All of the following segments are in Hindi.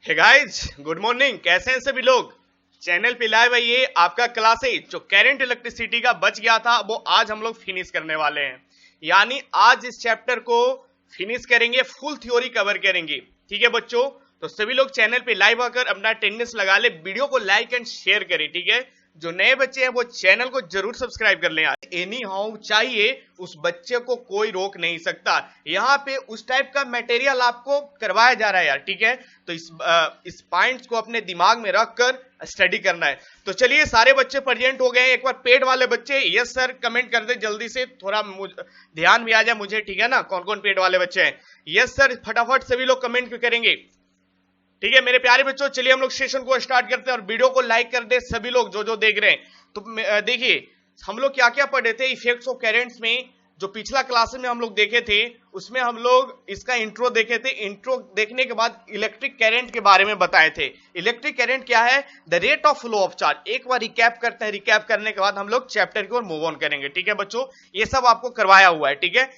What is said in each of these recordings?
Hey guys, good morning. कैसे हैं सभी लोग? चैनल पे लाइव है ये आपका क्लास 8 जो करंट इलेक्ट्रिसिटी का बच गया था वो आज हम लोग फिनिश करने वाले हैं। यानी आज इस चैप्टर को फिनिश करेंगे, फुल थ्योरी कवर करेंगे। ठीक है बच्चों, तो सभी लोग चैनल पे लाइव आकर अपना अटेंडेंस लगा ले, वीडियो को लाइक एंड शेयर करें। ठीक है, जो नए बच्चे हैं वो चैनल को जरूर सब्सक्राइब कर लें। एनी हाउ चाहिए उस बच्चे को कोई रोक नहीं सकता। यहाँ पे उस टाइप का मटेरियल आपको करवाया जा रहा है यार। ठीक है, तो इस पॉइंट्स को अपने दिमाग में रखकर स्टडी करना है। तो चलिए, सारे बच्चे प्रेजेंट हो गए हैं। एक बार पेड वाले बच्चे यस सर कमेंट कर दे जल्दी से, थोड़ा ध्यान भी आ जाए मुझे। ठीक है ना, कौन कौन पेड वाले बच्चे हैं? यस सर फटाफट सभी लोग कमेंट करेंगे। ठीक है मेरे प्यारे बच्चों, चलिए हम लोग सेशन को स्टार्ट करते हैं और वीडियो को लाइक कर दे सभी लोग जो देख रहे हैं। तो देखिए हम लोग क्या क्या पढ़े थे इफेक्ट्स ऑफ करंट्स में। जो पिछला क्लास में हम लोग देखे थे उसमें हम लोग इसका इंट्रो देखे थे। इंट्रो देखने के बाद इलेक्ट्रिक करंट के बारे में बताए थे। इलेक्ट्रिक करंट क्या है, the rate of flow of charge. एक बार रिकैप करते हैं, रिकैप करने के बाद हम लोग चैप्टर की ओर मूव ऑन करेंगे। ठीक है बच्चों, ये सब आपको करवाया हुआ है। ठीक है,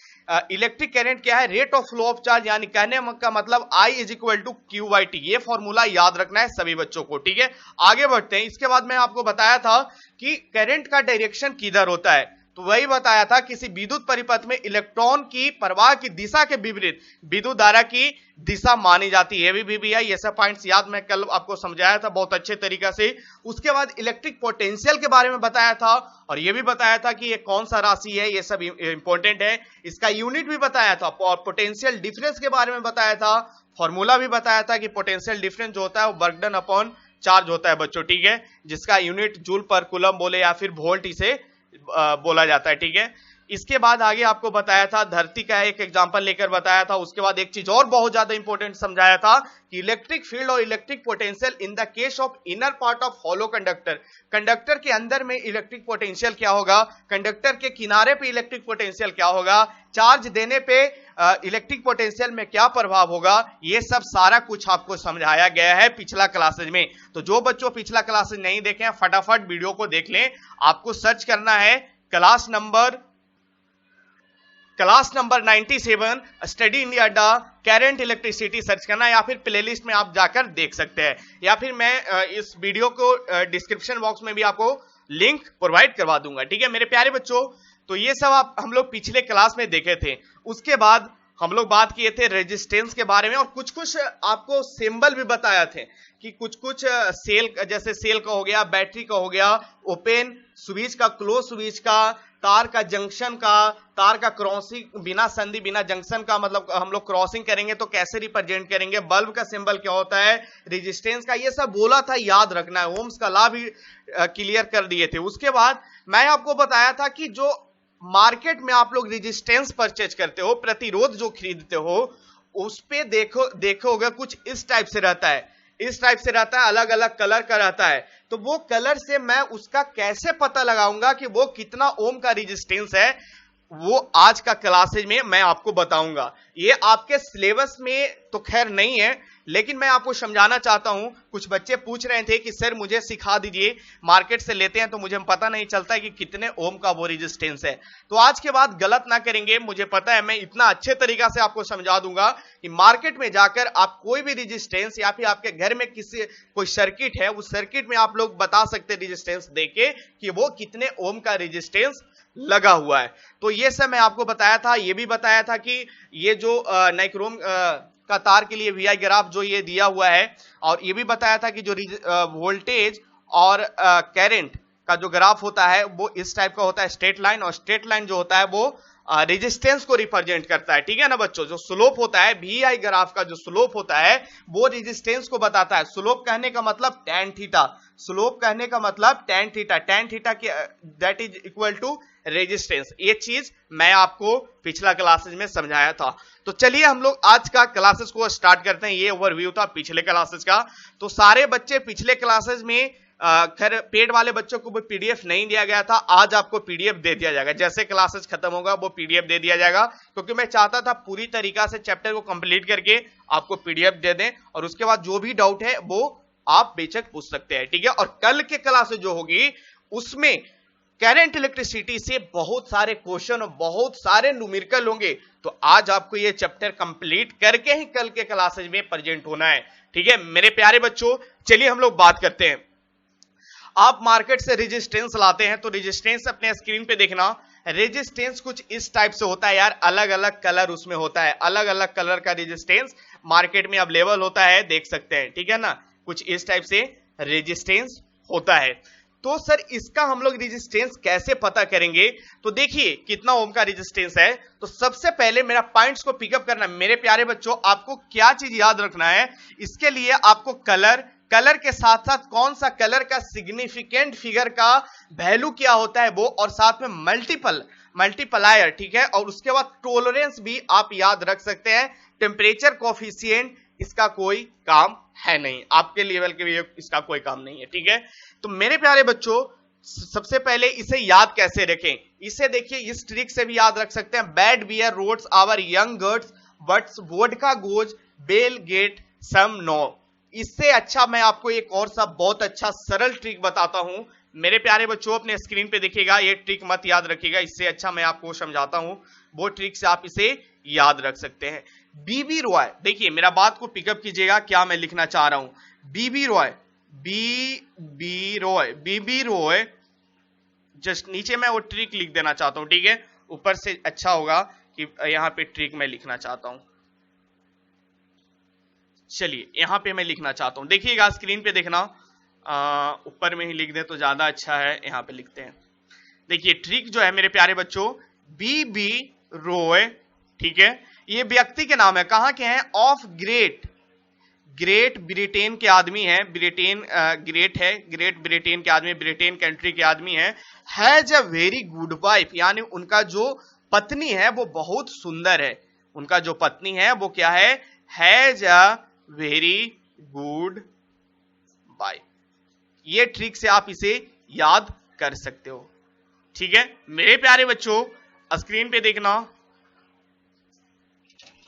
इलेक्ट्रिक करंट क्या है, rate of flow of charge, यानी कहने का मतलब I is equal to Q by T. ये फॉर्मूला याद रखना है सभी बच्चों को। ठीक है, आगे बढ़ते हैं। इसके बाद मैं आपको बताया था कि करंट का डायरेक्शन किधर होता है, तो वही बताया था किसी विद्युत परिपथ में इलेक्ट्रॉन की प्रवाह की दिशा के विपरीत विद्युत धारा की दिशा मानी जाती है। भी है, ये सब पॉइंट्स याद मैं कल आपको समझाया था बहुत अच्छे तरीके से। उसके बाद इलेक्ट्रिक पोटेंशियल के बारे में बताया था और ये भी बताया था कि ये कौन सा राशि है, ये सब इंपॉर्टेंट है। इसका यूनिट भी बताया था और पोटेंशियल डिफरेंस के बारे में बताया था। फॉर्मूला भी बताया था कि पोटेंशियल डिफरेंस जो होता है वो वर्क डन अपॉन चार्ज होता है बच्चों। ठीक है, जिसका यूनिट जूल पर कूलम बोले या फिर वोल्ट इसे बोला जाता है। ठीक है, इसके बाद आगे आपको बताया था धरती का एक एग्जांपल लेकर बताया था। उसके बाद एक चीज और बहुत ज्यादा इंपॉर्टेंट समझाया था कि इलेक्ट्रिक फील्ड और electric potential in the case of inner part of hollow conductor. Conductor के अंदर में इलेक्ट्रिक पोटेंशियल क्या होगा, कंडक्टर के किनारे पे इलेक्ट्रिक पोटेंशियल क्या होगा, चार्ज देने पे इलेक्ट्रिक पोटेंशियल में क्या प्रभाव होगा, ये सब सारा कुछ आपको समझाया गया है पिछला क्लासेज में। तो जो बच्चों पिछला क्लासेज नहीं देखे हैं फटाफट वीडियो को देख लें। आपको सर्च करना है क्लास नंबर 97 स्टडी इन अड्डा करंट इलेक्ट्रिसिटी सर्च करना, या फिर प्लेलिस्ट में आप जाकर देख सकते हैं, या फिर मैं इस वीडियो को डिस्क्रिप्शन बॉक्स में भी आपको लिंक प्रोवाइड करवा दूंगा। ठीक है मेरे प्यारे बच्चों, तो ये सब हम लोग पिछले क्लास में देखे थे। उसके बाद हम लोग बात किए थे रेजिस्टेंस के बारे में और कुछ कुछ आपको सिंबल भी बताया थे कि कुछ कुछ सेल, जैसे सेल का हो गया, बैटरी का हो गया, ओपन स्विच का, क्लोज स्विच का, तार का जंक्शन का, तार का क्रॉसिंग, बिना संधि बिना जंक्शन का, मतलब हम लोग क्रॉसिंग करेंगे तो कैसे रिप्रेजेंट करेंगे, बल्ब का सिंबल क्या होता है, रेजिस्टेंस का, ये सब बोला था, याद रखना है। ओम्स का लॉ भी क्लियर कर दिए थे। उसके बाद मैं आपको बताया था कि जो मार्केट में आप लोग रेजिस्टेंस परचेज करते हो, प्रतिरोध जो खरीदते हो, उस पे देखोगे कुछ इस टाइप से रहता है, इस टाइप से रहता है, अलग अलग कलर का रहता है। तो वो कलर से मैं उसका कैसे पता लगाऊंगा कि वो कितना ओम का रेजिस्टेंस है, वो आज का क्लासेज में मैं आपको बताऊंगा। ये आपके सिलेबस में तो खैर नहीं है, लेकिन मैं आपको समझाना चाहता हूं। कुछ बच्चे पूछ रहे थे कि सर मुझे सिखा दीजिए, मार्केट से लेते हैं तो मुझे पता नहीं चलता है कि कितने ओम का वो रेजिस्टेंस है। तो आज के बाद गलत ना करेंगे, मुझे पता है, मैं इतना अच्छे तरीका से आपको समझा दूंगा कि मार्केट में जाकर आप कोई भी रेजिस्टेंस या फिर आपके घर में कोई सर्किट है, उस सर्किट में आप लोग बता सकते रेजिस्टेंस देके कि वो कितने ओम का रेजिस्टेंस लगा हुआ है। तो ये सब मैं आपको बताया था। ये भी बताया था कि ये जो नाइक्रोम का तार के लिए VI ग्राफ जो ये दिया हुआ है, और ये भी बताया था कि जो वोल्टेज और करंट का जो ग्राफ होता है वो इस टाइप का होता है, स्ट्रेट लाइन, और स्ट्रेट लाइन जो होता है वो रेजिस्टेंस को रिप्रेजेंट करता है। ठीक है ना बच्चों, जो स्लोप होता है VI ग्राफ का जो स्लोप होता है वो रेजिस्टेंस को बताता है। स्लोप कहने का मतलब टैन थीटा, स्लोप कहने का मतलब टैन थीटा, टैन थीटा के that is equal to resistance. ये चीज मैं आपको पिछला क्लासेस में समझाया था। तो चलिए हम लोग आज का क्लासेस को स्टार्ट करते हैं। ये ओवरव्यू था पिछले क्लासेस का। तो सारे बच्चे पिछले क्लासेस में खैर पेड वाले बच्चों को PDF नहीं दिया गया था, आज आपको PDF दे दिया जाएगा। जैसे क्लासेस खत्म होगा वो PDF दे दिया जाएगा, क्योंकि मैं चाहता था पूरी तरीका से चैप्टर को कंप्लीट करके आपको PDF दे दें, और उसके बाद जो भी डाउट है वो आप बेशक पूछ सकते हैं। ठीक है, और कल के क्लासेस जो होगी उसमें करंट इलेक्ट्रिसिटी से बहुत सारे क्वेश्चन और बहुत सारे न्यूमेरिकल होंगे, तो आज आपको ये चैप्टर कंप्लीट करके ही कल के क्लासेज में प्रेजेंट होना है। ठीक है मेरे प्यारे बच्चों, चलिए हम लोग बात करते हैं। आप मार्केट से रेजिस्टेंस लाते हैं, तो रेजिस्टेंस अपने स्क्रीन पे देखना। रेजिस्टेंस कुछ इस टाइप से होता है यार, अलग अलग कलर उसमें होता है, अलग अलग कलर का रेजिस्टेंस मार्केट में अवेलेबल होता है, देख सकते हैं। ठीक है ना, कुछ इस टाइप से रेजिस्टेंस होता है। तो सर इसका हम लोग रेजिस्टेंस कैसे पता करेंगे? तो देखिए कितना ओम का रेजिस्टेंस है। तो सबसे पहले मेरा पॉइंट्स को पिकअप करना मेरे प्यारे बच्चों, आपको क्या चीज याद रखना है, इसके लिए आपको कलर के साथ साथ कौन सा कलर का सिग्निफिकेंट फिगर का वैल्यू क्या होता है वो, और साथ में मल्टीप्लायर। ठीक है, और उसके बाद टॉलरेंस भी आप याद रख सकते हैं। टेम्परेचर कोफिशिएंट इसका कोई काम है नहीं, आपके लेवल के भी इसका कोई काम नहीं है। ठीक है, तो मेरे प्यारे बच्चों सबसे पहले इसे याद कैसे रखें, इसे देखिए इस ट्रिक से भी याद रख सकते हैं। Bad beer roads our young girls but vodka goes bell get some no. इससे अच्छा मैं आपको एक और सा बहुत अच्छा सरल ट्रिक बताता हूं। मेरे प्यारे बच्चों अपने स्क्रीन पे देखिएगा, ये ट्रिक मत याद रखिएगा, इससे अच्छा मैं आपको समझाता हूं, वो ट्रिक से आप इसे याद रख सकते हैं। बीबी रॉय, देखिए मेरा बात को पिकअप कीजिएगा, क्या मैं लिखना चाह रहा हूं। बीबी रॉय जस्ट नीचे मैं वो ट्रिक लिख देना चाहता हूं। ठीक है, ऊपर से अच्छा होगा कि यहां पे ट्रिक मैं लिखना चाहता हूं। चलिए यहां पे मैं लिखना चाहता हूं, देखिएगा स्क्रीन पे देखना, ऊपर में ही लिख दे तो ज्यादा अच्छा है, यहां पे लिखते हैं। देखिए ट्रिक जो है मेरे प्यारे बच्चों, बीबी रॉय, ठीक है, ये व्यक्ति के नाम है, कहां के हैं, ऑफ ग्रेट ब्रिटेन के आदमी है, ग्रेट ब्रिटेन के आदमी, ब्रिटेन कंट्री के आदमी है। Has a very good wife, यानी उनका जो पत्नी है वो बहुत सुंदर है, उनका जो पत्नी है वो क्या है, has a very good wife. ये ट्रिक से आप इसे याद कर सकते हो। ठीक है मेरे प्यारे बच्चों, स्क्रीन पे देखना,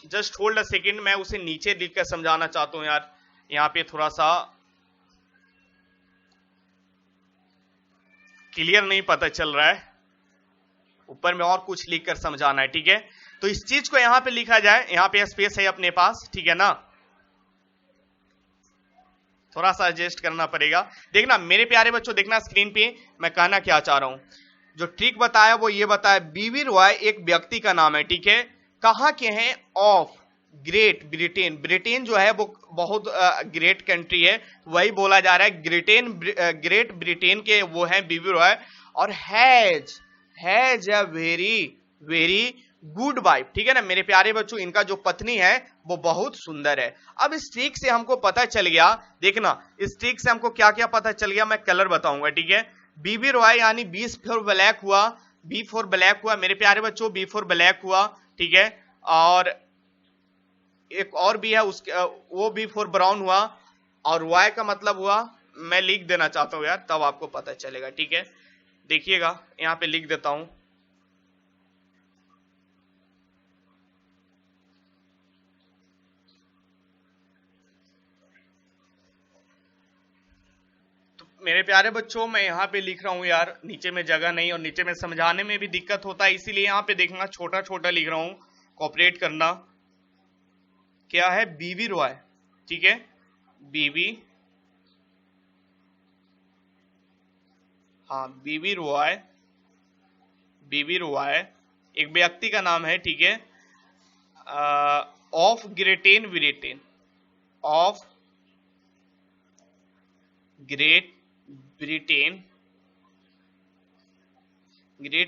जस्ट होल्ड अ सेकेंड, मैं उसे नीचे लिखकर समझाना चाहता हूं यार, यहां पे थोड़ा सा क्लियर नहीं पता चल रहा है, ऊपर में और कुछ लिखकर समझाना है। ठीक है, तो इस चीज को यहां पे लिखा जाए, यहां पे स्पेस है अपने पास, ठीक है ना, थोड़ा सा एडजस्ट करना पड़ेगा। देखना मेरे प्यारे बच्चों, देखना स्क्रीन पे मैं कहना क्या चाह रहा हूं। जो ट्रिक बताया वो ये बताया, बीबी रॉय एक व्यक्ति का नाम है, ठीक है, कहां के हैं, ऑफ ग्रेट ब्रिटेन, ब्रिटेन जो है वो बहुत ग्रेट कंट्री है, वही बोला जा रहा है, ग्रेट ब्रिटेन के वो हैं बीबी रॉय, और has a very good wife. ठीक है ना मेरे प्यारे बच्चों, इनका जो पत्नी है वो बहुत सुंदर है। अब इस ट्रिक से हमको पता चल गया, देखना इस ट्रिक से हमको क्या क्या पता चल गया, मैं कलर बताऊंगा। ठीक है, बीबी रॉय यानी बी फॉर ब्लैक हुआ मेरे प्यारे बच्चों, बी फॉर ब्लैक हुआ, ठीक है, और एक और भी है उसके, वो बी फॉर ब्राउन हुआ, और वाई का मतलब हुआ, मैं लिख देना चाहता हूं यार तब आपको पता चलेगा। ठीक है, देखिएगा यहां पे लिख देता हूं, मेरे प्यारे बच्चों मैं यहाँ पे लिख रहा हूँ यार, नीचे में जगह नहीं और नीचे में समझाने में भी दिक्कत होता है, इसीलिए यहाँ पे देखना छोटा छोटा लिख रहा हूँ, कोऑपरेट करना। क्या है, बीबी रॉय, ठीक है, बीबी, हाँ बीबी रॉय एक व्यक्ति का नाम है, ठीक है, of Great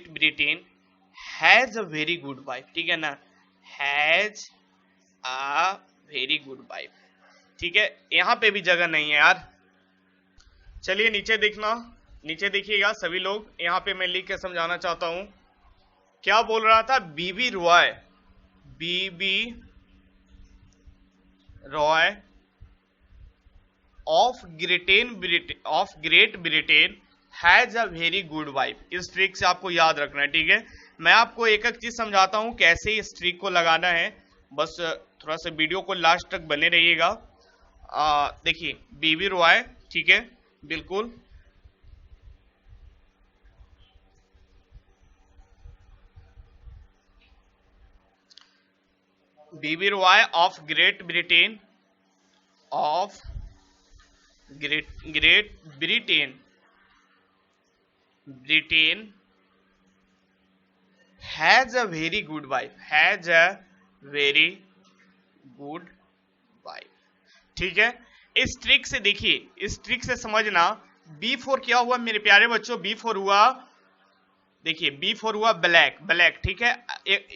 Britain has a very good wife, ठीक है ना, has a very good wife. ठीक है, यहां पे भी जगह नहीं है यार। चलिए नीचे देखना, नीचे देखिएगा सभी लोग, यहां पे मैं लिख के समझाना चाहता हूं। क्या बोल रहा था, BB ROY of Great Britain has a very good wife. इस ट्रिक से आपको याद रखना है। ठीक है, मैं आपको एक एक चीज समझाता हूं कैसे इस ट्रिक को लगाना है, बस थोड़ा सा वीडियो को लास्ट तक बने रहिएगा। देखिए बीबी रॉय, ठीक है, बिल्कुल BB ROY of Great Britain, of Great Britain has a very good wife, has a very good wife. ठीक है, इस ट्रिक से देखिए, इस ट्रिक से समझना B4 क्या हुआ मेरे प्यारे बच्चों, B4 हुआ, देखिए B4 हुआ ब्लैक, ब्लैक। ठीक है,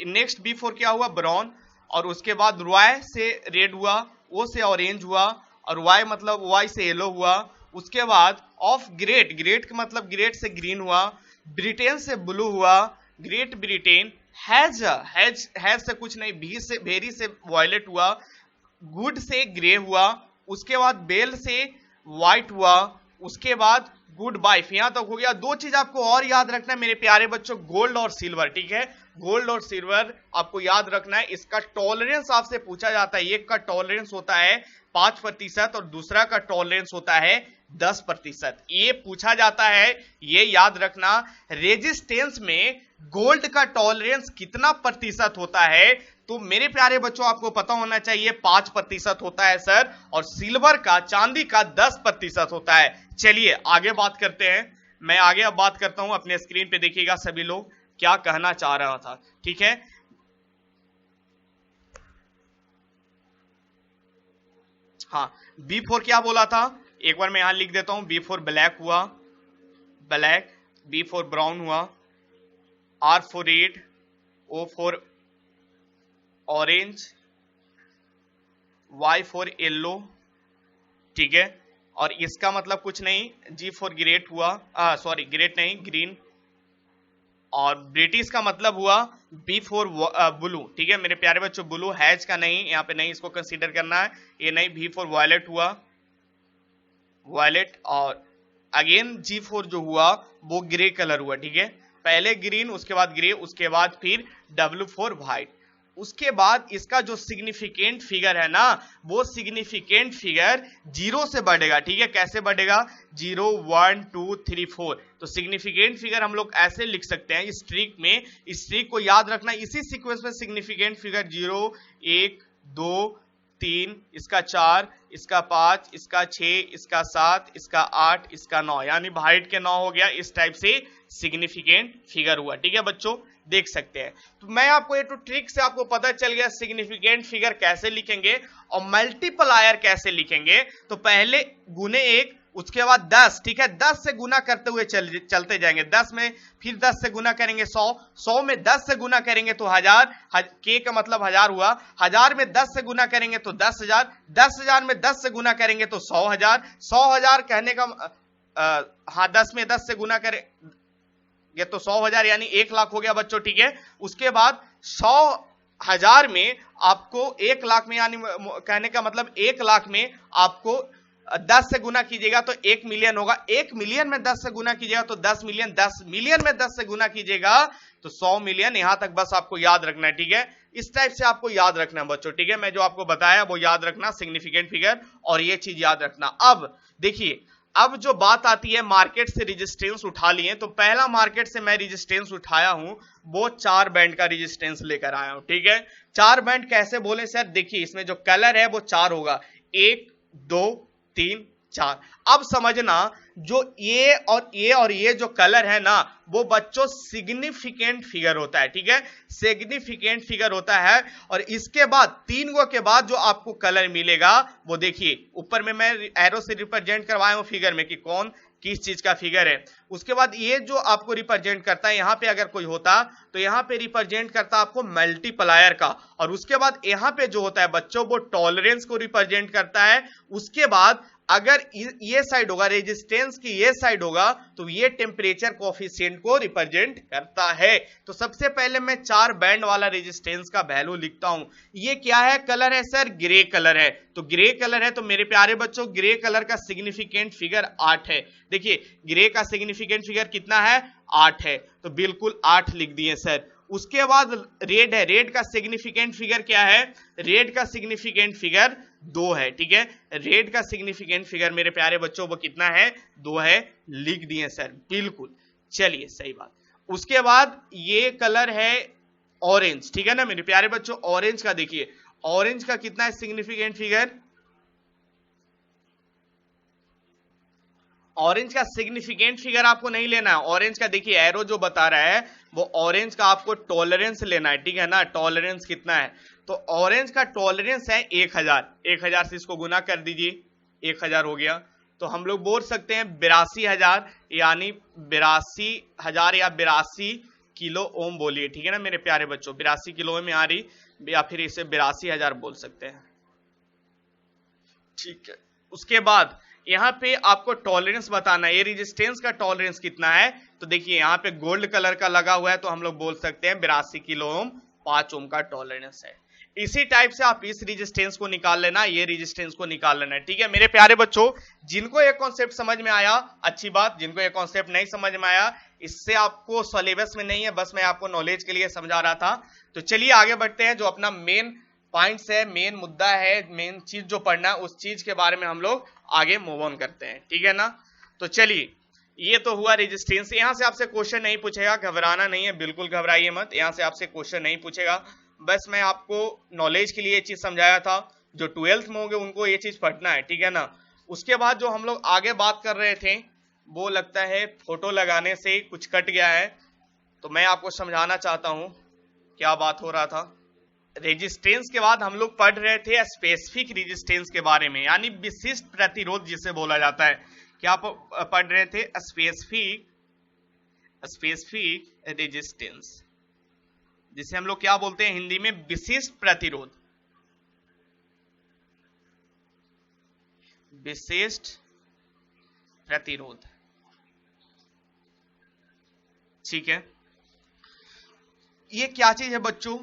नेक्स्ट B4 क्या हुआ, ब्राउन, और उसके बाद रॉय से रेड हुआ, O से ऑरेंज हुआ, और Y मतलब Y से येलो हुआ। उसके बाद ऑफ ग्रेट, ग्रेट का मतलब ग्रेट से ग्रीन हुआ, ब्रिटेन से ब्लू हुआ, ग्रेट ब्रिटेन हैज से कुछ नहीं, भी से वेरी से वॉयलेट हुआ, गुड से ग्रे हुआ, उसके बाद बेल से व्हाइट हुआ, उसके बाद गुड वाइफ। यहां तक हो गया। दो चीज आपको और याद रखना है मेरे प्यारे बच्चों, गोल्ड और सिल्वर। ठीक है, गोल्ड और सिल्वर आपको याद रखना है। इसका टॉलरेंस आपसे पूछा जाता है, एक का टॉलरेंस होता है 5% और दूसरा का टॉलरेंस होता है 10%। ये पूछा जाता है, ये याद रखना। रेजिस्टेंस में गोल्ड का टॉलरेंस कितना प्रतिशत होता है, तो मेरे प्यारे बच्चों आपको पता होना चाहिए 5% होता है सर, और सिल्वर का, चांदी का 10% होता है। चलिए आगे बात करते हैं, मैं आगे अब बात करता हूं। अपने स्क्रीन पे देखिएगा सभी लोग क्या कहना चाह रहा था। ठीक है, हाँ, B4 क्या बोला था, एक बार मैं यहां लिख देता हूं। B4 ब्लैक हुआ, ब्लैक, B4 ब्राउन हुआ, R for red, O for orange, Y for yellow. ठीक है, और इसका मतलब कुछ नहीं, G फॉर ग्रेट हुआ, सॉरी ग्रेट नहीं, ग्रीन, और ब्रिटिश का मतलब हुआ B फॉर ब्लू। ठीक है मेरे प्यारे बच्चों, ब्लू हैज का नहीं, यहाँ पे नहीं, इसको कंसीडर करना है, ये नहीं। B फॉर वॉयलेट हुआ, वॉयलेट, और अगेन G4 जो हुआ वो ग्रे कलर हुआ। ठीक है, पहले ग्रीन, उसके बाद ग्रे, उसके बाद फिर W फॉर व्हाइट। उसके बाद इसका जो सिग्निफिकेंट फिगर है ना, वो सिग्निफिकेंट फिगर 0 से बढ़ेगा। ठीक है, कैसे बढ़ेगा, 0 1 2 3 4। तो सिग्निफिकेंट फिगर हम लोग ऐसे लिख सकते हैं इस ट्रिक में, इस ट्रिक को याद रखना। इसी सीक्वेंस में सिग्निफिकेंट फिगर 0 1 2 3, इसका 4, इसका 5, इसका 6, इसका 7, इसका 8, इसका 9, यानी हाइट के 9 हो गया। इस टाइप से सिग्निफिकेंट फिगर हुआ। ठीक है बच्चों, देख सकते हैं। तो मैं आपको ये तो ट्रिक से आपको पता चल गया सिग्निफिकेंट फिगर कैसे लिखेंगे और मल्टीप्लायर कैसे लिखेंगे। तो पहले गुने 1, उसके बाद 10। ठीक है, 10 से गुना करते हुए चलते जाएंगे। 10 में फिर 10 से गुना करेंगे 100, 100 में 10 से गुना करेंगे तो 1000, के का मतलब 1000 हुआ। 1000 में 10 से गुना करेंगे तो 10,000, 10,000 में 10 से गुना करेंगे तो 100,000, 100,000 कहने का हाँ 10 में 10 से गुना करें ये तो 100,000 यानी 1 लाख हो गया बच्चों। ठीक है, उसके बाद 100,000 में आपको 1 लाख में, यानी कहने का मतलब 1 लाख में आपको 10 से गुना कीजिएगा तो 1 मिलियन होगा। 1 मिलियन में 10 से गुना कीजिएगा तो 10 मिलियन, 10 मिलियन में 10 से गुना कीजिएगा तो 100 मिलियन। यहां तक बस आपको याद रखना है। ठीक है, इस टाइप से आपको याद रखना है बच्चों। ठीक है, मैं जो आपको बताया वो याद रखना, सिग्निफिकेंट फिगर, और ये चीज याद रखना। अब देखिए, अब जो बात आती है मार्केट से रेजिस्टेंस उठा लिए, तो पहला मार्केट से मैं रेजिस्टेंस उठाया हूं वो 4 बैंड का रेजिस्टेंस लेकर आया हूं। ठीक है, 4 बैंड कैसे बोले सर, देखिए इसमें जो कलर है वो 4 होगा, 1 2 3 4। अब समझना, जो ये और ये जो कलर है ना, वो बच्चों सिग्निफिकेंट फिगर होता है। ठीक है, सिग्निफिकेंट फिगर होता है। और इसके बाद 3 गो के बाद जो आपको कलर मिलेगा वो देखिए ऊपर में मैं एरो से रिप्रेजेंट करवाया हूं फिगर में कि कौन किस चीज का फिगर है। उसके बाद ये जो आपको रिप्रेजेंट करता है, यहां पे अगर कोई होता तो यहां पे रिप्रेजेंट करता आपको मल्टीप्लायर का, और उसके बाद यहां पे जो होता है बच्चों वो टॉलरेंस को रिप्रेजेंट करता है। उसके बाद अगर ये साइड होगा, रेजिस्टेंस की ये साइड होगा, तो ये टेम्परेचर कोएफिशिएंट को रिप्रेजेंट करता है। तो सबसे पहले मैं 4 बैंड वाला रेजिस्टेंस का वैल्यू लिखता हूं। ये क्या है, कलर है सर, ग्रे कलर है। तो ग्रे कलर है तो मेरे प्यारे बच्चों ग्रे कलर का सिग्निफिकेंट फिगर 8 है। देखिए ग्रे का सिग्निफिकेंट फिगर कितना है, 8 है, तो बिल्कुल 8 लिख दिए सर। उसके बाद रेड है, रेड का सिग्निफिकेंट फिगर क्या है, रेड का सिग्निफिकेंट फिगर 2 है। ठीक है, रेड का सिग्निफिकेंट फिगर मेरे प्यारे बच्चों वो कितना है, 2 है, लिख दिए सर, बिल्कुल। चलिए सही बात। उसके बाद ये कलर है ऑरेंज। ठीक है ना मेरे प्यारे बच्चों, ऑरेंज का देखिए, ऑरेंज का कितना है सिग्निफिकेंट फिगर? ऑरेंज का सिग्निफिकेंट फिगर आपको नहीं लेना है। ऑरेंज का देखिए एरो जो बता रहा है वो ऑरेंज का आपको टॉलरेंस लेना है, ठीक है ना। टॉलरेंस कितना है? तो ऑरेंज का टॉलरेंस है 1000। 1000 से इसको गुना कर दीजिए, 1000 हो गया। तो हम लोग बोल सकते हैं 82,000, यानी 82,000 या 82 किलो ओम बोलिए, ठीक है ना मेरे प्यारे बच्चों। 82 किलो ओम आ रही, या फिर इसे 82,000 बोल सकते हैं, ठीक है। उसके बाद यहाँ पे आपको टॉलरेंस बताना है, ये रेजिस्टेंस का टॉलरेंस कितना है। तो देखिए यहाँ पे गोल्ड कलर का लगा हुआ है, तो हम लोग बोल सकते हैं 82 किलो ओम 5 ओम का टॉलरेंस है। इसी टाइप से आप इस रेजिस्टेंस को निकाल लेना, ये रेजिस्टेंस को निकाल लेना है, ठीक है मेरे प्यारे बच्चों। जिनको ये कॉन्सेप्ट समझ में आया अच्छी बात, जिनको ये कॉन्सेप्ट नहीं समझ में आया, इससे आपको सिलेबस में नहीं है, बस मैं आपको नॉलेज के लिए समझा रहा था। तो चलिए आगे बढ़ते हैं, जो अपना मेन पॉइंट्स है, मेन मुद्दा है, मेन चीज जो पढ़ना है उस चीज के बारे में हम लोग आगे मूव ऑन करते हैं, ठीक है ना। तो चलिए, ये तो हुआ रेजिस्टेंस। यहां से आपसे क्वेश्चन नहीं पूछेगा, घबराना नहीं है, बिल्कुल घबराइए मत, यहां से आपसे क्वेश्चन नहीं पूछेगा। बस मैं आपको नॉलेज के लिए ये चीज समझाया था, जो 12th में होंगे उनको ये चीज पढ़ना है, ठीक है ना। उसके बाद जो हम लोग आगे बात कर रहे थे वो लगता है फोटो लगाने से कुछ कट गया है, तो मैं आपको समझाना चाहता हूं क्या बात हो रहा था। रेजिस्टेंस के बाद हम लोग पढ़ रहे थे स्पेसिफिक रेजिस्टेंस के बारे में, यानी विशिष्ट प्रतिरोध जिसे बोला जाता है। क्या पढ़ रहे थे? स्पेसिफिक रेजिस्टेंस, जिसे हम लोग क्या बोलते हैं हिंदी में? विशिष्ट प्रतिरोध। विशिष्ट प्रतिरोध, ठीक है। ये क्या चीज है बच्चों,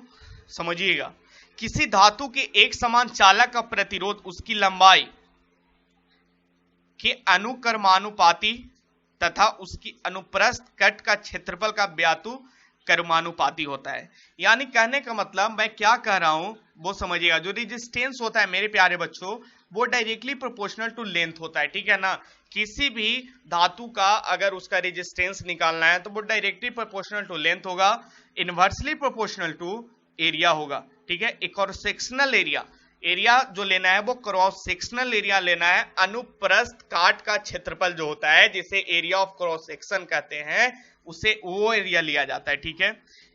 समझिएगा। किसी धातु के एक समान चालक का प्रतिरोध उसकी लंबाई के अनुक्रमानुपाती तथा उसकी अनुप्रस्थ कट का क्षेत्रफल का व्यातु कर्मानुपाती होता है। यानी कहने का मतलब मैं क्या कह रहा हूं वो समझिएगा। जो रेजिस्टेंस होता है मेरे प्यारे बच्चों, वो डायरेक्टली प्रोपोर्शनल टू लेंथ होता है, ठीक है ना। किसी भी धातु का अगर उसका रेजिस्टेंस निकालना है तो वो डायरेक्टली प्रोपोर्शनल टू लेंथ होगा, इनवर्सली प्रोपोर्शनल टू एरिया होगा, ठीक है। एक और सेक्शनल एरिया जो लेना है वो क्रॉस सेक्शनल एरिया लेना है। अनुप्रस्थ काट का क्षेत्रफल जो होता है, जिसे एरिया ऑफ क्रॉस सेक्शन कहते हैं, उसे वो एरिया लिया जाता है, ठीक है।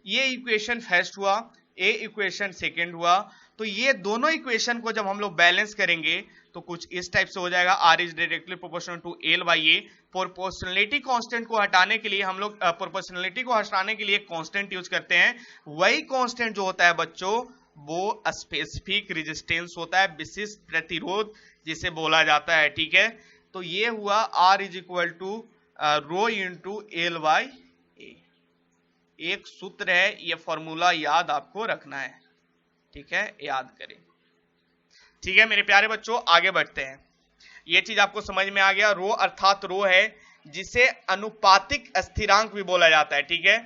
ये इक्वेशन फर्स्ट हुआ, ए इक्वेशन सेकंड हुआ। तो ये दोनों इक्वेशन को जब हम लोग बैलेंस करेंगे तो कुछ इस टाइप से हो जाएगा, R is directly proportional to L by A. Proportionality constant को हटाने के लिए हम लोग प्रोपोर्शनलिटी को हटाने के लिए कांस्टेंट यूज करते हैं। वही कांस्टेंट जो होता है बच्चों वो स्पेसिफिक रेजिस्टेंस होता है, विशिष्ट प्रतिरोध जिसे बोला जाता है, ठीक है। तो ये हुआ R is equal to rho into L by A. एक सूत्र है, ये फॉर्मूला याद आपको रखना है, ठीक है, याद करें, ठीक है मेरे प्यारे बच्चों। आगे बढ़ते हैं, ये चीज आपको समझ में आ गया। रो अर्थात रो है जिसे अनुपातिक स्थिरांक भी बोला जाता है, ठीक है।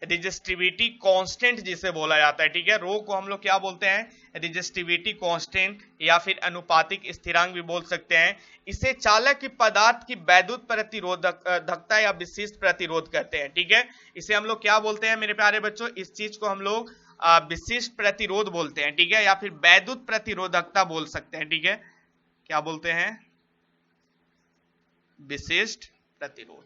रेजिस्टिविटी कांस्टेंट जिसे बोला जाता है, ठीक है। रो को हम लोग क्या बोलते हैं? रेजिस्टिविटी कांस्टेंट या फिर अनुपातिक स्थिरांक भी बोल सकते हैं। इसे चालक की पदार्थ की वैद्युत प्रतिरोधकता या विशिष्ट प्रतिरोध कहते हैं, ठीक है। इसे हम लोग क्या बोलते हैं मेरे प्यारे बच्चों? इस चीज को हम लोग विशिष्ट प्रतिरोध बोलते हैं, ठीक है, या फिर वैद्युत प्रतिरोधकता बोल सकते हैं, ठीक है। क्या बोलते हैं? विशिष्ट प्रतिरोध,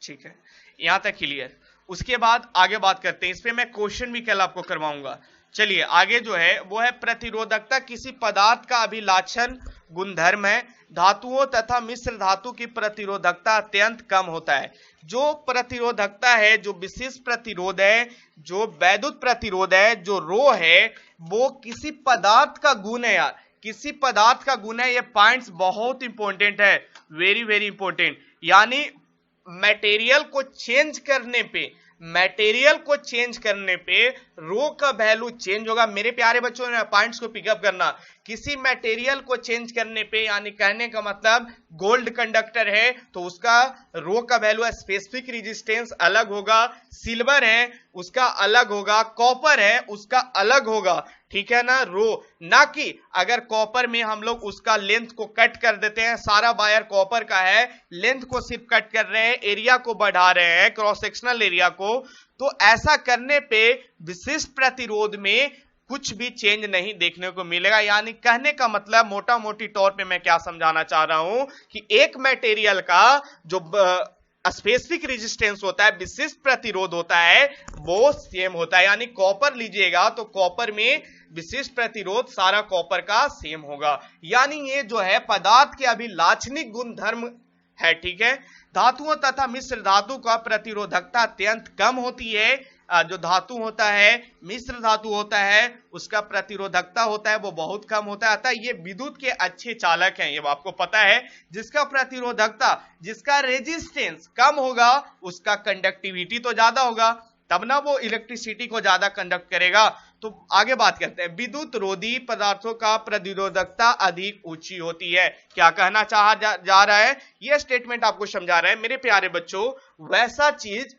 ठीक है। यहां तक क्लियर। उसके बाद आगे बात करते हैं, इस पे मैं क्वेश्चन भी कल आपको करवाऊंगा। चलिए आगे जो है वो है प्रतिरोधकता किसी पदार्थ का अभिलाक्षण गुणधर्म है। धातुओं तथा मिश्र धातु की प्रतिरोधकता अत्यंत कम होता है। जो प्रतिरोधकता है, जो विशिष्ट प्रतिरोध है, जो वैद्युत प्रतिरोध है, जो रो है, वो किसी पदार्थ का गुण है यार, किसी पदार्थ का गुण है। ये पॉइंट्स बहुत इंपॉर्टेंट है, वेरी वेरी इंपॉर्टेंट। यानी मटेरियल को चेंज करने पे रो का वैल्यू चेंज होगा। मेरे प्यारे बच्चों ने पॉइंट्स को पिकअप करना। किसी मटेरियल को चेंज करने पे, यानी कहने का मतलब गोल्ड कंडक्टर है तो उसका रो का वैल्यू स्पेसिफिक रेजिस्टेंस अलग होगा, सिल्वर है उसका अलग होगा, कॉपर है उसका अलग होगा, ठीक है ना, रो, ना कि अगर कॉपर में हम लोग उसका लेंथ को कट कर देते हैं, सारा वायर कॉपर का है, लेंथ को सिर्फ कट कर रहे हैं, एरिया को बढ़ा रहे हैं, क्रॉस सेक्शनल एरिया को, तो ऐसा करने पे विशिष्ट प्रतिरोध में कुछ भी चेंज नहीं देखने को मिलेगा। यानी कहने का मतलब मोटा मोटी तौर पे मैं क्या समझाना चाह रहा हूं कि एक मटेरियल का जो स्पेसिफिक रेजिस्टेंस होता है, विशिष्ट प्रतिरोध होता है, वो सेम होता है। यानी कॉपर लीजिएगा तो कॉपर में विशिष्ट प्रतिरोध सारा कॉपर का सेम होगा। यानी ये जो है पदार्थ के अभिलाक्षणिक गुणधर्म है, ठीक है। धातुओं तथा मिश्र धातु का प्रतिरोधकता अत्यंत कम होती है। जो धातु होता है, मिश्र धातु होता है, उसका प्रतिरोधकता होता है वो बहुत कम होता है। अतः ये विद्युत के अच्छे चालक हैं, ये आपको पता है। जिसका प्रतिरोधकता, जिसका रेजिस्टेंस कम होगा, उसका कंडक्टिविटी तो ज्यादा होगा, तब ना वो इलेक्ट्रिसिटी को ज्यादा कंडक्ट करेगा। तो आगे बात करते हैं, विद्युत रोधी पदार्थों का प्रतिरोधकता अधिक ऊंची होती है। क्या कहना चाहा जा रहा है, यह स्टेटमेंट आपको समझा रहा है मेरे प्यारे बच्चों, वैसा चीज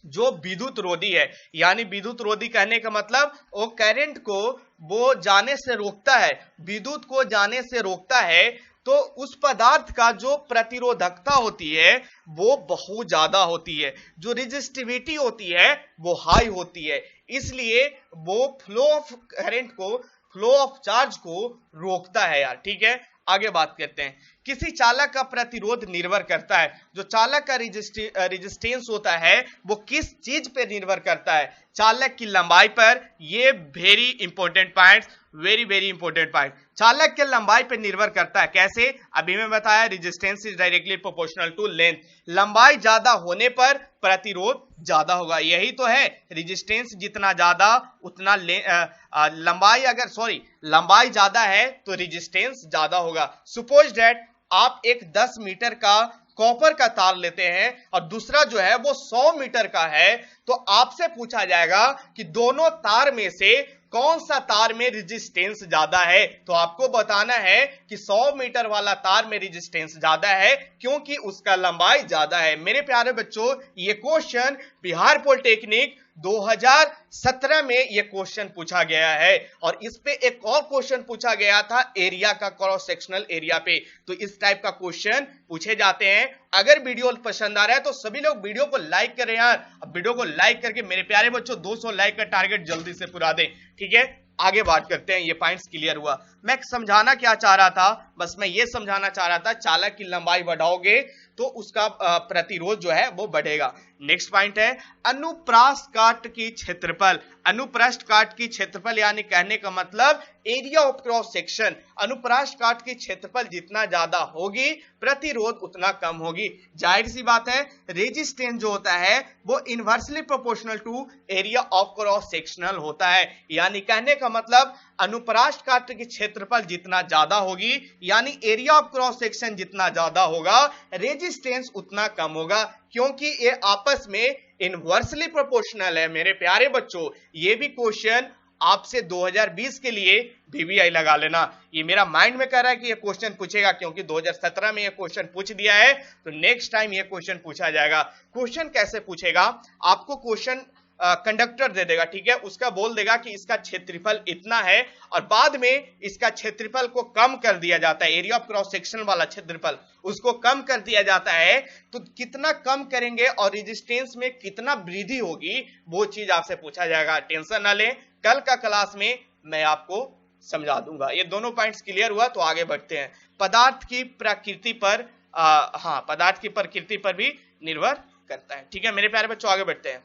जो विद्युत रोधी है। यानी विद्युत रोधी कहने का मतलब वो करंट को वो जाने से रोकता है, विद्युत को जाने से रोकता है, तो उस पदार्थ का जो प्रतिरोधकता होती है वो बहुत ज्यादा होती है, जो रेजिस्टिविटी होती है वो हाई होती है, इसलिए वो फ्लो ऑफ करंट को, फ्लो ऑफ चार्ज को रोकता है यार, ठीक है। आगे बात करते हैं, किसी चालक का प्रतिरोध निर्भर करता है, जो चालक का रेजिस्टेंस होता है वो किस चीज पे निर्भर करता है, चालक की लंबाई पर। ये very important point, very very important point, चालक के लंबाई पर निर्भर करता है। कैसे, अभी मैं बताया, resistance is directly proportional to length, लंबाई ज्यादा होने पर प्रतिरोध ज्यादा होगा, यही तो है। रेजिस्टेंस जितना ज्यादा उतना लंबाई, अगर सॉरी लंबाई ज्यादा है तो रेजिस्टेंस ज्यादा होगा। सपोज दैट आप एक 10 मीटर का कॉपर का तार लेते हैं और दूसरा जो है वो 100 मीटर का है, तो आपसे पूछा जाएगा कि दोनों तार में से कौन सा तार में रेजिस्टेंस ज्यादा है, तो आपको बताना है कि 100 मीटर वाला तार में रेजिस्टेंस ज्यादा है क्योंकि उसका लंबाई ज्यादा है। मेरे प्यारे बच्चों, ये क्वेश्चन बिहार पॉलिटेक्निक 2017 में ये क्वेश्चन पूछा गया है, और इस पे एक और क्वेश्चन पूछा गया था एरिया का, क्रॉस सेक्शनल एरिया पे। तो इस टाइप का क्वेश्चन पूछे जाते हैं। अगर वीडियो पसंद आ रहा है तो सभी लोग वीडियो को लाइक करें यार, अब वीडियो को लाइक करके मेरे प्यारे बच्चों 200 लाइक का टारगेट जल्दी से पूरा दें, ठीक है। आगे बात करते हैं, ये पॉइंट्स क्लियर हुआ। मैं समझाना क्या चाह रहा था, बस मैं ये समझाना चाह रहा था, चालक की लंबाई बढ़ाओगे तो उसका प्रतिरोध जो है वो बढ़ेगा। नेक्स्ट पॉइंट है अनुप्रास्थ काट की क्षेत्रफल। अनुप्रस्थ काट की क्षेत्रफल यानी कहने का मतलब एरिया ऑफ क्रॉस सेक्शन। अनुप्रास्थ काट की क्षेत्रफल जितना ज्यादा होगी प्रतिरोध उतना कम होगी। जाहिर सी बात है, रेजिस्टेंस जो होता है वो inversely proportional to area of cross sectional होता है। यानी कहने का मतलब अनुप्रास्थ काट की क्षेत्रफल जितना ज्यादा होगी, यानी एरिया ऑफ क्रॉस सेक्शन जितना ज्यादा होगा, रेजिस्टेंस उतना कम होगा, क्योंकि ये आपस में इनवर्सली प्रोपोर्शनल है। मेरे प्यारे बच्चों, ये भी क्वेश्चन आपसे 2020 के लिए VVI लगा लेना। ये मेरा माइंड में कह रहा है कि ये क्वेश्चन पूछेगा, क्योंकि 2017 में ये क्वेश्चन पूछ दिया है, तो नेक्स्ट टाइम ये क्वेश्चन पूछा जाएगा। क्वेश्चन कैसे पूछेगा, आपको क्वेश्चन कंडक्टर दे देगा, ठीक है, उसका बोल देगा कि इसका क्षेत्रफल इतना है, और बाद में इसका क्षेत्रफल को कम कर दिया जाता है, एरिया ऑफ क्रॉस सेक्शन वाला क्षेत्रफल उसको कम कर दिया जाता है। तो कितना कम करेंगे और रेजिस्टेंस में कितना वृद्धि होगी, वो चीज आपसे पूछा जाएगा। टेंशन ना लें, कल का क्लास में मैं आपको समझा दूंगा। ये दोनों पॉइंट्स क्लियर हुआ, तो आगे बढ़ते हैं। पदार्थ की प्रकृति पर, हाँ, पदार्थ की प्रकृति पर भी निर्भर करता है, ठीक है मेरे प्यारे बच्चों। आगे बढ़ते हैं,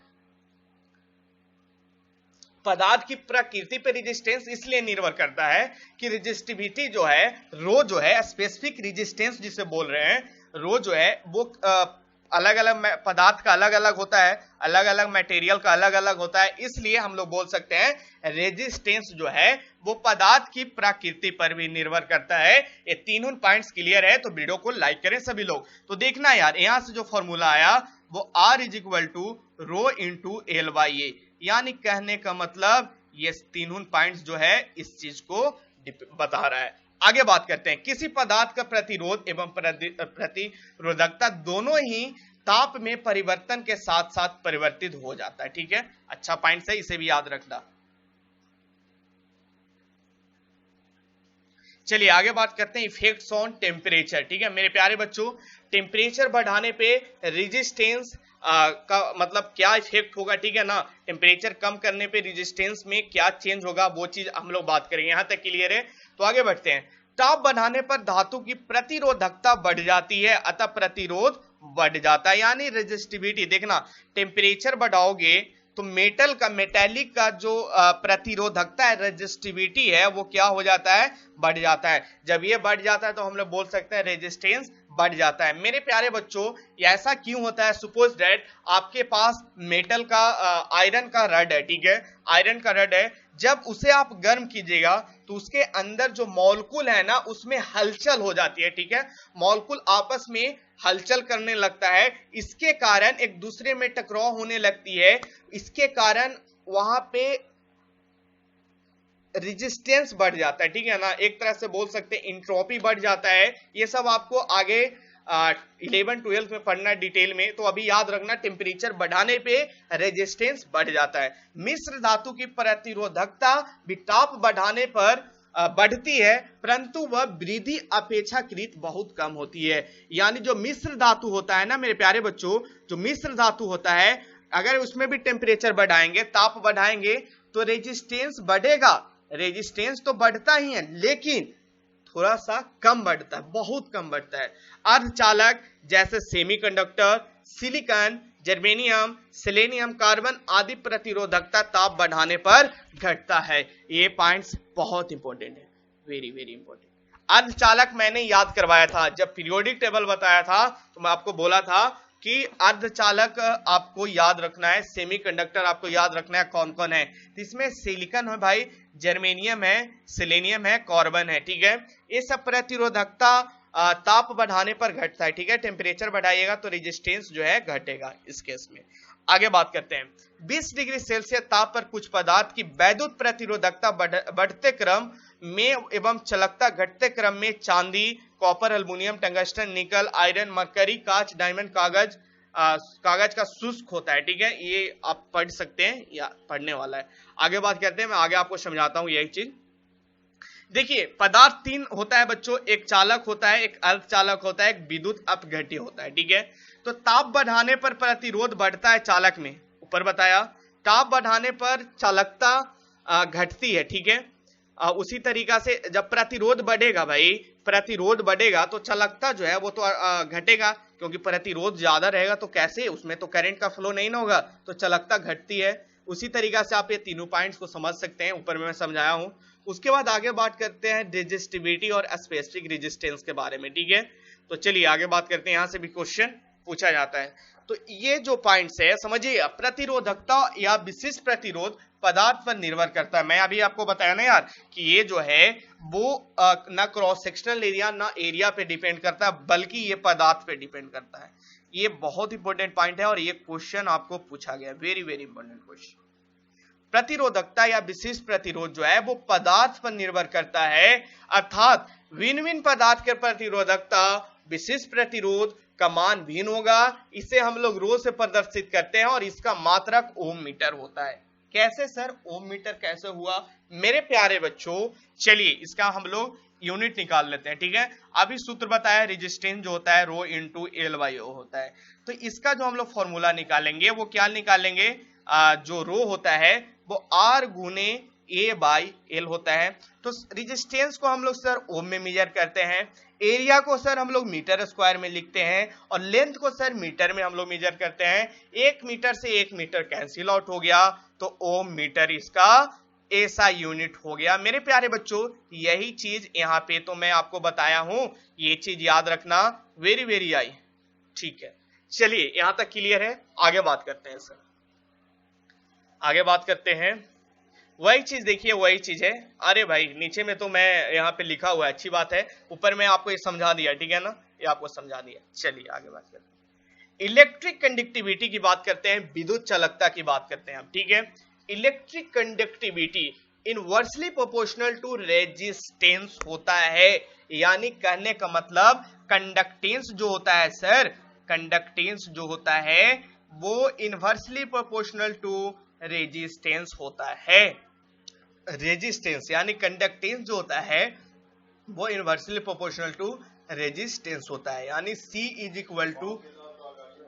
पदार्थ की प्रकृति पर रेजिस्टेंस इसलिए निर्भर करता है कि रेजिस्टिविटी जो है, रो जो है, स्पेसिफिक रेजिस्टेंस जिसे बोल रहे हैं, रो जो है वो अलग अलग पदार्थ का अलग अलग होता है, अलग अलग मटेरियल का अलग अलग होता है, इसलिए हम लोग बोल सकते हैं रेजिस्टेंस जो है वो पदार्थ की प्रकृति पर भी निर्भर करता है। ये तीनों पॉइंट्स क्लियर है, तो वीडियो को लाइक करें सभी लोग। तो देखना यार, यहां से जो फॉर्मूला आया वो R is to rho into L by A, यानी कहने का मतलब ये तीनों पॉइंट्स जो है इस चीज को बता रहा है। आगे बात करते हैं, किसी पदार्थ का प्रतिरोध एवं प्रतिरोधकता दोनों ही ताप में परिवर्तन के साथ साथ परिवर्तित हो जाता है, ठीक है। अच्छा पॉइंट है, इसे भी याद रखना। चलिए आगे बात करते हैं इफेक्ट्स ऑन टेम्परेचर। ठीक है मेरे प्यारे बच्चों, टेम्परेचर बढ़ाने पे रेजिस्टेंस का मतलब क्या इफेक्ट होगा, ठीक है ना, टेम्परेचर कम करने पे रेजिस्टेंस में क्या चेंज होगा, वो चीज हम लोग बात करेंगे। यहां तक क्लियर है? तो आगे बढ़ते हैं। ताप बढ़ाने पर धातु की प्रतिरोधकता बढ़ जाती है, अतः प्रतिरोध बढ़ जाता है, यानी रेजिस्टिविटी। देखना, टेम्परेचर बढ़ाओगे तो मेटेलिक का जो प्रतिरोधकता है, रेजिस्टिविटी है, वो क्या हो जाता है, बढ़ जाता है। जब ये बढ़ जाता है तो हम लोग बोल सकते हैं रेजिस्टेंस बढ़ जाता है। मेरे प्यारे बच्चों, ऐसा क्यों होता है? सपोज दैट आपके पास मेटल का आयरन का रड है, ठीक है, आयरन का रड है, जब उसे आप गर्म कीजिएगा तो उसके अंदर जो मॉलिक्यूल है ना, उसमें हलचल हो जाती है, ठीक है, मॉलिक्यूल आपस में हलचल करने लगता है, इसके कारण एक दूसरे में टकराव होने लगती है, इसके कारण वहां पे रेजिस्टेंस बढ़ जाता है, ठीक है ना, एक तरह से बोल सकते हैं इंट्रोपी बढ़ जाता है। ये सब आपको आगे 11-12 में पढ़ना डिटेल में, तो अभी याद रखना, टेम्परेचर बढ़ाने पे रेजिस्टेंस बढ़ जाता है। मिश्र धातु की प्रतिरोधकता भी ताप बढ़ाने पर बढ़ती है, परंतु वह वृद्धि अपेक्षाकृत बहुत कम होती है। यानी जो मिश्र धातु होता है ना मेरे प्यारे बच्चों, जो मिश्र धातु होता है, अगर उसमें भी टेम्परेचर बढ़ाएंगे, ताप बढ़ाएंगे, तो रेजिस्टेंस बढ़ेगा। रेजिस्टेंस तो बढ़ता ही है, लेकिन थोड़ा सा कम बढ़ता है, बहुत कम बढ़ता है। अर्धचालक जैसे semiconductor, silicon, germanium, selenium, carbon आदि प्रतिरोधकता ताप बढ़ाने पर घटता है। ये पॉइंट्स बहुत इंपॉर्टेंट है, वेरी वेरी इंपॉर्टेंट। अर्धचालक मैंने याद करवाया था, जब पीरियोडिक टेबल बताया था तो मैं आपको बोला था कि अर्धचालक आपको याद रखना है, सेमीकंडक्टर आपको याद रखना है कौन कौन है। तो इसमें सिलिकॉन है भाई, जर्मेनियम है, सेलेनियम है, कार्बन है, ठीक है। ये सब प्रतिरोधकता ताप बढ़ाने पर घटता है, ठीक है, टेम्परेचर बढ़ाइएगा तो रेजिस्टेंस जो है घटेगा इस केस में। आगे बात करते हैं। 20 डिग्री सेल्सियस ताप पर कुछ पदार्थ की वैद्युत प्रतिरोधकता बढ़ते क्रम में एवं चालकता घटते क्रम में चांदी, कॉपर, एल्युमिनियम, टंगस्टन, निकल, आयरन, मरकरी, कांच, डायमंड, कागज का शुष्क होता है, ठीक है, ये आप पढ़ सकते हैं या पढ़ने वाला है। आगे बात करते हैं, मैं आगे आपको समझाता हूं यही चीज। देखिए पदार्थ 3 होता है बच्चों, एक चालक होता है, एक अर्धचालक होता है, एक विद्युत अपघट्य होता है, ठीक है। तो ताप बढ़ाने पर प्रतिरोध बढ़ता है चालक में, ऊपर बताया, ताप बढ़ाने पर चालकता घटती है, ठीक है। उसी तरीका से जब प्रतिरोध बढ़ेगा भाई, प्रतिरोध बढ़ेगा तो चालकता जो है वो तो घटेगा, क्योंकि प्रतिरोध ज्यादा रहेगा तो कैसे, उसमें तो करंट का फ्लो नहीं ना होगा, तो चालकता घटती है। उसी तरीका से आप ये तीनों पॉइंट्स को समझ सकते हैं, ऊपर में मैं समझाया हूं। उसके बाद आगे बात करते हैं रेजिस्टिविटी और स्पेसिफिक रेजिस्टेंस के बारे में, ठीक है। तो चलिए आगे बात करते हैं, यहां से भी क्वेश्चन पूछा जाता है। तो ये जो पॉइंट्स है समझिए, प्रतिरोधकता या विशिष्ट प्रतिरोध पदार्थ पर निर्भर करता है। मैं अभी आपको बताया ना यार कि ये जो है वो ना क्रॉस सेक्शनल एरिया ना एरिया पे डिपेंड करता है, बल्कि ये पदार्थ पे डिपेंड करता है। ये बहुत इंपॉर्टेंट पॉइंट है और ये क्वेश्चन आपको पूछा गया, वेरी वेरी इंपॉर्टेंट क्वेश्चन। प्रतिरोधकता या विशिष्ट प्रतिरोध जो है वो पदार्थ पर निर्भर करता है, अर्थात भिन्न भिन्न पदार्थ के प्रतिरोधकता विशिष्ट प्रतिरोध का मान भिन्न होगा। इसे हम लोग रो से प्रदर्शित करते हैं और इसका मात्रक ओम मीटर होता है। कैसे सर, ओम मीटर कैसे हुआ? मेरे प्यारे बच्चों चलिए इसका हम लोग यूनिट निकाल लेते हैं, ठीक है। अभी सूत्र बताया, रेजिस्टेंस जो होता है रो इंटू एल बाई ओ होता है। तो इसका जो हम लोग फॉर्मूला निकालेंगे वो क्या निकालेंगे, जो रो होता है वो आर गुने ए बाई एल होता है। तो रेजिस्टेंस को हम लोग सर ओम में मेजर करते हैं, एरिया को सर हम लोग मीटर स्क्वायर में लिखते हैं और लेंथ को सर मीटर में हम लोग मेजर करते हैं। 1 मीटर से 1 मीटर कैंसिल आउट हो गया तो ओम मीटर इसका ऐसा यूनिट हो गया। मेरे प्यारे बच्चों यही चीज यहाँ पे तो मैं आपको बताया हूं, ये चीज याद रखना, वेरी वेरी आई, ठीक है। चलिए यहां तक क्लियर है, आगे बात करते हैं सर, आगे बात करते हैं। वही चीज देखिए, वही चीज है। अरे भाई नीचे में तो मैं यहाँ पे लिखा हुआ है, अच्छी बात है, ऊपर में आपको ये समझा दिया, ठीक है ना, ये आपको समझा दिया। चलिए आगे बात करते हैं, इलेक्ट्रिक कंडक्टिविटी की बात करते हैं, विद्युत चालकता की बात करते हैं हम, ठीक है। Electric conductivity inversely proportional to resistance होता है, यानी कहने का मतलब कंडक्टेंस जो होता है सर, कंडक्टेंस जो होता है वो इनवर्सली प्रोपोर्शनल टू रेजिस्टेंस होता है। रेजिस्टेंस यानी कंडक्टेंस जो होता है वो इनवर्सली प्रोपोर्शनल टू रेजिस्टेंस होता है, यानी C is equal to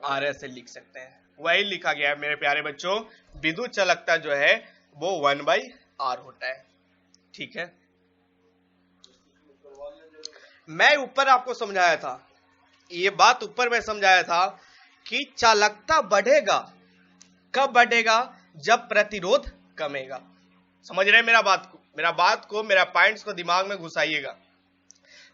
R ऐसे लिख सकते हैं। वही लिखा गया है मेरे प्यारे बच्चों, विद्युत चालकता जो है वो 1/R होता है। ठीक है, मैं ऊपर आपको समझाया था, ये बात ऊपर मैं समझाया था कि चालकता बढ़ेगा, कब बढ़ेगा? जब प्रतिरोध कमेगा। समझ रहे हैं मेरा पॉइंट्स को दिमाग में घुसाइएगा।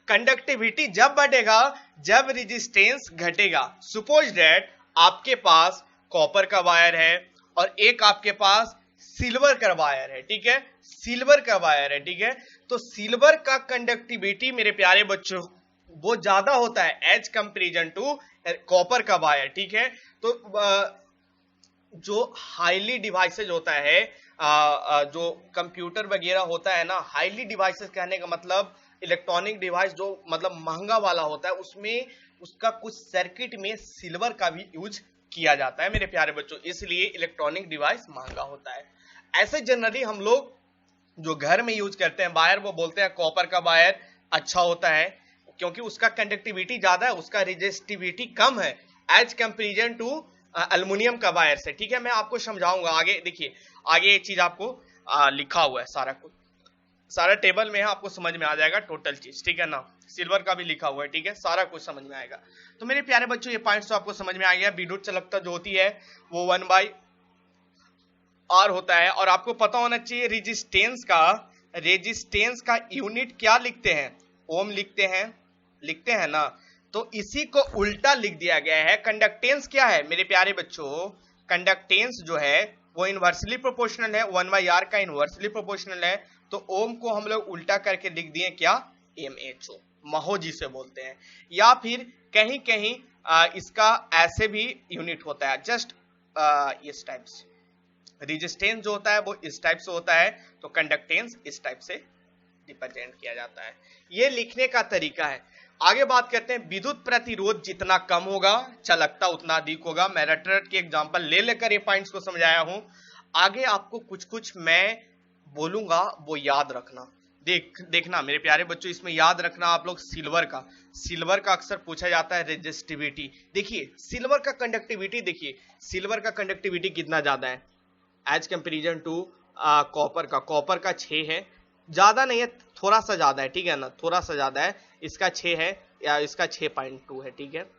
कंडक्टिविटी जब बढ़ेगा जब रेजिस्टेंस घटेगा। सपोज दैट आपके पास कॉपर का वायर है और एक आपके पास सिल्वर का वायर है, ठीक है, सिल्वर का वायर है, ठीक है। तो सिल्वर का कंडक्टिविटी मेरे प्यारे बच्चों वो ज्यादा होता है एज कंपेरिजन टू कॉपर का वायर, ठीक है। तो जो हाईली डिवाइसेज होता है, जो कंप्यूटर वगैरह होता है ना, हाईली डिवाइसेज कहने का मतलब इलेक्ट्रॉनिक डिवाइस जो मतलब महंगा वाला होता है, उसमें उसका कुछ सर्किट में सिल्वर का भी यूज किया जाता है मेरे प्यारे बच्चों, इसलिए इलेक्ट्रॉनिक डिवाइस महंगा होता है। ऐसे जनरली हम लोग जो घर में यूज करते हैं वायर, वो बोलते हैं कॉपर का वायर अच्छा होता है क्योंकि उसका कंडक्टिविटी ज्यादा है, उसका रेजिस्टिविटी कम है एज कंपेरिजन टू एल्युमिनियम का वायर से। ठीक है, मैं आपको समझाऊंगा आगे। देखिए आगे ये चीज आपको लिखा हुआ है, सारा कुछ सारा टेबल में है, आपको समझ में आ जाएगा टोटल चीज, ठीक है ना। सिल्वर का भी लिखा हुआ है, ठीक है, सारा कुछ समझ में आएगा। तो मेरे प्यारे बच्चों ये पॉइंट्स तो आपको समझ में आ गया। विद्युत चालकता जो होती है वो 1/R होता है। और आपको पता होना चाहिए रेजिस्टेंस का यूनिट क्या लिखते हैं? ओम लिखते हैं ना। तो इसी को उल्टा लिख दिया गया है। कंडक्टेंस क्या है मेरे प्यारे बच्चों? कंडक्टेंस जो है वो इनवर्सली प्रोपोर्शनल है, 1/R का इनवर्सली प्रोपोर्शनल है। तो ओम को हम लोग उल्टा करके लिख दिए क्या? MHO, महो जिसे बोलते हैं। या फिर कहीं कहीं इसका ऐसे भी यूनिट होता है, जस्ट इस टाइप से। रेजिस्टेंस जो होता है वो इस टाइप से होता है, तो कंडक्टेंस इस टाइप से रिप्रेजेंट किया जाता है। ये लिखने का तरीका है। आगे बात करते हैं, विद्युत प्रतिरोध जितना कम होगा चालकता उतना अधिक होगा। मैं रट के एग्जांपल ले लेकर ये पॉइंट्स को समझाया हूं। आगे आपको कुछ मैं बोलूंगा वो याद रखना। देखना मेरे प्यारे बच्चों, इसमें याद रखना आप लोग सिल्वर का अक्सर पूछा जाता है रेजिस्टिविटी। देखिए सिल्वर का कंडक्टिविटी, देखिए सिल्वर का कंडक्टिविटी कितना ज्यादा है एज कंपेरिजन टू कॉपर का 6 है, ज्यादा नहीं है, थोड़ा सा ज्यादा है, ठीक है ना, थोड़ा सा ज्यादा है। इसका 6 है या इसका 6.2 है, ठीक है।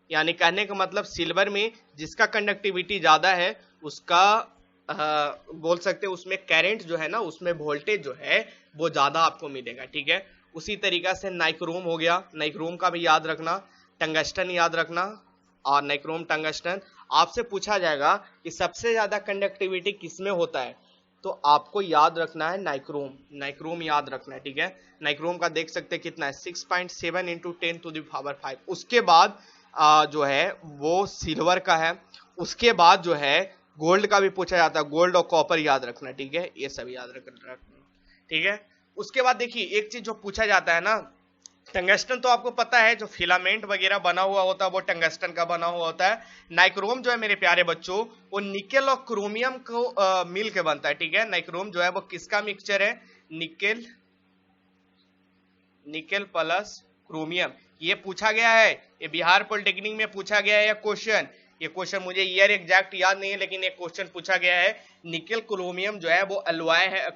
यानी कहने का मतलब सिल्वर में जिसका कंडक्टिविटी ज्यादा है उसका बोल सकते हैं उसमें करंट जो है ना, उसमें वोल्टेज जो है वो ज्यादा आपको मिलेगा, ठीक है। उसी तरीका से नाइक्रोम हो गया, नाइक्रोम का भी याद रखना, टंगस्टन याद रखना। और नाइक्रोम टंगस्टन आपसे पूछा जाएगा कि सबसे ज्यादा कंडक्टिविटी किसमें होता है, तो आपको याद रखना है नाइक्रोम याद रखना है, ठीक है। नाइक्रोम का देख सकते हैं कितना है 6.7 × 10⁵। उसके बाद जो है वो सिल्वर का है। उसके बाद जो है गोल्ड का भी पूछा जाता है, गोल्ड और कॉपर याद रखना, ठीक है, ये सब याद रखना, ठीक है। उसके बाद देखिए एक चीज जो पूछा जाता है ना, टंगस्टन तो आपको पता है जो फिलामेंट वगैरह बना हुआ होता है वो टंगस्टन का बना हुआ होता है। नाइक्रोम जो है मेरे प्यारे बच्चों वो निकेल और क्रोमियम को मिल के बनता है, ठीक है। नाइक्रोम जो है वो किसका मिक्सचर है? Nickel plus chromium. ये पूछा गया है, ये बिहार पॉलिटेक्निक में पूछा गया है क्वेश्चन। ये क्वेश्चन मुझे ईयर एग्जैक्ट याद नहीं है, लेकिन एक क्वेश्चन पूछा गया है। निकेल क्रोमियम जो है वो एलॉय है,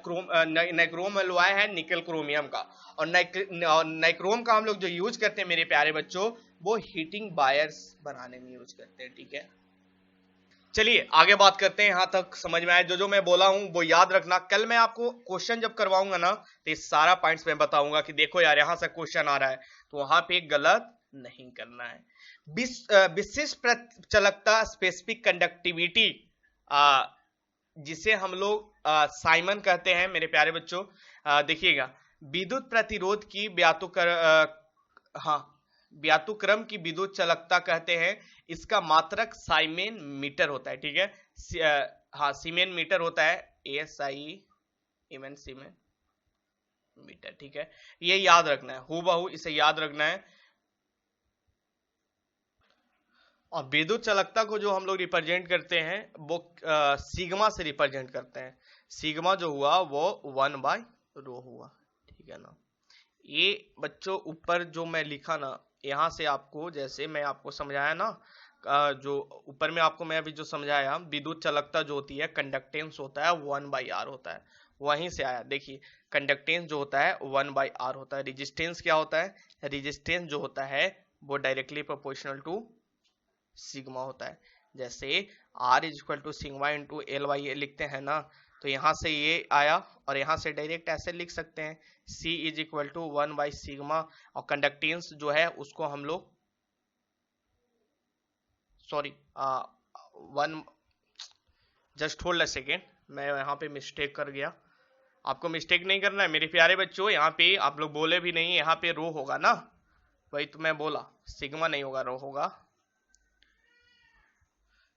नाइक्रोम एलॉय है निकेल क्रोमियम का। और नाइक्रोम का हम लोग जो यूज करते हैं मेरे प्यारे बच्चों वो हीटिंग वायर्स बनाने में यूज करते हैं, ठीक है। चलिए आगे बात करते हैं। यहां तक समझ में आया? जो मैं बोला हूं वो याद रखना। कल मैं आपको क्वेश्चन जब करवाऊंगा ना तो ये सारा पॉइंट्स मैं बताऊंगा कि देखो यार यहां से क्वेश्चन आ रहा है, तो वहां पे गलत नहीं करना है। विशिष्ट चालकता स्पेसिफिक कंडक्टिविटी, जिसे हम लोग साइमन कहते हैं मेरे प्यारे बच्चों। देखिएगा विद्युत प्रतिरोध की व्यातुक्रम की विद्युत चालकता कहते हैं। इसका मात्रक साइमेन मीटर होता है, ठीक है। सीमेन मीटर होता है, ASI सीमेन मीटर, ठीक है। ये याद रखना है, हूबहू इसे याद रखना है। और विद्युत चालकता को जो हम लोग रिप्रेजेंट करते हैं वो सिग्मा से रिप्रेजेंट करते हैं। सिग्मा जो हुआ वो 1/ρ हुआ, ठीक है ना। ये बच्चों ऊपर जो मैं लिखा ना, यहाँ से आपको जैसे मैं आपको समझाया ना, जो ऊपर में आपको मैं अभी जो समझाया, विद्युत चालकता जो होती है, कंडक्टेंस होता है 1/r होता है, वहीं से आया। देखिए कंडक्टेंस जो होता है 1/r होता है। रेजिस्टेंस क्या होता है? रेजिस्टेंस जो होता है वो डायरेक्टली प्रोपोर्शनल टू सिग्मा होता है। जैसे R is equal to sigma into L/A लिखते हैं ना, तो यहाँ से ये आया और यहाँ से डायरेक्ट ऐसे लिख सकते हैं C इज इक्वल टू 1/सिग्मा, और कंडक्टेंस जो है उसको हम लोग sorry 1, just hold a second, मैं यहाँ पे मिस्टेक कर गया। आपको मिस्टेक नहीं करना है मेरे प्यारे बच्चों, यहाँ पे आप लोग बोले भी नहीं, यहाँ पे रो होगा ना, वही तो मैं बोला, सिग्मा नहीं होगा, रो होगा।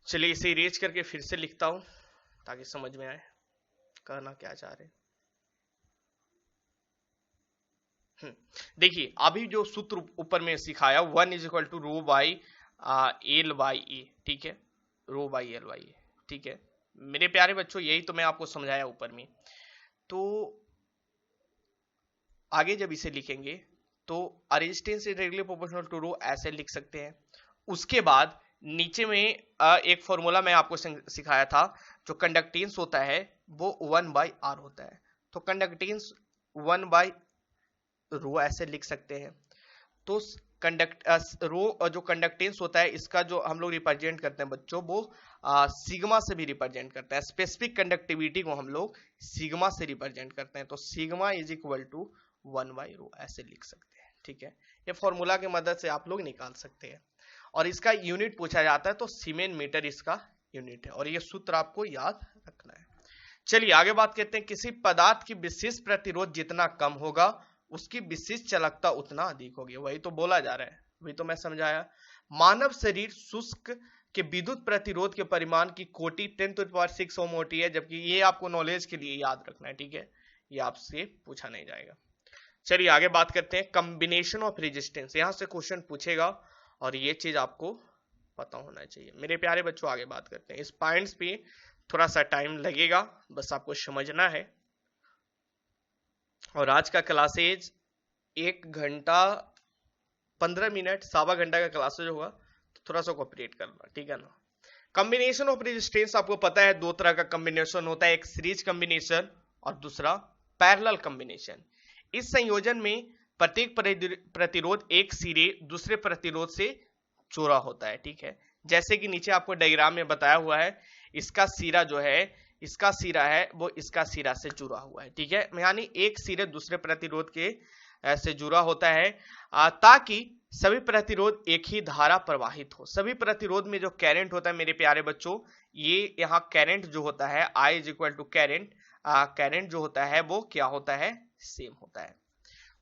चलिए इसे इरेज करके फिर से लिखता हूं ताकि समझ में आए कहना क्या चाह रहे। देखिए अभी जो सूत्र ऊपर में सिखाया 1 is equal to rho by L/A, ठीक है, रो बाई L/A, ठीक है मेरे प्यारे बच्चों, यही तो मैं आपको समझाया ऊपर में। तो आगे जब इसे लिखेंगे तो resistance is directly proportional to rho ऐसे लिख सकते हैं। उसके बाद नीचे में एक फॉर्मूला मैं आपको सिखाया था, जो कंडक्टेंस होता है वो 1/r होता है, तो कंडक्टेंस 1/रो ऐसे लिख सकते हैं। तो रो जो कंडक्टेंस होता है इसका जो हम लोग रिप्रेजेंट करते हैं बच्चों, वो सिग्मा से भी रिप्रेजेंट करते हैं। स्पेसिफिक कंडक्टिविटी को हम लोग सिग्मा से रिप्रेजेंट करते हैं, तो सिग्मा इज इक्वल टू 1/रो ऐसे लिख सकते हैं, ठीक है। ये फॉर्मूला की मदद से आप लोग निकाल सकते हैं, और इसका यूनिट पूछा जाता है तो सीमेन मीटर इसका यूनिट है, और ये सूत्र आपको याद रखना है। चलिए आगे बात करते हैं। किसी पदार्थ की विशिष्ट प्रतिरोध जितना कम होगा उसकी विशिष्ट चालकता उतना अधिक होगी, वही तो बोला जा रहा है, वही तो मैं समझाया। मानव शरीर शुष्क के विद्युत प्रतिरोध के परिमाण की कोटि 10⁶ ओम होती है, जबकि ये आपको नॉलेज के लिए याद रखना है, ठीक है, ये आपसे पूछा नहीं जाएगा। चलिए आगे बात करते हैं कॉम्बिनेशन ऑफ रेजिस्टेंस, यहां से क्वेश्चन पूछेगा और ये चीज आपको पता होना चाहिए मेरे प्यारे बच्चों। आगे बात करते हैं, इस पॉइंट्स पे थोड़ा सा टाइम लगेगा, बस आपको समझना है। और आज का क्लासेज 1 घंटा 15 मिनट, 1.25 घंटा का क्लासेज होगा, तो थोड़ा सा कोऑपरेट करना, ठीक है ना। कॉम्बिनेशन ऑफ रेजिस्टेंस आपको पता है दो तरह का कॉम्बिनेशन होता है, एक सीरीज कॉम्बिनेशन और दूसरा पैरेलल कॉम्बिनेशन। इस संयोजन में प्रत्येक प्रतिरोध एक सिरे दूसरे प्रतिरोध से जुड़ा होता है, ठीक है। जैसे कि नीचे आपको डायग्राम में बताया हुआ है, इसका सिरा जो है, इसका सिरा है वो इसका सिरा से जुड़ा हुआ है, ठीक है, यानी एक सिरे दूसरे प्रतिरोध के से जुड़ा होता है, ताकि सभी प्रतिरोध एक ही धारा प्रवाहित हो। सभी प्रतिरोध में जो करंट होता है मेरे प्यारे बच्चों, ये यहाँ करंट जो होता है I is equal to current, current जो होता है वो क्या होता है, सेम होता है।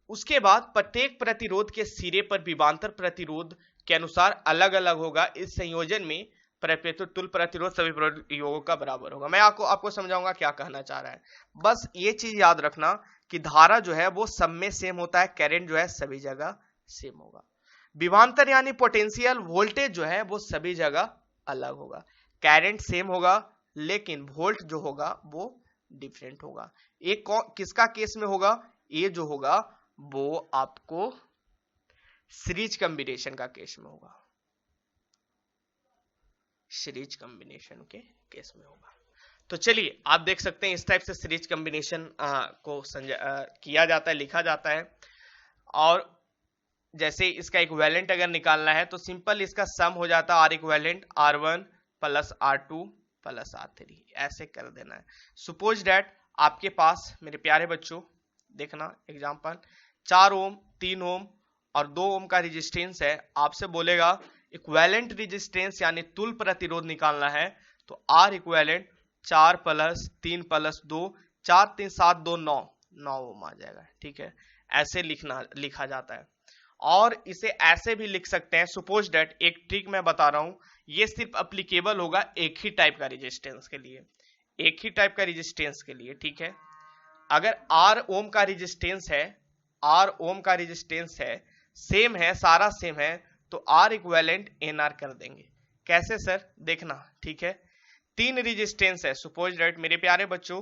उसके बाद प्रत्येक प्रतिरोध के सिरे पर विभवांतर प्रतिरोध के अनुसार अलग अलग होगा। इस संयोजन में तुल्य प्रतिरोध सभी प्रतिरोधों का बराबर होगा। मैं आपको समझाऊंगा क्या कहना चाह रहा है। बस ये चीज याद रखना कि धारा जो है वो सब में सेम होता है, करंट जो है सभी जगह सेम होगा। विभवांतर यानी पोटेंशियल वोल्टेज जो है वो सभी जगह अलग होगा। करंट सेम होगा लेकिन वोल्ट जो होगा वो डिफरेंट होगा। एक किसका केस में होगा, ये जो होगा वो आपको सीरीज कॉम्बिनेशन का केस में होगा, सीरीज कॉम्बिनेशन के केस में होगा। तो चलिए आप देख सकते हैं इस टाइप से सीरीज कॉम्बिनेशन को किया जाता है, लिखा जाता है। और जैसे इसका इक्विवेलेंट अगर निकालना है तो सिंपल इसका सम हो जाता है R equivalent R1 plus R2 plus R3, ऐसे कर देना है। सपोज दैट आपके पास मेरे प्यारे बच्चों देखना एग्जांपल 4 ओम 3 ओम और 2 ओम का रेजिस्टेंस है, आपसे बोलेगा इक्विवेलेंट रेजिस्टेंस यानी तुल्य प्रतिरोध निकालना है, तो R इक्विवेलेंट 4 प्लस 3 प्लस 2 4 3 7 2 9 ओम आ जाएगा, ठीक है, ऐसे लिखा जाता है। और इसे ऐसे भी लिख सकते हैं, सपोज दैट एक ट्रिक मैं बता रहा हूं, ये सिर्फ अप्लीकेबल होगा एक ही टाइप का रेजिस्टेंस के लिए, एक ही टाइप का रेजिस्टेंस के लिए, ठीक है। अगर R ओम का रेजिस्टेंस है, R ओम का रेजिस्टेंस है, सेम है, सारा सेम है, तो R इक्विवेलेंट NR कर देंगे। कैसे सर, देखना, ठीक है। 3 रेजिस्टेंस है, सपोज दैट मेरे प्यारे बच्चों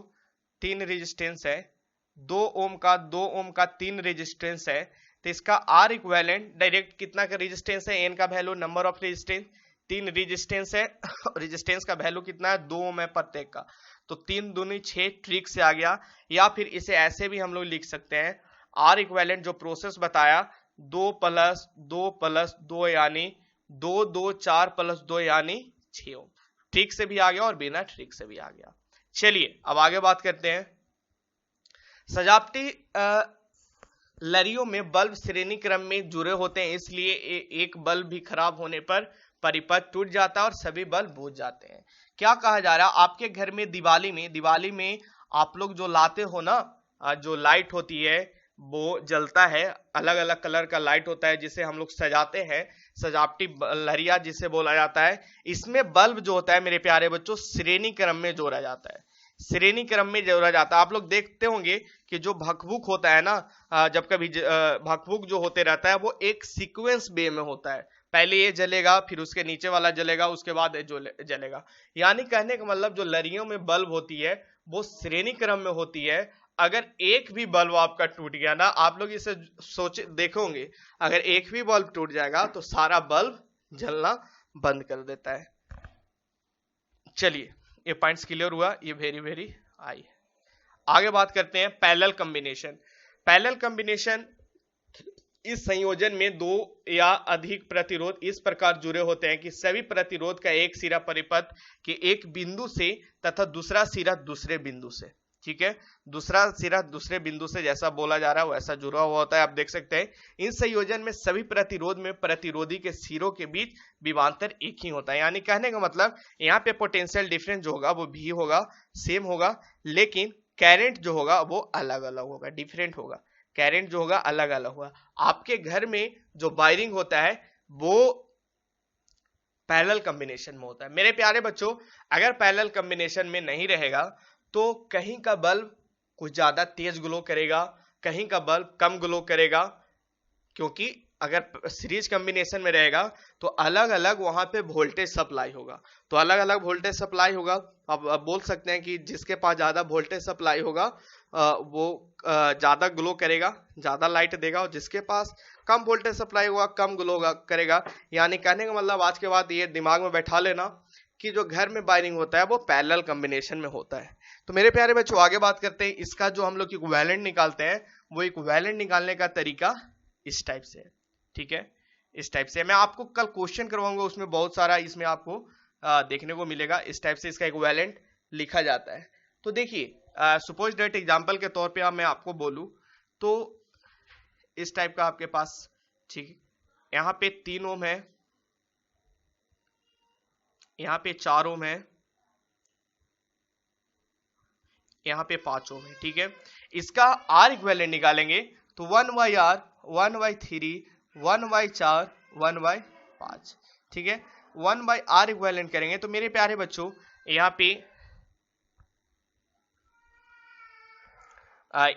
3 रेजिस्टेंस है, 2 ओम का 3 रेजिस्टेंस है, तो इसका आर इक्विवेलेंट डायरेक्ट कितना का रेजिस्टेंस है, एन का value number of resistance, 3 resistance है रेजिस्टेंस का वैल्यू कितना है, 2 ओम है प्रत्येक का, तो 3 दूनी 6 ट्रिक से आ गया। या फिर इसे ऐसे भी हम लोग लिख सकते हैं, आर इक्विवेलेंट जो प्रोसेस बताया 2 + 2 + 2 यानी 2 2 4 + 2 यानी 6 ओम। ट्रिक से भी आ गया और बिना ट्रिक से भी आ गया। चलिए अब आगे बात करते हैं। सजावटी लड़ियों में बल्ब श्रेणी क्रम में जुड़े होते हैं, इसलिए एक बल्ब भी खराब होने पर परिपथ टूट जाता है और सभी बल्ब बुझ जाते हैं। क्या कहा जा रहा है, आपके घर में दिवाली में आप लोग जो लाते हो ना, जो लाइट होती है वो जलता है, अलग अलग कलर का लाइट होता है जिसे हम लोग सजाते हैं, सजावटी लड़ियां जिसे बोला जाता है। इसमें बल्ब जो होता है मेरे प्यारे बच्चों श्रेणी क्रम में जोड़ा जाता है, श्रेणी क्रम में जोड़ा जाता है। आप लोग देखते होंगे कि जो भकभुक होता है ना, जब कभी भकभुक जो होते रहता है वो एक सीक्वेंस वे में होता है, पहले ये जलेगा फिर उसके नीचे वाला जलेगा उसके बाद जो जलेगा। यानी कहने का मतलब जो लड़ियों में बल्ब होती है वो श्रेणी क्रम में होती है। अगर एक भी बल्ब आपका टूट गया ना, आप लोग इसे सोचे देखोगे, अगर एक भी बल्ब टूट जाएगा तो सारा बल्ब जलना बंद कर देता है। चलिए ये पॉइंट्स क्लियर हुआ, ये वेरी आई। आगे बात करते हैं पैरेलल कॉम्बिनेशन। पैरेलल कॉम्बिनेशन, इस संयोजन में 2 या अधिक प्रतिरोध इस प्रकार जुड़े होते हैं कि सभी प्रतिरोध का एक सिरा परिपथ के एक बिंदु से तथा दूसरा सिरा दूसरे बिंदु से, ठीक है, दूसरा सिरा दूसरे बिंदु से जैसा बोला जा रहा है वैसा जुड़ा हुआ होता है। आप देख सकते हैं इन संयोजन में सभी प्रतिरोध में प्रतिरोधी के सिरों के बीच विभवांतर एक ही होता है। यानी कहने का मतलब यहाँ पे पोटेंशियल डिफरेंस जो होगा वो भी होगा, सेम होगा, लेकिन करंट जो होगा वो अलग अलग होगा, डिफरेंट होगा, करंट जो होगा अलग अलग होगा। आपके घर में जो वायरिंग होता है वो पैरेलल कॉम्बिनेशन में होता है। मेरे प्यारे बच्चों, अगर पैरेलल कॉम्बिनेशन में नहीं रहेगा तो कहीं का बल्ब कुछ ज्यादा तेज ग्लो करेगा, कहीं का बल्ब कम ग्लो करेगा, क्योंकि अगर सीरीज कॉम्बिनेशन में रहेगा तो अलग अलग वहां पे वोल्टेज सप्लाई होगा, तो अलग अलग वोल्टेज सप्लाई होगा। अब बोल सकते हैं कि जिसके पास ज्यादा वोल्टेज सप्लाई होगा वो ज्यादा ग्लो करेगा, ज्यादा लाइट देगा, और जिसके पास कम वोल्टेज सप्लाई होगा कम ग्लो करेगा। यानी कहने का मतलब आज के बाद ये दिमाग में बैठा लेना कि जो घर में वायरिंग होता है वो पैरेलल कॉम्बिनेशन में होता है। तो मेरे प्यारे बच्चों आगे बात करते हैं। इसका जो हम लोग इक्विवेलेंट निकालते हैं वो इक्विवेलेंट निकालने का तरीका इस टाइप से है, ठीक है, इस टाइप से। मैं आपको कल क्वेश्चन करवाऊंगा, उसमें बहुत सारा इसमें आपको देखने को मिलेगा। इस टाइप से इसका इक्विवेलेंट लिखा जाता है। तो देखिए सपोज दैट एग्जांपल के तौर पे अब मैं आपको बोलूं तो इस टाइप का आपके पास, ठीक है, यहाँ पे 3 ओम है, यहाँ पे 4 ओम है, यहाँ पे 5 ओम है, ठीक है। इसका आर इक्विवेलेंट निकालेंगे तो 1/r 1/3 1/4 1/5, ठीक है। 1/r इक्विवेलेंट करेंगे तो मेरे प्यारे बच्चों यहाँ पे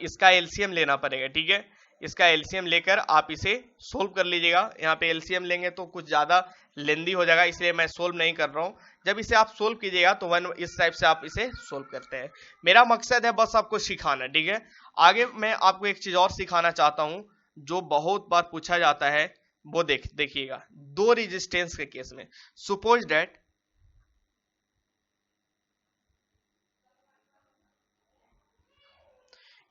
इसका एलसीएम लेना पड़ेगा, ठीक है। इसका एलसीएम लेकर आप इसे सोल्व कर लीजिएगा। यहाँ पे एलसीएम लेंगे तो कुछ ज्यादा लेंदी हो जाएगा, इसलिए मैं सोल्व नहीं कर रहा हूँ। जब इसे आप सोल्व कीजिएगा तो इस टाइप से आप इसे सोल्व करते हैं। मेरा मकसद है बस आपको सिखाना, ठीक है। आगे मैं आपको एक चीज और सिखाना चाहता हूँ जो बहुत बार पूछा जाता है, वो देखिएगा 2 रेजिस्टेंस के केस में। सपोज दैट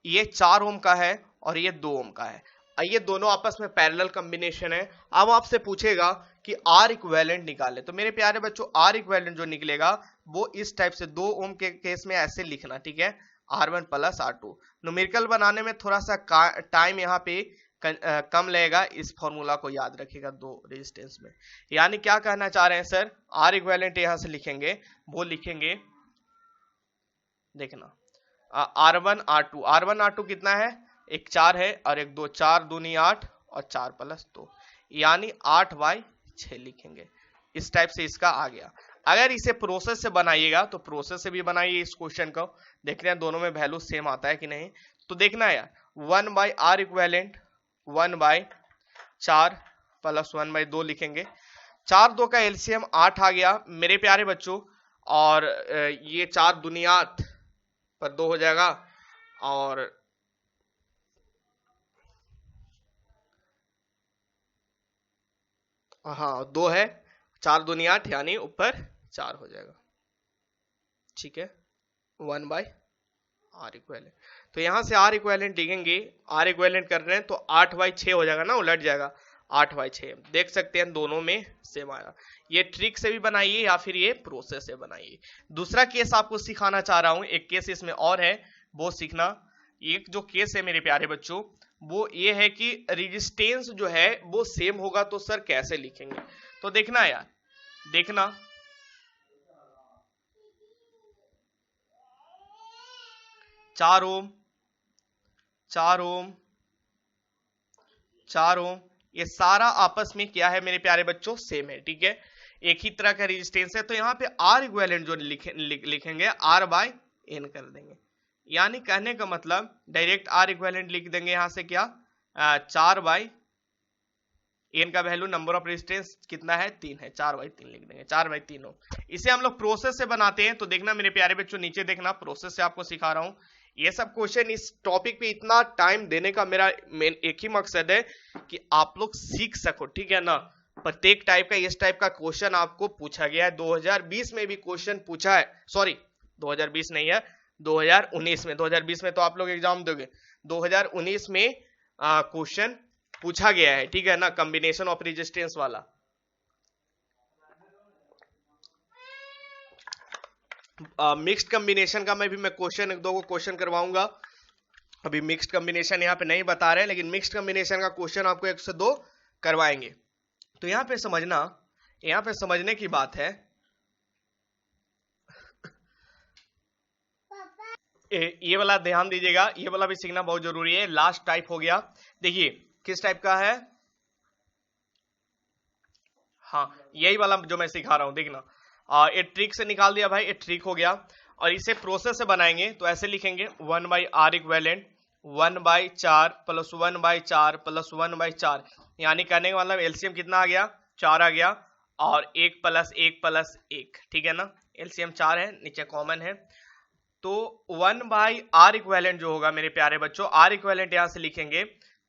ये 4 ओम का है और ये 2 ओम का है, ये दोनों आपस में पैरेलल कॉम्बिनेशन है। अब आपसे पूछेगा कि आर इक्विवेलेंट निकाले, तो मेरे प्यारे बच्चों आर इक्विवेलेंट जो निकलेगा वो इस टाइप से 2 ओम के केस में ऐसे लिखना, ठीक है, R1 + R2। न्यूमेरिकल बनाने में थोड़ा सा टाइम यहाँ पे कम लगेगा, इस फॉर्मूला को याद रखिएगा 2 रेजिस्टेंस में। यानी क्या कहना चाह रहे हैं सर, आर इक्विवेलेंट यहां से लिखेंगे, वो लिखेंगे, देखना R1 R2, R1 R2 कितना है, एक 4 है और एक 2, 4 दूनी 8 और 4 + 2 यानी 8/6 लिखेंगे। इस टाइप से इसका आ गया। अगर इसे प्रोसेस से बनाइएगा तो प्रोसेस से भी बनाइए इस क्वेश्चन को, देखते हैं दोनों में वैल्यू सेम आता है कि नहीं। तो देखना है यार 1/r इक्विवेलेंट 1/4 + 1/2 लिखेंगे। 4 2 का एलसीएम 8 आ गया मेरे प्यारे बच्चों, और ये 4 दूनी 8 पर 2 हो जाएगा और हाँ 2 है, 4 दूनी 8 यानी ऊपर 4 हो जाएगा, ठीक है, 1/r इक्वेलेंट। तो यहां से r इक्वेलेंट लिखेंगे, r इक्वेलेंट कर रहे हैं तो 8/6 हो जाएगा ना, उलट जाएगा 8/6। देख सकते हैं दोनों में सेम आया। ये ट्रिक से भी बनाइए या फिर ये प्रोसेस से बनाइए। दूसरा केस आपको सिखाना चाह रहा हूं, एक केस इसमें और है, वो सीखना। एक जो केस है मेरे प्यारे बच्चों, वो ये है कि रेजिस्टेंस जो है वो सेम होगा तो सर कैसे लिखेंगे। तो देखना यार, देखना 4 ओम 4 ओम 4 ओम, ये सारा आपस में क्या है मेरे प्यारे बच्चों, सेम है, ठीक है, एक ही तरह का रेजिस्टेंस है। तो यहाँ पे आर इक्विवेलेंट जो लिखेंगे R/N कर देंगे, यानी कहने का मतलब डायरेक्ट आर इक्विवेलेंट लिख देंगे यहां से क्या, 4/N का वैल्यू नंबर ऑफ रेजिस्टेंस कितना है, 3 है, 4/3 लिख देंगे, 4/3 हो। इसे हम लोग प्रोसेस से बनाते हैं। तो देखना मेरे प्यारे बच्चों, नीचे देखना, प्रोसेस से आपको सिखा रहा हूं। ये सब क्वेश्चन, इस टॉपिक पे इतना टाइम देने का मेरा मेन एक ही मकसद है कि आप लोग सीख सको, ठीक है ना। प्रत्येक टाइप का, इस टाइप का क्वेश्चन आपको पूछा गया है, 2020 में भी क्वेश्चन पूछा है, सॉरी 2020 नहीं है, 2019 में, 2020 में तो आप लोग एग्जाम दोगे, 2019 में क्वेश्चन पूछा गया है, ठीक है ना, कॉम्बिनेशन ऑफ रेजिस्टेंस वाला। मिक्स्ड कॉम्बिनेशन का मैं क्वेश्चन एक दो को क्वेश्चन करवाऊंगा। अभी मिक्स्ड कॉम्बिनेशन यहाँ पे नहीं बता रहे, लेकिन मिक्स्ड कॉम्बिनेशन का क्वेश्चन आपको 1 से 2 करवाएंगे। तो यहाँ पे समझना, यहाँ पे समझने की बात है, ये वाला ध्यान दीजिएगा, ये वाला भी सीखना बहुत जरूरी है। लास्ट टाइप हो गया, देखिए किस टाइप का है, हाँ यही वाला जो मैं सिखा रहा हूं, देखना। ये ट्रिक से निकाल दिया भाई, ये ट्रिक हो गया। और इसे प्रोसेस से बनाएंगे तो ऐसे लिखेंगे 1/r इक्विवेलेंट 1/4 + 1/4 + 1/4, यानी करने का मतलब एलसीएम कितना आ गया, 4 आ गया, और 1 + 1 + 1, ठीक है ना, एलसीएम 4 है, नीचे कॉमन है। तो 1/r इक्विवेलेंट जो होगा मेरे प्यारे बच्चों, r इक्विवेलेंट यहां से लिखेंगे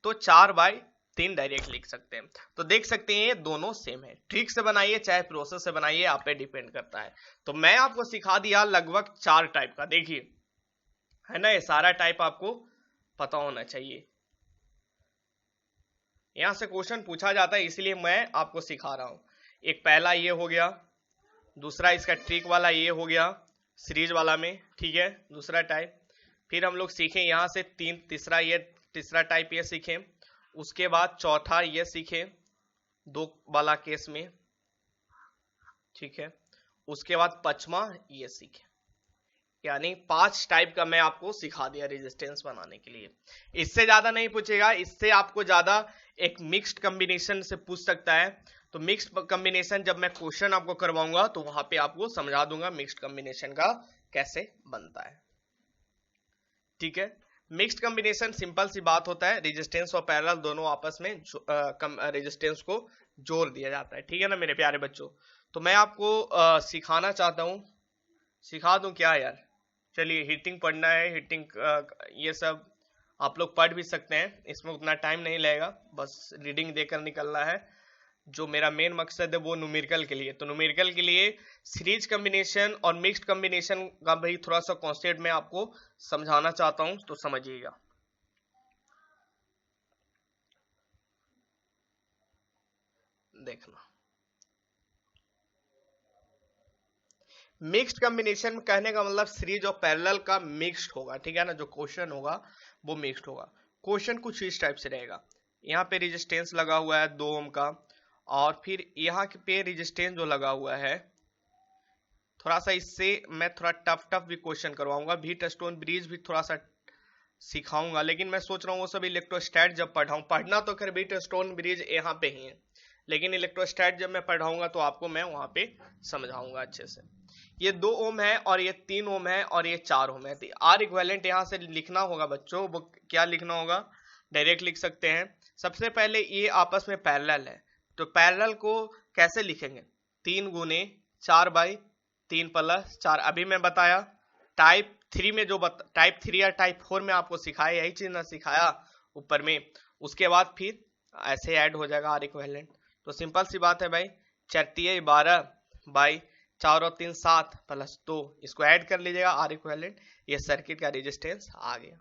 तो 4/3 डायरेक्ट लिख सकते हैं। तो देख सकते हैं ये दोनों सेम है। ट्रिक से बनाइए चाहे प्रोसेस से बनाइए, आप पे डिपेंड करता है। तो मैं आपको सिखा दिया लगभग 4 टाइप का, देखिए है ना, ये सारा टाइप आपको पता होना चाहिए। यहां से क्वेश्चन पूछा जाता है, इसलिए मैं आपको सिखा रहा हूं। एक पहला ये हो गया, दूसरा इसका ट्रिक वाला ये हो गया सीरीज वाला में, ठीक है, दूसरा टाइप। फिर हम लोग सीखें यहाँ से तीसरा टाइप ये सीखें, उसके बाद चौथा ये सीखें 2 वाला केस में, ठीक है, उसके बाद 5वां ये सीखें। यानी 5 टाइप का मैं आपको सिखा दिया रेजिस्टेंस बनाने के लिए। इससे ज्यादा नहीं पूछेगा, इससे आपको ज्यादा एक मिक्स्ड कॉम्बिनेशन से पूछ सकता है। तो मिक्स्ड कॉम्बिनेशन जब मैं क्वेश्चन आपको करवाऊंगा तो वहां पे आपको समझा दूंगा मिक्स्ड कॉम्बिनेशन का कैसे बनता है, ठीक है। मिक्स्ड कॉम्बिनेशन सिंपल सी बात होता है, रेजिस्टेंस और पैरेलल दोनों आपस में रेजिस्टेंस को जोड़ दिया जाता है, ठीक है ना मेरे प्यारे बच्चों। तो मैं आपको सिखाना चाहता हूं, सिखा दूं क्या यार, चलिए हीटिंग पढ़ना है, हीटिंग ये सब आप लोग पढ़ भी सकते हैं, इसमें उतना टाइम नहीं लगेगा, बस रीडिंग देकर निकलना है। जो मेरा मेन मकसद है वो न्यूमेरिकल के लिए। तो न्यूमेरिकल के लिए सीरीज कॉम्बिनेशन और मिक्स्ड कॉम्बिनेशन का भाई थोड़ा सा कॉन्सेप्ट मैं आपको समझाना चाहता हूं, तो समझिएगा। देखना, मिक्स्ड कॉम्बिनेशन में कहने का मतलब सीरीज और पैरेलल का मिक्स्ड होगा, ठीक है ना, जो क्वेश्चन होगा वो मिक्स्ड होगा। क्वेश्चन कुछ इस टाइप से रहेगा, यहाँ पे रेजिस्टेंस लगा हुआ है 2 ओम का, और फिर यहाँ पे रेजिस्टेंस जो लगा हुआ है, थोड़ा सा इससे मैं थोड़ा टफ भी क्वेश्चन करवाऊंगा, व्हीटस्टोन ब्रिज भी थोड़ा सा सिखाऊंगा, लेकिन मैं सोच रहा हूँ वो सब इलेक्ट्रोस्टैट जब पढ़ाऊं, पढ़ना तो खैर व्हीटस्टोन ब्रिज यहाँ पे ही है, लेकिन इलेक्ट्रोस्टैट जब मैं पढ़ाऊंगा तो आपको मैं वहां पे समझाऊंगा अच्छे से। ये 2 ओम है और ये 3 ओम है और ये 4 ओम है। आर इक्विवेलेंट यहाँ से लिखना होगा बच्चों, वो क्या लिखना होगा, डायरेक्ट लिख सकते हैं। सबसे पहले ये आपस में पैरेलल है, तो पैरेलल को कैसे लिखेंगे, 3 गुने 4/3 + 4, अभी मैं बताया। टाइप 3 में जो टाइप 3 या टाइप 4 में आपको सिखाया, यही चीज ना सिखाया ऊपर में। उसके बाद फिर ऐसे ऐड हो जाएगा आर इक्विवेलेंट, तो सिंपल सी बात है भाई, 4 12 बाई 4 और 3 7 प्लस 2, इसको ऐड कर लीजिएगा, आर इक्विवेलेंट, ये सर्किट का रेजिस्टेंस आ गया।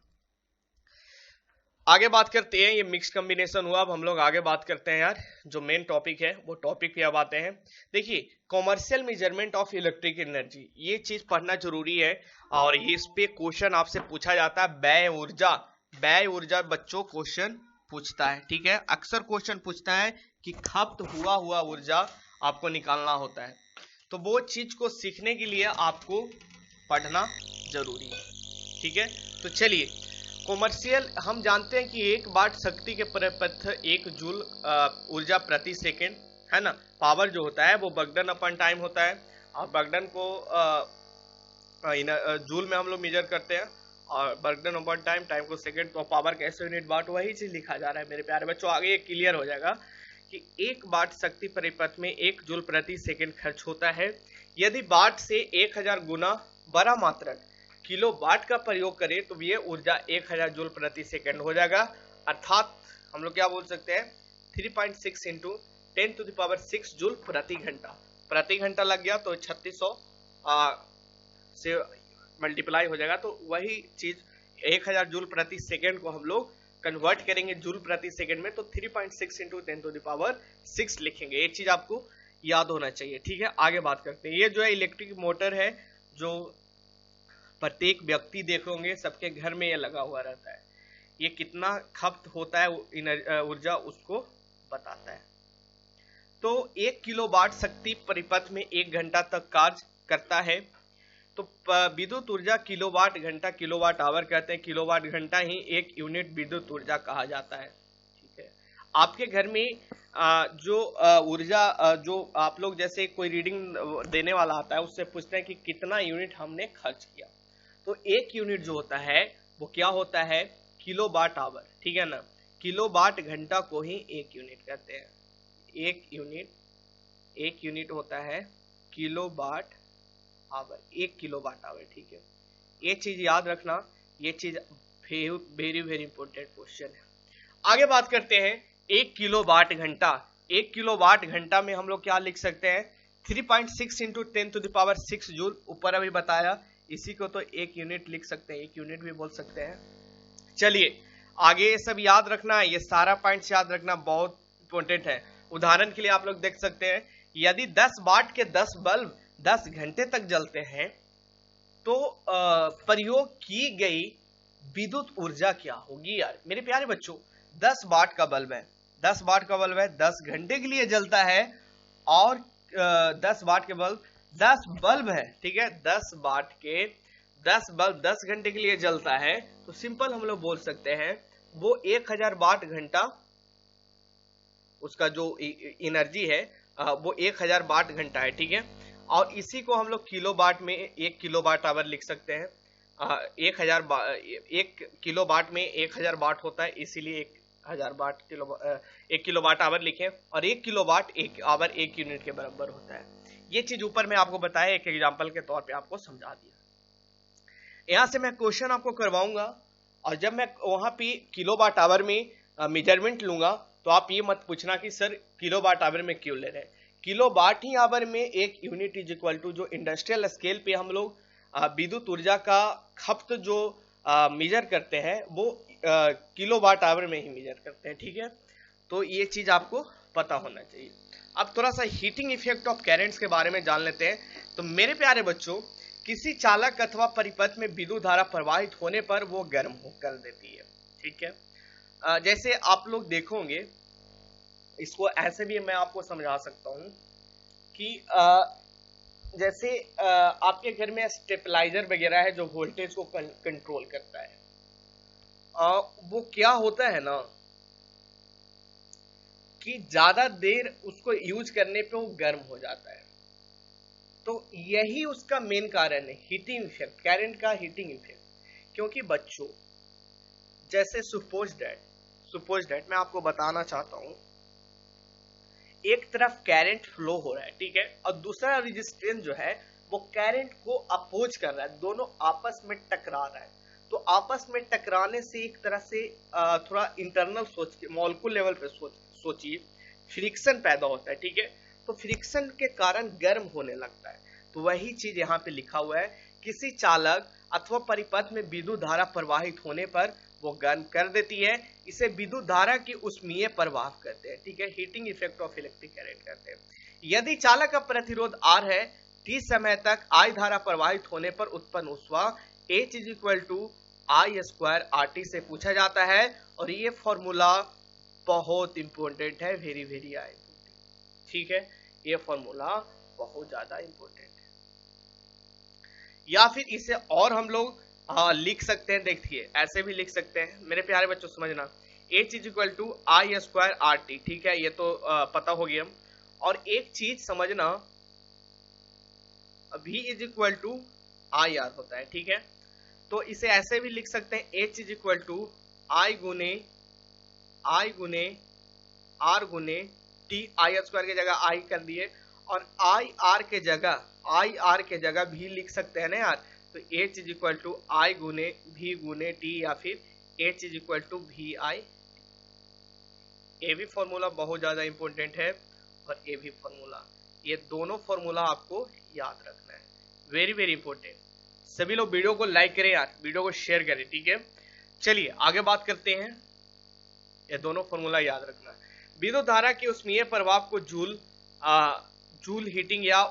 आगे बात करते हैं, ये मिक्स कॉम्बिनेशन हुआ। अब हम लोग आगे बात करते हैं यार, जो मेन टॉपिक है वो टॉपिक पे अब आते हैं। देखिए, commercial measurement of electric energy, ये चीज पढ़ना जरूरी है और इस पे क्वेश्चन आपसे पूछा जाता है। व्यय ऊर्जा बच्चों क्वेश्चन पूछता है, ठीक है, अक्सर क्वेश्चन पूछता है कि खपत हुआ ऊर्जा आपको निकालना होता है। तो वो चीज को सीखने के लिए आपको पढ़ना जरूरी है, ठीक है। तो चलिए, कॉमर्शियल हम जानते हैं कि 1 वाट शक्ति के परिपथ 1 जूल ऊर्जा प्रति सेकेंड है ना। पावर जो होता है वो बर्गडन अपन टाइम होता है, और बर्गडन को जूल में हम लोग मेजर करते हैं, और बर्गडन अपन टाइम को सेकेंड, तो पावर कैसे यूनिट वाट, वही चीज लिखा जा रहा है मेरे प्यारे बच्चों। आगे ये क्लियर हो जाएगा कि 1 वाट शक्ति परिपथ में 1 जूल प्रति सेकेंड खर्च होता है। यदि वाट से 1000 गुना बड़ा मात्रक किलो वाट का प्रयोग करें तो ये ऊर्जा 1000 जूल प्रति सेकेंड हो जाएगा, अर्थात हम लोग क्या बोल सकते हैं, 3.6 इंटू 10⁶ जूल प्रति घंटा लग गया, तो 3600 से मल्टीप्लाई हो जाएगा। तो वही चीज 1000 जूल प्रति सेकेंड को हम लोग कन्वर्ट करेंगे जूल प्रति सेकेंड में, तो 3.6 इंटू 10⁶ लिखेंगे। ये चीज आपको याद होना चाहिए, ठीक है। आगे बात करते हैं, ये जो है इलेक्ट्रिक मोटर है, जो प्रत्येक व्यक्ति देखोगे सबके घर में ये लगा हुआ रहता है। ये कितना खपत होता है ऊर्जा उसको बताता है। तो 1 किलोवाट शक्ति परिपथ में 1 घंटा तक कार्य करता है। तो विद्युत ऊर्जा किलोवाट घंटा, किलोवाट आवर कहते हैं, किलोवाट घंटा ही 1 यूनिट विद्युत ऊर्जा कहा जाता है, ठीक है। आपके घर में जो ऊर्जा जो आप लोग जैसे कोई रीडिंग देने वाला आता है, उससे पूछते हैं कि कितना यूनिट हमने खर्च किया, तो 1 यूनिट जो होता है वो क्या होता है, किलोवाट आवर, ठीक है ना। किलोवाट घंटा को ही 1 यूनिट कहते हैं। 1 यूनिट होता है किलोवाट आवर, 1 किलोवाट आवर, ठीक है। ये चीज याद रखना, ये चीज वेरी वेरी इंपॉर्टेंट क्वेश्चन है। आगे बात करते हैं, 1 किलोवाट घंटा। 1 किलोवाट घंटा में हम लोग क्या लिख सकते हैं, 3.6 इंटू 10⁶ जूल, ऊपर अभी बताया, इसी को तो 1 यूनिट लिख सकते हैं, 1 यूनिट भी बोल सकते हैं। चलिए आगे, ये सब याद रखना, ये सारा पॉइंट्स याद रखना बहुत इंपॉर्टेंट है। उदाहरण के लिए आप लोग देख सकते हैं, यदि 10 वाट के 10 बल्ब 10 घंटे तक जलते हैं तो प्रयोग की गई विद्युत ऊर्जा क्या होगी यार मेरे प्यारे बच्चों। 10 वाट का बल्ब है, 10 वाट का बल्ब है, 10 घंटे के लिए जलता है, और 10 वाट के बल्ब 10 बल्ब है, ठीक है, 10 वाट के 10 बल्ब 10 घंटे के लिए जलता है, तो सिंपल हम लोग बोल सकते हैं वो 1000 वाट घंटा, उसका जो एनर्जी है वो 1000 वाट घंटा है, ठीक है। और इसी को हम लोग किलो वाट में 1 किलो वाट आवर लिख सकते हैं। 1 किलो वाट में 1000 वाट होता है, इसीलिए 1000 वाट 1 किलो वाट आवर लिखे, और 1 किलो वाट 1 आवर 1 यूनिट के बराबर होता है। ये चीज ऊपर में आपको बताया, एक एग्जांपल के तौर पे आपको समझा दिया। यहां से मैं क्वेश्चन आपको करवाऊंगा, और जब मैं वहां पे किलोवाट आवर में मेजरमेंट लूंगा तो आप ये मत पूछना कि सर किलोवाट आवर में क्यों ले रहे हैं। किलोवाट ही आवर में 1 यूनिट इज इक्वल टू, जो इंडस्ट्रियल स्केल पे हम लोग विद्युत ऊर्जा का खपत जो मेजर करते हैं वो किलोवाट आवर में ही मेजर करते हैं, ठीक है। तो ये चीज आपको पता होना चाहिए। अब थोड़ा सा हीटिंग इफेक्ट ऑफ करेंट्स के बारे में जान लेते हैं। तो मेरे प्यारे बच्चों, किसी चालक अथवा परिपथ में विद्युत धारा प्रवाहित होने पर वो गर्म कर देती है, ठीक है। जैसे आप लोग देखोगे, इसको ऐसे भी मैं आपको समझा सकता हूं कि जैसे आपके घर में स्टेबलाइजर वगैरह है जो वोल्टेज को कंट्रोल करता है, वो क्या होता है ना कि ज्यादा देर उसको यूज करने पे वो गर्म हो जाता है। तो यही उसका मेन कारण है, हीटिंग इफेक्ट, करंट का हीटिंग इफेक्ट। क्योंकि बच्चों जैसे सपोज दैट मैं आपको बताना चाहता हूं, एक तरफ करंट फ्लो हो रहा है, ठीक है, और दूसरा रेजिस्टेंस जो है वो करंट को अपोज कर रहा है, दोनों आपस में टकरा रहा है। तो आपस में टकराने से एक तरह से थोड़ा इंटरनल सोच के मॉलिक्यूल लेवल पे सोचिए, फ्रिक्शन पैदा होता है, ठीक है। तो फ्रिक्शन के कारण गर्म होने लगता है। तो वही चीज यहाँ पे लिखा हुआ है, किसी चालक अथवा परिपथ में विद्युत धारा प्रवाहित होने पर वो गर्म कर देती है, इसे विद्युत धारा की ऊष्मीय प्रभाव कहते हैं, ठीक है, heating effect of electric current कहते हैं। यदि चालक का प्रतिरोध R है, t समय तक I धारा प्रवाहित होने पर उत्पन्न ऊष्मा H = I² RT से पूछा जाता है। और ये फॉर्मूला बहुत इंपॉर्टेंट है, वेरी वेरी इंपॉर्टेंट, ठीक है, ये फॉर्मूला बहुत ज्यादा इंपॉर्टेंट है। या फिर इसे और हम लोग लिख सकते हैं, देखिए ऐसे भी लिख सकते हैं मेरे प्यारे बच्चों, समझना, H = I² RT, ठीक है, ये तो पता हो गया। और एक चीज समझना, V = IR होता है, ठीक है। तो इसे ऐसे भी लिख सकते हैं, H = I गुने R गुने T, I² की जगह I कर दिए, और IR के जगह भी लिख सकते हैं ना यार। तो H = I गुने V गुने T, या फिर H = VI। ये भी फॉर्मूला बहुत ज्यादा इंपॉर्टेंट है, और ये भी फॉर्मूला, ये दोनों फॉर्मूला आपको याद रखना है, वेरी वेरी इंपॉर्टेंट। सभी लोग वीडियो को लाइक करें यार, वीडियो को शेयर करें, ठीक है। चलिए आगे बात करते हैं, ये दोनों फॉर्मूला याद रखना है। विद्युत धारा के ऊष्मीय प्रभाव को जूल हीटिंग या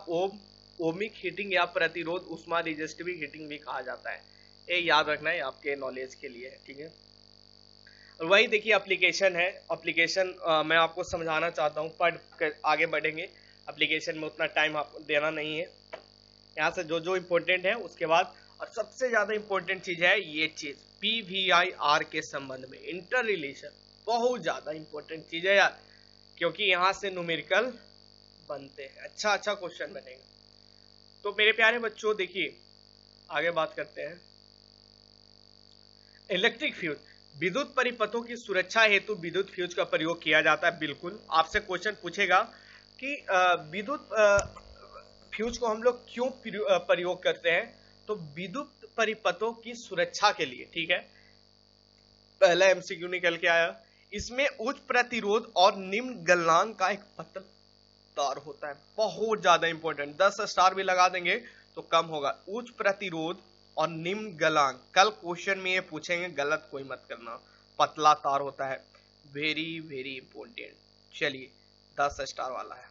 ओमिक हीटिंग या प्रतिरोध उष्मा रेजिस्टिव हीटिंग भी कहा जाता है। ये याद रखना है, आपके नॉलेज के लिए है, ठीक है। और वही देखिए एप्लीकेशन है, एप्लीकेशन मैं आपको समझाना चाहता हूँ, पढ़ कर आगे बढ़ेंगे। एप्लीकेशन में उतना टाइम आपको देना नहीं है, यहाँ से जो जो इम्पोर्टेंट है उसके बाद। और सबसे ज्यादा इम्पोर्टेंट चीज है ये चीज, PVI/R के संबंध में इंटर रिलेशन, बहुत ज्यादा इंपॉर्टेंट चीज है यार, क्योंकि यहाँ से न्यूमेरिकल बनते हैं, अच्छा क्वेश्चन बनेगा। तो मेरे प्यारे बच्चों देखिए आगे बात करते हैं। इलेक्ट्रिक फ्यूज, विद्युत परिपथों की सुरक्षा हेतु विद्युत फ्यूज का प्रयोग किया जाता है। बिल्कुल आपसे क्वेश्चन पूछेगा कि विद्युत फ्यूज को हम लोग क्यों प्रयोग करते हैं, तो विद्युत परिपथों की सुरक्षा के लिए, ठीक है। पहला MCQ निकल के आया, इसमें उच्च प्रतिरोध और निम्न गलनांक का एक पतला तार होता है, बहुत ज्यादा इंपॉर्टेंट, 10 स्टार भी लगा देंगे तो कम होगा। उच्च प्रतिरोध और निम्न गलनांक, कल क्वेश्चन में ये पूछेंगे, गलत कोई मत करना, पतला तार होता है, वेरी वेरी इंपॉर्टेंट। चलिए 10 स्टार वाला है।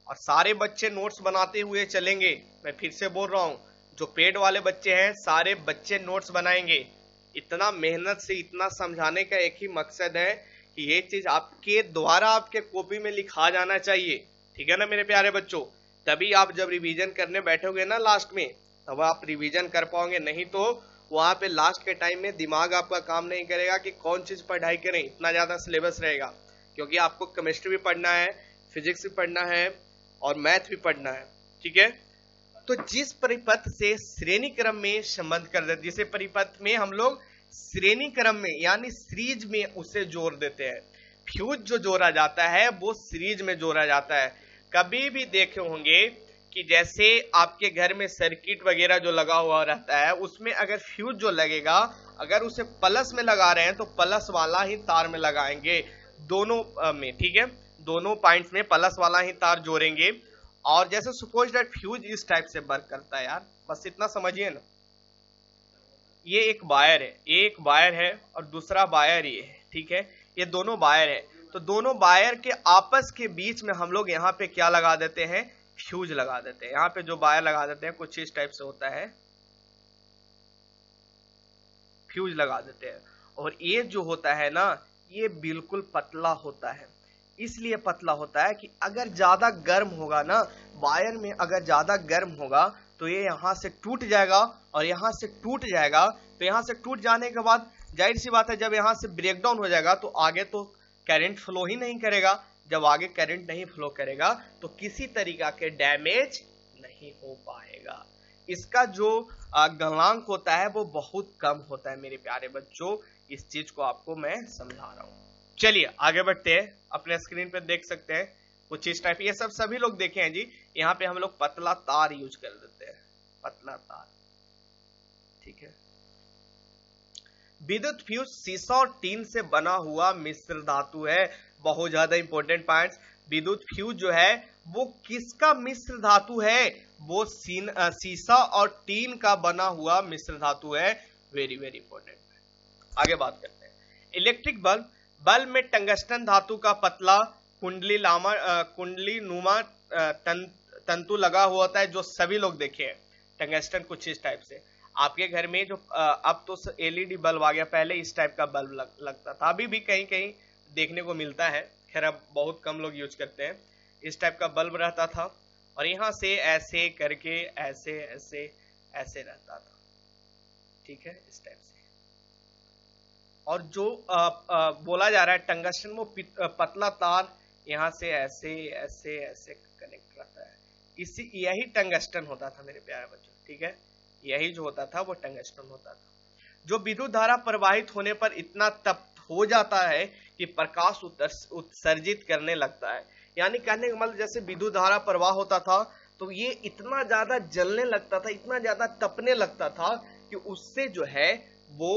और सारे बच्चे नोट्स बनाते हुए चलेंगे, मैं फिर से बोल रहा हूं, जो पेड वाले बच्चे हैं सारे बच्चे नोट्स बनाएंगे। इतना मेहनत से इतना समझाने का एक ही मकसद है कि ये चीज आपके द्वारा आपके कॉपी में लिखा जाना चाहिए, ठीक है ना मेरे प्यारे बच्चों। तभी आप जब रिवीजन करने बैठोगे ना लास्ट में, तब आप रिवीजन कर पाओगे, नहीं तो वहां पे लास्ट के टाइम में दिमाग आपका काम नहीं करेगा कि कौन चीज पढ़ाई करें, इतना ज्यादा सिलेबस रहेगा। क्योंकि आपको केमिस्ट्री भी पढ़ना है, फिजिक्स भी पढ़ना है, और मैथ भी पढ़ना है, ठीक है। तो जिस परिपथ से श्रेणी क्रम में संबंध कर देते, जिसे परिपथ में हम लोग श्रेणी क्रम में यानी सीरीज में उसे जोड़ देते हैं, फ्यूज जो जोड़ा जाता है वो सीरीज में जोड़ा जाता है। कभी भी देखे होंगे कि जैसे आपके घर में सर्किट वगैरह जो लगा हुआ रहता है, उसमें अगर फ्यूज जो लगेगा, अगर उसे प्लस में लगा रहे हैं तो प्लस वाला ही तार में लगाएंगे, दोनों में, ठीक है, दोनों पॉइंट्स में प्लस वाला ही तार जोड़ेंगे। और जैसे सपोज दैट फ्यूज इस टाइप से वर्क करता है यार, बस इतना समझिए ना। ये एक वायर है, एक वायर है और दूसरा वायर ये है, ठीक है, ये दोनों वायर है। तो दोनों वायर के आपस के बीच में हम लोग यहाँ पे क्या लगा देते हैं, फ्यूज लगा देते हैं। यहाँ पे जो वायर लगा देते हैं कुछ इस टाइप से होता है, फ्यूज लगा देते हैं। और ये जो होता है ना, ये बिल्कुल पतला होता है। इसलिए पतला होता है कि अगर ज्यादा गर्म होगा ना, वायर में अगर ज्यादा गर्म होगा तो ये यहाँ से टूट जाएगा और यहाँ से टूट जाएगा। तो यहाँ से टूट जाने के बाद जाहिर सी बात है, जब यहाँ से ब्रेकडाउन हो जाएगा तो आगे तो करंट फ्लो ही नहीं करेगा। जब आगे करंट नहीं फ्लो करेगा तो किसी तरीका के डैमेज नहीं हो पाएगा। इसका जो गलनांक होता है वो बहुत कम होता है मेरे प्यारे बच्चों, इस चीज को आपको मैं समझा रहा हूँ। चलिए आगे बढ़ते हैं, अपने स्क्रीन पे देख सकते हैं कुछ इस टाइप, ये सब सभी लोग देखे हैं जी। यहाँ पे हम लोग पतला तार यूज कर देते हैं, पतला तार, ठीक है। विद्युत फ्यूज सीसा और टीन से बना हुआ मिश्र धातु है। बहुत ज्यादा इंपॉर्टेंट पॉइंट्स, विद्युत फ्यूज जो है वो किसका मिश्र धातु है? वो सीसा और टीन का बना हुआ मिश्र धातु है। Very very important. आगे बात करते हैं इलेक्ट्रिक बल्ब। बल्ब में टंगस्टन धातु का पतला कुंडली नुमा तंतु लगा हुआ होता है, जो सभी लोग देखे हैं। टंगस्टन कुछ इस टाइप से आपके घर में जो अब तो एलईडी बल्ब आ गया, पहले इस टाइप का बल्ब लगता था, अभी भी कहीं कहीं देखने को मिलता है, खैर अब बहुत कम लोग यूज करते हैं। इस टाइप का बल्ब रहता था और यहाँ से ऐसे करके ऐसे ऐसे ऐसे रहता था, ठीक है, इस टाइप से। और जो बोला जा रहा है टंगस्टन, वो पतला तार यहाँ से ऐसे ऐसे ऐसे कनेक्ट रहता है, इसी यही टंगस्टन होता था मेरे प्यारे बच्चों, ठीक है, यही जो होता था वो टंगस्टन होता था, जो विद्युत धारा प्रवाहित होने पर इतना तप्त हो जाता है कि प्रकाश उत्सर्जित करने लगता है। यानी कहने का मतलब जैसे विद्युत धारा प्रवाह होता था तो ये इतना ज्यादा जलने लगता था, इतना ज्यादा तपने लगता था कि उससे जो है वो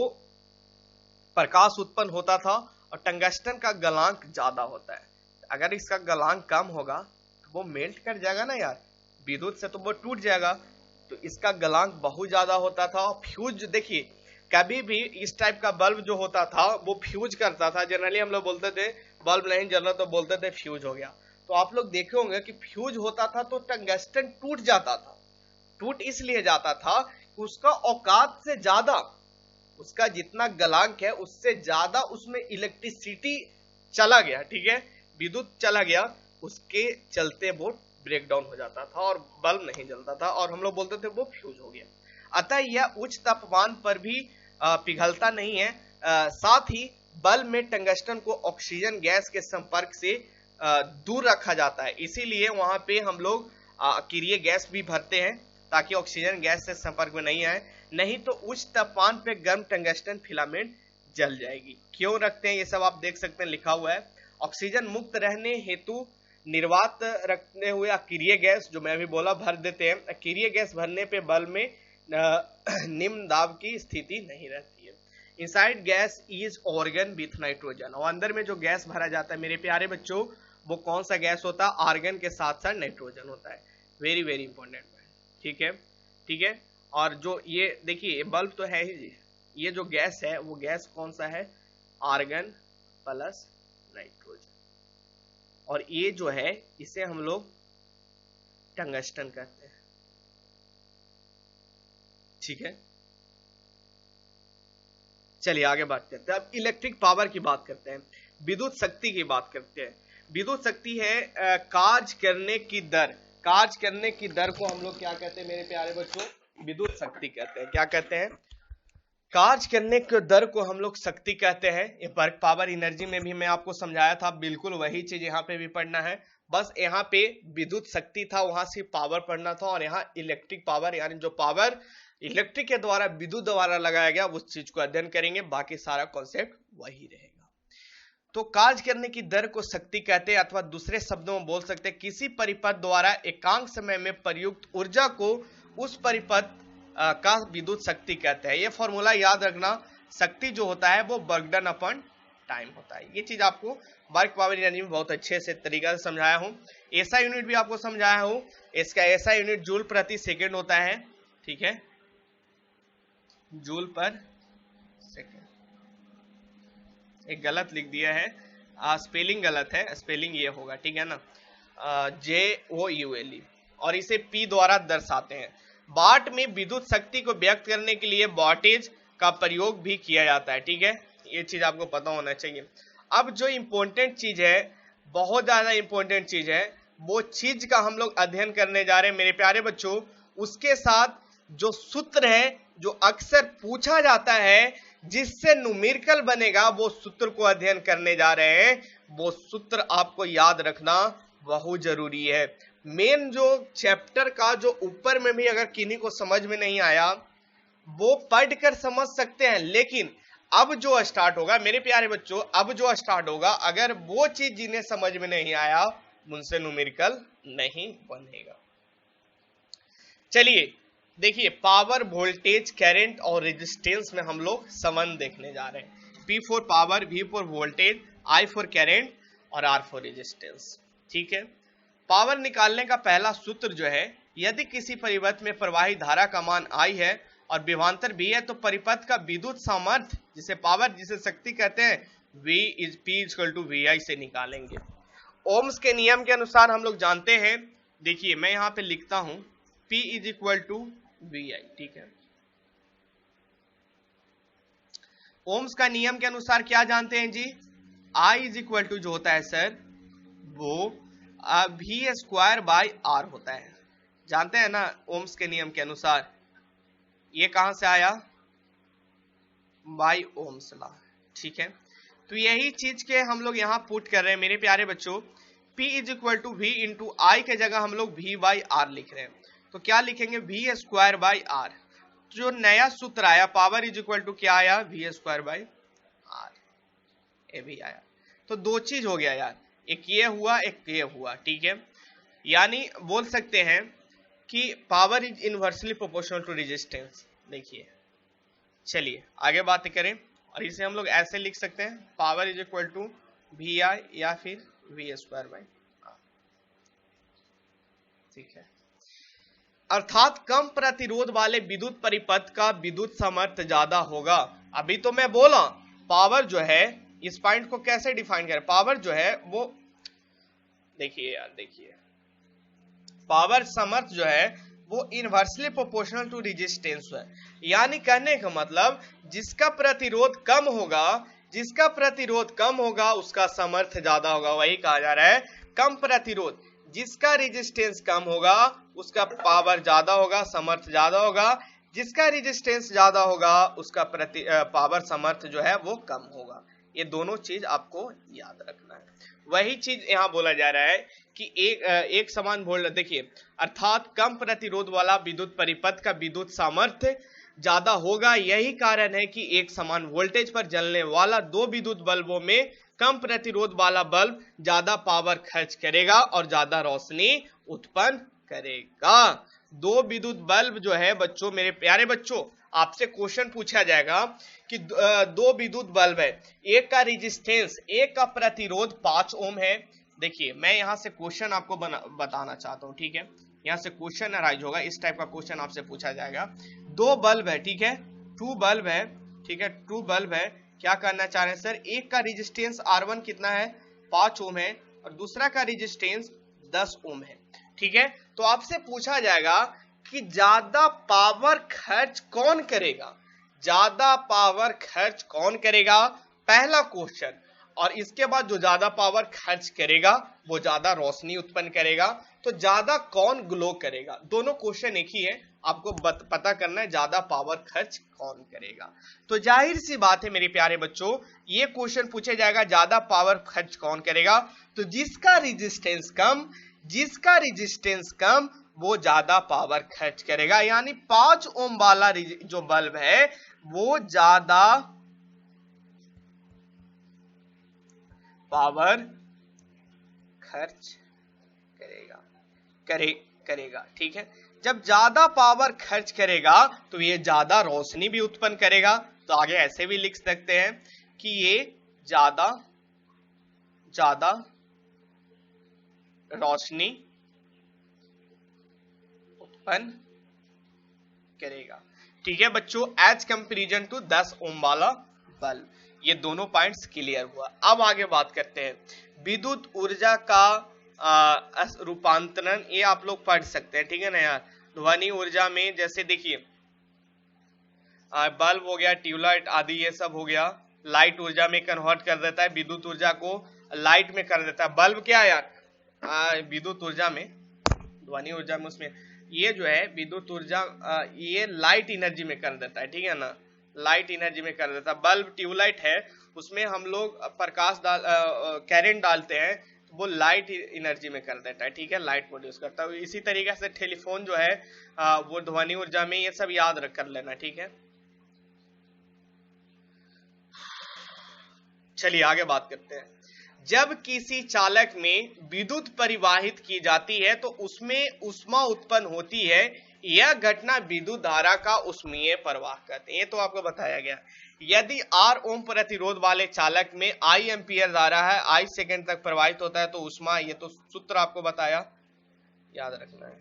प्रकाश उत्पन्न होता था। और टंगस्टन का गलांक ज्यादा होता है, अगर इसका गलांक कम होगा तो वो मेल्ट कर जाएगा ना यार, विद्युत से तो वो टूट जाएगा, तो इसका गलांक बहुत ज्यादा होता था। फ्यूज देखिए, कभी भी इस टाइप का बल्ब जो होता था वो फ्यूज करता था। जनरली हम लोग बोलते थे बल्ब नहीं जल रहा तो बोलते थे फ्यूज हो गया। तो आप लोग देखे होंगे कि फ्यूज होता था तो टंगस्टन टूट जाता था। टूट इसलिए जाता था कि उसका औकात से ज्यादा, उसका जितना गलांक है उससे ज्यादा उसमें इलेक्ट्रिसिटी चला गया, ठीक है, विद्युत चला गया, उसके चलते वो ब्रेक डाउन हो जाता था और बल्ब नहीं जलता था और हम लोग बोलते थे वो फ्यूज हो गया। अतः यह उच्च तापमान पर भी पिघलता नहीं है। साथ ही बल्ब में टंगस्टन को ऑक्सीजन गैस के संपर्क से दूर रखा जाता है, इसीलिए वहां पे हम लोग अक्रिय गैस भी भरते हैं ताकि ऑक्सीजन गैस से संपर्क में नहीं आए, नहीं तो उच्च तापमान पे गर्म टंगस्टन फिलामेंट जल जाएगी। क्यों रखते हैं ये सब आप देख सकते हैं, लिखा हुआ है ऑक्सीजन मुक्त रहने हेतु निर्वात रखते हुए अक्रिय गैस, जो मैं भी बोला, भर देते हैं। अक्रिय गैस भरने पे बल्ब में निम्न दाब की स्थिति नहीं रहती है। Inside gas is organ with nitrogen, और अंदर में जो गैस भरा जाता है मेरे प्यारे बच्चों, वो कौन सा गैस होता है? आर्गन के साथ साथ नाइट्रोजन होता है। वेरी वेरी इंपॉर्टेंट, ठीक है, ठीक है। और जो ये देखिए बल्ब तो है ही जी, ये जो गैस है वो गैस कौन सा है? आर्गन प्लस नाइट्रोजन, और ये जो है इसे हम लोग टंगस्टन कहते हैं, ठीक है। चलिए आगे बात करते हैं, अब इलेक्ट्रिक पावर की बात करते हैं, विद्युत शक्ति की बात करते हैं। विद्युत शक्ति है कार्य करने की दर, कार्य करने की दर को हम लोग क्या कहते हैं मेरे प्यारे बच्चों? विद्युत शक्ति कहते हैं। क्या कहते हैं? कार्य करने की दर को हम लोग शक्ति कहते हैं। ये वर्क पावर एनर्जी में भी मैं आपको समझाया था, बिल्कुल वही चीज यहाँ पे भी पढ़ना है, बस यहाँ पे विद्युत शक्ति था, वहां से पावर पढ़ना था, और यहाँ इलेक्ट्रिक पावर यानी जो पावर इलेक्ट्रिक के द्वारा विद्युत द्वारा लगाया गया उस चीज को अध्ययन करेंगे, बाकी सारा कॉन्सेप्ट वही रहेगा। तो कार्य करने की दर को शक्ति कहते हैं, अथवा दूसरे शब्दों में बोल सकते हैं किसी परिपथ द्वारा एकांक समय में प्रयुक्त ऊर्जा को उस परिपथ का विद्युत शक्ति कहते हैं। ये फॉर्मूला याद रखना, शक्ति जो होता है वो वर्क डन अपॉन टाइम होता है। ये चीज आपको वर्क पावर एनर्जी में बहुत अच्छे से तरीका से समझाया हूं। ऐसा यूनिट भी आपको समझाया हूं, इसका ऐसा यूनिट जूल प्रति सेकेंड होता है, ठीक है, जूल पर सेकेंड। एक गलत लिख दिया है, स्पेलिंग गलत है, स्पेलिंग ये होगा, ठीक है ना, JOULE, और इसे P द्वारा दर्शाते हैं। वाट में विद्युत शक्ति को व्यक्त करने के लिए वॉटेज का प्रयोग भी किया जाता है, ठीक है, ये चीज आपको पता होना चाहिए। अब जो इंपॉर्टेंट चीज है, बहुत ज्यादा इंपॉर्टेंट चीज है, वो चीज का हम लोग अध्ययन करने जा रहे हैं मेरे प्यारे बच्चों। उसके साथ जो सूत्र है जो अक्सर पूछा जाता है, जिससे न्यूमेरिकल बनेगा, वो सूत्र को अध्ययन करने जा रहे हैं। वो सूत्र आपको याद रखना बहुत जरूरी है। मेन जो चैप्टर का जो ऊपर में भी अगर किन्हीं को समझ में नहीं आया वो पढ़कर समझ सकते हैं, लेकिन अब जो स्टार्ट होगा मेरे प्यारे बच्चों, अब जो स्टार्ट होगा, अगर वो चीज जिन्हें समझ में नहीं आया उनसे न्यूमेरिकल नहीं बनेगा। चलिए देखिए पावर, वोल्टेज, करंट और रेजिस्टेंस में हम लोग संबंध देखने जा रहे हैं। P for power, V for voltage, I for current और R फॉर रेजिस्टेंस। ठीक है, पावर निकालने का पहला सूत्र जो है, यदि किसी परिपथ में प्रवाही धारा का मान I है और विभवांतर V है तो परिपथ का विद्युत सामर्थ्य, जिसे पावर, जिसे शक्ति कहते हैं, P=VI से निकालेंगे। ओम्स के नियम के अनुसार हम लोग जानते हैं, देखिए मैं यहां पे लिखता हूं P=VI। ठीक है, ओम्स का नियम के अनुसार क्या जानते हैं जी, I जो होता है सर वो V²/R होता है। जानते हैं ना ओम्स के नियम के अनुसार, ये कहां से आया, बाय ओम्स लॉ। ठीक है, तो यही चीज के हम लोग यहां पुट कर रहे हैं मेरे प्यारे बच्चों। P=V×I के जगह हम लोग V/R लिख रहे हैं, तो क्या लिखेंगे, V²/R। जो नया सूत्र आया पावर क्या आया, V²/R, ये भी आया। तो दो चीज हो गया यार, एक ये हुआ एक ये हुआ। ठीक है, यानी बोल सकते हैं कि power is inversely proportional to resistance. देखिए चलिए आगे बात करें, और इसे हम लोग ऐसे लिख सकते हैं, पावर VI या फिर V²/R। ठीक है, अर्थात कम प्रतिरोध वाले विद्युत परिपथ का विद्युत सामर्थ्य ज्यादा होगा। अभी तो मैं बोला पावर जो है, इस पॉइंट को कैसे डिफाइन करें, पावर जो है वो, देखिए यार देखिए, पावर सामर्थ्य जो है वो इनवर्सली प्रोपोर्शनल टू रेजिस्टेंस है। यानी कहने का मतलब जिसका प्रतिरोध कम होगा, जिसका प्रतिरोध कम होगा उसका सामर्थ्य ज्यादा होगा। वही कहा जा रहा है कम प्रतिरोध, जिसका रेजिस्टेंस कम होगा उसका पावर ज्यादा होगा, सामर्थ्य ज्यादा होगा। जिसका रेजिस्टेंस ज्यादा होगा उसका पावर सामर्थ्य जो है वो कम होगा। ये दोनों चीज आपको याद रखना है। वही चीज यहाँ बोला जा रहा है कि एक समान वोल्टेज, देखिए अर्थात कम प्रतिरोध वाला विद्युत परिपथ का विद्युत सामर्थ्य ज्यादा होगा। यही कारण है कि एक समान वोल्टेज पर जलने वाला दो विद्युत बल्बों में कम प्रतिरोध वाला बल्ब ज्यादा पावर खर्च करेगा और ज्यादा रोशनी उत्पन्न करेगा। दो विद्युत बल्ब जो है बच्चों, मेरे प्यारे बच्चों, आपसे क्वेश्चन पूछा जाएगा कि दो विद्युत बल्ब है, एक का रेजिस्टेंस, एक का प्रतिरोध 5 ओम है। देखिए मैं यहां से क्वेश्चन आपको बताना चाहता हूं। ठीक है, यहां से क्वेश्चन अराइज होगा, इस टाइप का क्वेश्चन आपसे पूछा जाएगा। दो बल्ब है, ठीक है, 2 बल्ब है, ठीक है, 2 बल्ब है। क्या करना चाह रहे हैं सर, एक का रेजिस्टेंस R1 कितना है, 5 ओम है, और दूसरा का रेजिस्टेंस 10 ओम है। ठीक है, तो आपसे पूछा जाएगा कि ज्यादा पावर खर्च कौन करेगा, ज्यादा पावर खर्च कौन करेगा, पहला क्वेश्चन। और इसके बाद जो ज्यादा पावर खर्च करेगा वो ज्यादा रोशनी उत्पन्न करेगा। तो ज्यादा कौन ग्लो करेगा, दोनों क्वेश्चन एक ही है, आपको पता करना है ज्यादा पावर खर्च कौन करेगा। तो जाहिर सी बात है मेरे प्यारे बच्चों, ये क्वेश्चन पूछा जाएगा ज्यादा पावर खर्च कौन करेगा, तो जिसका रेजिस्टेंस कम, जिसका रेजिस्टेंस कम वो ज्यादा पावर खर्च करेगा। यानी 5 ओम वाला जो बल्ब है वो ज्यादा पावर खर्च करेगा। ठीक है, जब ज्यादा पावर खर्च करेगा तो ये ज्यादा रोशनी भी उत्पन्न करेगा। तो आगे ऐसे भी लिख सकते हैं कि ये ज्यादा रोशनी उत्पन्न करेगा। ठीक है बच्चों, एज कंपेरिजन टू 10 ओम वाला बल्ब। ये दोनों पॉइंट्स क्लियर हुआ। अब आगे बात करते हैं विद्युत ऊर्जा का रूपांतरण। ये आप लोग पढ़ सकते हैं, ठीक है ना यार। ध्वनि ऊर्जा में जैसे देखिए बल्ब हो गया, ट्यूबलाइट आदि ये सब हो गया, लाइट ऊर्जा में कन्वर्ट कर देता है, विद्युत ऊर्जा को लाइट में कर देता है। बल्ब क्या है यार, विद्युत ऊर्जा में, ध्वनि ऊर्जा में, उसमें ये जो है विद्युत ऊर्जा ये लाइट एनर्जी में कर देता है, ठीक है ना, लाइट एनर्जी में कर देता है। बल्ब ट्यूबलाइट है, उसमें हम लोग प्रकाश करंट डालते हैं, तो वो लाइट एनर्जी में कर देता है, ठीक है, लाइट प्रोड्यूस करता है। इसी तरीके से टेलीफोन जो है वो ध्वनि ऊर्जा में, ये सब याद रख कर लेना, ठीक है। चलिए आगे बात करते हैं। जब किसी चालक में विद्युत परिवाहित की जाती है तो उसमें ऊष्मा उत्पन्न होती है। यह घटना विद्युत धारा का उष्मीय प्रवाह कहते हैं। ये तो आपको बताया गया। यदि R ओम प्रतिरोध वाले चालक में I एम्पियर धारा है, I सेकंड तक प्रवाहित होता है तो उष्मा, ये तो सूत्र आपको बताया, याद रखना है।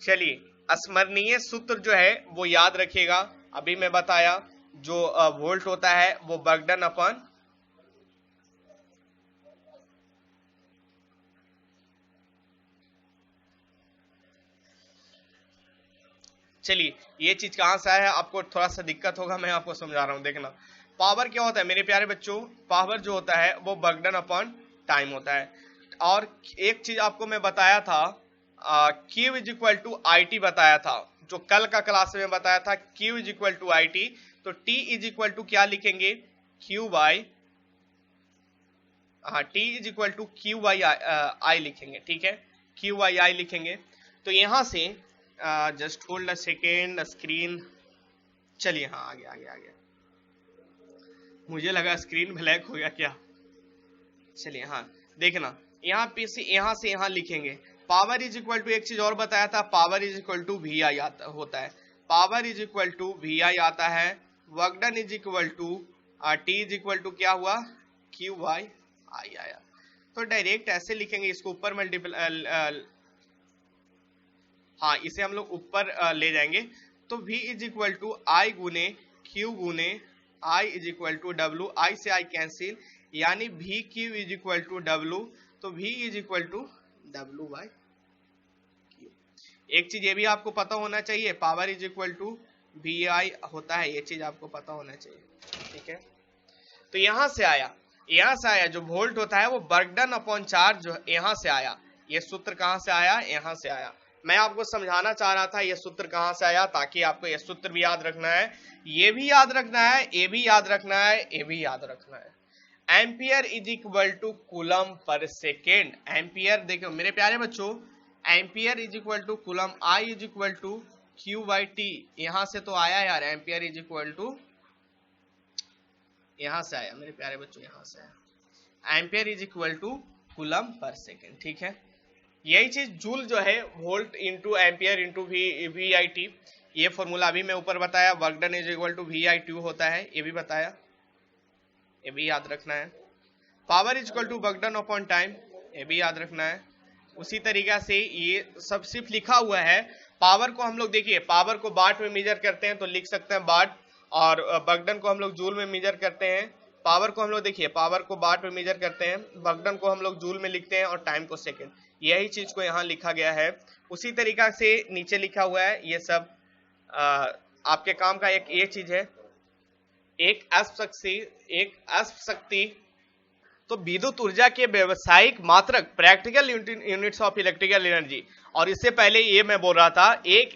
चलिए स्मरणीय सूत्र जो है वो याद रखिएगा, अभी मैं बताया, जो वोल्ट होता है वो बर्गडन अपन चलिए ये चीज कहां से आया है, आपको थोड़ा सा दिक्कत होगा, मैं आपको समझा रहा हूं। देखना पावर क्या होता है मेरे प्यारे बच्चों, पावर जो होता है वो बर्गडन अपॉन टाइम होता है। और एक चीज आपको मैं बताया था, Q is equal to I T बताया था, जो कल का क्लास में बताया था, Q is equal to I T. तो T इज इक्वल टू क्या लिखेंगे, Q बाई, हाँ T is equal to Q by I लिखेंगे, ठीक है, Q बाई आई लिखेंगे। तो यहां से just hold a second, screen, चलिए हाँ आ गया आ गया आ गया, मुझे लगा स्क्रीन ब्लैक हो गया क्या। चलिए हाँ देखना, यहाँ पे से यहाँ लिखेंगे पावर इज इक्वल टू, एक चीज और बताया था, power is equal to V I होता है, power is equal to V I आता है, work done is equal to T is equal to क्या हुआ, क्यू बाई आई आया। तो डायरेक्ट ऐसे लिखेंगे, इसको ऊपर मल्टीपल, हाँ इसे हम लोग ऊपर ले जाएंगे, तो V is equal to I गुने Q गुने I is equal to W, I से आई कैंसिल, यानी भी Q is equal to W, तो V is equal to W by Q. एक चीज ये भी आपको पता होना चाहिए, power is equal to V I होता है, ये चीज आपको पता होना चाहिए, ठीक है। तो यहां से आया जो वोल्ट होता है वो वर्क डन अपॉन चार्ज, जो यहां से आया, ये सूत्र कहां से आया, यहां से आया। मैं आपको समझाना चाह रहा था ये सूत्र कहां से आया, ताकि आपको ये सूत्र भी याद रखना है, ये भी याद रखना है, ये भी याद रखना है, ये भी याद रखना है। Ampere is equal to coulomb per second, ampere देखो मेरे प्यारे बच्चों, ampere is equal to coulomb, I is equal to Q by T, यहां से तो आया यार, एम्पियर इज इक्वल टू, यहां से आया मेरे प्यारे बच्चों, यहां से आया, ampere is equal to coulomb per second, ठीक है। यही चीज जूल जो है, volt into ampere into V I T, ये फॉर्मूला अभी मैं ऊपर बताया, work done is equal to V I T होता है, ये भी बताया, ये भी याद रखना है। Power is equal to work done upon time, ये भी याद रखना है। उसी तरीका से ये सब सिर्फ लिखा हुआ है, पावर को हम लोग देखिए, पावर को वाट में मेजर करते हैं तो लिख सकते हैं वाट, और वर्क डन को हम लोग जूल में मेजर करते हैं, पावर को हम लोग देखिए, पावर को वाट में मेजर करते हैं, वर्क डन को हम लोग जूल में लिखते हैं, और टाइम को सेकेंड, यही चीज को यहाँ लिखा गया है। उसी तरीका से नीचे लिखा हुआ है, ये सब आपके काम का एक ये चीज है, एक शक्ति, तो विद्युत ऊर्जा के व्यवसायिक मात्रक, practical units of electrical energy, और इससे पहले ये मैं बोल रहा था, एक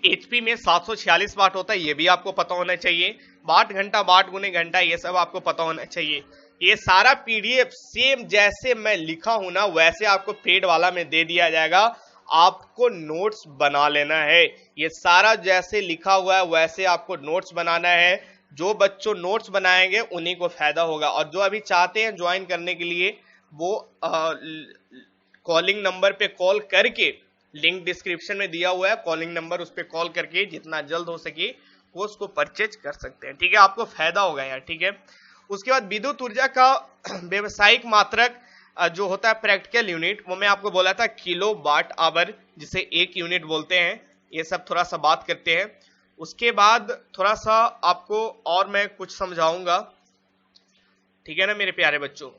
एचपी में 746 वाट होता है, ये भी आपको पता होना चाहिए। वाट घंटा, वाट गुने घंटा, ये सब आपको पता होना चाहिए। ये सारा पीडीएफ सेम जैसे मैं लिखा हूं ना, वैसे आपको पेड वाला में दे दिया जाएगा, आपको नोट्स बना लेना है। ये सारा जैसे लिखा हुआ है वैसे आपको नोट्स बनाना है। जो बच्चों नोट्स बनाएंगे उन्हीं को फायदा होगा, और जो अभी चाहते हैं ज्वाइन करने के लिए, वो कॉलिंग नंबर पे कॉल करके, लिंक डिस्क्रिप्शन में दिया हुआ है, कॉलिंग नंबर, उस पर कॉल करके जितना जल्द हो सके कोर्स को परचेज कर सकते हैं, ठीक है, आपको फायदा होगा यार, ठीक है। उसके बाद विद्युत ऊर्जा का व्यवसायिक मात्रक जो होता है प्रैक्टिकल यूनिट, वो मैं आपको बोला था किलो वाट आवर, जिसे एक यूनिट बोलते हैं, ये सब थोड़ा सा बात करते हैं। उसके बाद थोड़ा सा आपको और मैं कुछ समझाऊंगा, ठीक है ना मेरे प्यारे बच्चों।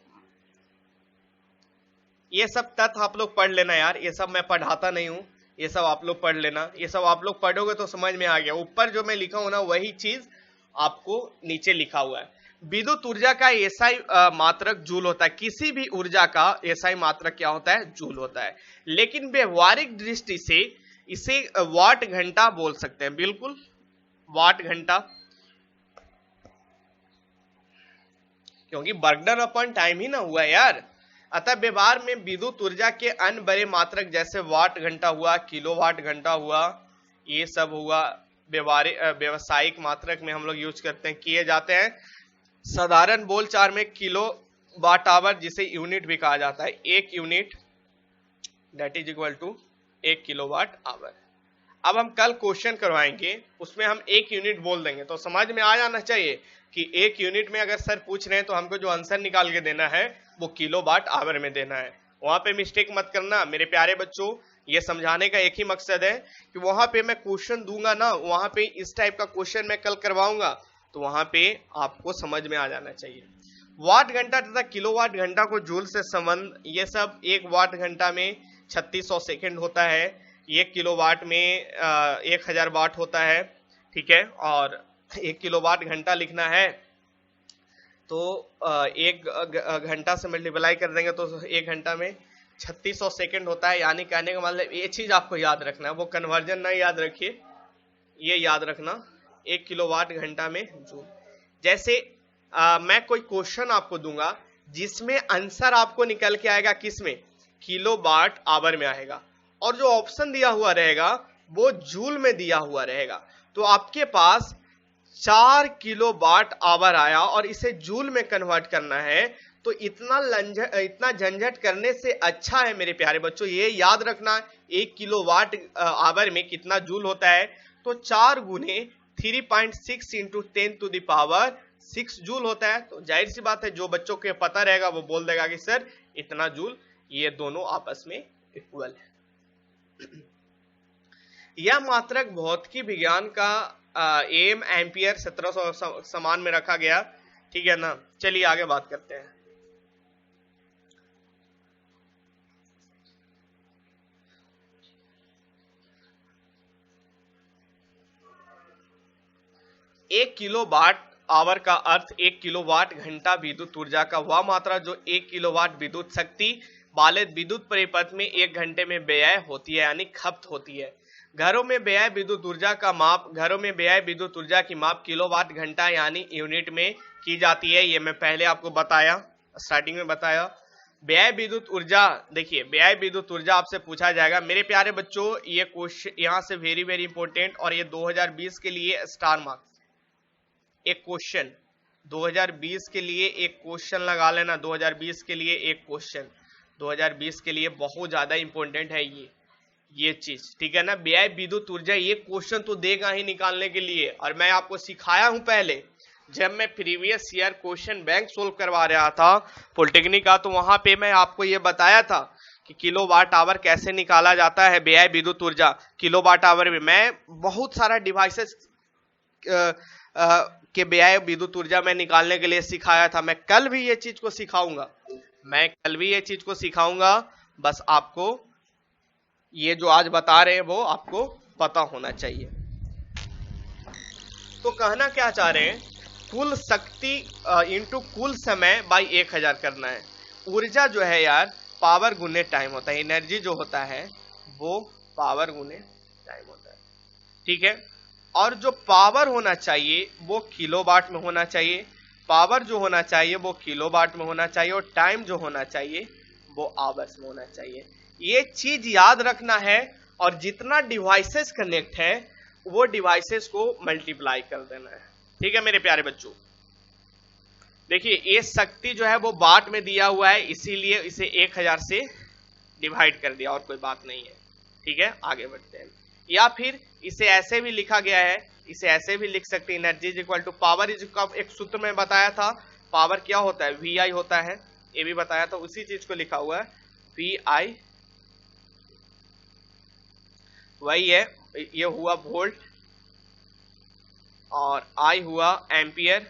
ये सब तथ्य आप लोग पढ़ लेना यार, ये सब मैं पढ़ाता नहीं हूं, ये सब आप लोग पढ़ लेना, ये सब आप लोग पढ़ोगे तो समझ में आ गया। ऊपर जो मैं लिखा हूं ना वही चीज आपको नीचे लिखा हुआ है। विद्युत ऊर्जा का एसआई मात्रक जूल होता है, किसी भी ऊर्जा का एसआई मात्रक क्या होता है, जूल होता है, लेकिन व्यवहारिक दृष्टि से इसे वाट घंटा बोल सकते हैं, बिल्कुल वाट घंटा, क्योंकि वर्क डन अपॉन टाइम ही ना हुआ यार। अतः व्यवहार में विद्युत ऊर्जा के अन्य बड़े मात्रक जैसे वाट घंटा हुआ, किलोवाट घंटा हुआ, ये सब हुआ व्यवसायिक मात्रक में हम लोग यूज करते हैं, किए जाते हैं। साधारण बोलचाल में किलो वाट आवर, जिसे यूनिट भी कहा जाता है, एक unit that is equal to 1 kilowatt hour. अब हम कल क्वेश्चन करवाएंगे, उसमें हम 1 यूनिट बोल देंगे, तो समझ में आ जाना चाहिए कि 1 यूनिट में अगर सर पूछ रहे हैं तो हमको जो आंसर निकाल के देना है वो किलोवाट आवर में देना है। वहां पे मिस्टेक मत करना मेरे प्यारे बच्चों। ये समझाने का एक ही मकसद है कि वहां पे मैं क्वेश्चन दूंगा ना, वहां पे इस टाइप का क्वेश्चन मैं कल करवाऊंगा, तो वहां पे आपको समझ में आ जाना चाहिए। वाट घंटा तथा किलोवाट घंटा को जूल से संबंध, ये सब 1 वाट घंटा में 3600 सेकंड होता है, 1 किलोवाट में 1000 वाट होता है, ठीक है। और 1 किलोवाट घंटा लिखना है तो 1 घंटा से मल्टीप्लाई कर देंगे तो 1 घंटा में 3600 सेकंड होता है। यानी कहने का मतलब ये चीज आपको याद रखना है, वो कन्वर्जन ना याद रखिए, ये याद रखना 1 किलोवाट घंटा में जूल। जैसे मैं कोई क्वेश्चन आपको दूंगा जिसमें आंसर आपको निकल के आएगा किसमें, किलोवाट आवर में आएगा, और जो ऑप्शन दिया हुआ रहेगा वो जूल में दिया हुआ रहेगा। तो आपके पास 4 किलोवाट आवर आया और इसे जूल में कन्वर्ट करना है, तो इतना झंझट करने से अच्छा है मेरे प्यारे बच्चों, ये याद रखना 1 किलोवाट आवर में कितना जूल होता है, तो 4 गुने 3.6 into 10 to the power 6 joule होता है। तो जाहिर सी बात है जो बच्चों को पता रहेगा वो बोल देगा कि सर इतना जूल, ये दोनों आपस में इक्वल है। यह मात्रक भौतिकी विज्ञान का एम एम्पियर 1700 समान में रखा गया, ठीक है ना। चलिए आगे बात करते हैं। एक किलोवाट आवर का अर्थ 1 किलोवाट घंटा विद्युत ऊर्जा का वह मात्रा जो 1 किलोवाट विद्युत शक्ति वाले विद्युत परिपथ में 1 घंटे में व्यय होती है, यानी खपत होती है। घरों में व्यय विद्युत ऊर्जा का माप, घरों में व्यय विद्युत ऊर्जा की माप किलोवाट घंटा यानी यूनिट में की जाती है। ये मैं पहले आपको बताया, स्टार्टिंग में बताया। व्यय विद्युत ऊर्जा, देखिए व्यय विद्युत ऊर्जा आपसे पूछा जाएगा मेरे प्यारे बच्चों, ये क्वेश्चन यहाँ से वेरी वेरी इंपॉर्टेंट, और ये 2020 के लिए स्टार मार्क्स एक क्वेश्चन, 2020 के लिए एक क्वेश्चन लगा लेना, 2020 के लिए एक क्वेश्चन, 2020 के लिए बहुत ज्यादा इंपॉर्टेंट है ये चीज, ठीक है ना। व्यय विद्युत ऊर्जा ये क्वेश्चन तो देगा ही निकालने के लिए, और मैं आपको सिखाया हूं पहले जब मैं previous year question bank solve करवा रहा था पॉलिटेक्निक का, तो वहां पे मैं आपको ये बताया था कि किलोवाट आवर कैसे निकाला जाता है, व्यय विद्युत ऊर्जा किलोवाट आवर में। मैं बहुत सारा डिवाइसेस के व्यय विद्युत ऊर्जा में निकालने के लिए सिखाया था। मैं कल भी ये चीज को सिखाऊंगा, बस आपको ये जो आज बता रहे हैं वो आपको पता होना चाहिए। तो कहना क्या चाह रहे हैं, कुल शक्ति इंटू कुल समय बाई 1000 करना है। ऊर्जा जो है यार पावर गुने टाइम होता है, एनर्जी जो होता है वो पावर गुने टाइम होता है, ठीक है। और जो पावर होना चाहिए वो किलोवाट में होना चाहिए, पावर जो होना चाहिए वो किलोवाट में होना चाहिए, और टाइम जो होना चाहिए वो आवर्स में होना चाहिए। ये चीज याद रखना है, और जितना डिवाइसेस कनेक्ट है वो डिवाइसेस को मल्टीप्लाई कर देना है, ठीक है मेरे प्यारे बच्चों। देखिए ये शक्ति जो है वो वाट में दिया हुआ है, इसीलिए इसे 1000 से डिवाइड कर दिया, और कोई बात नहीं है, ठीक है। आगे बढ़ते हैं। या फिर इसे ऐसे भी लिखा गया है, इसे ऐसे भी लिख सकते हैं, energy is equal to power is equal, एक सूत्र में बताया था पावर क्या होता है, वी आई होता है, ये भी बताया था, उसी चीज को लिखा हुआ है वी आई, वही है, ये हुआ वोल्ट और आई हुआ एम्पियर,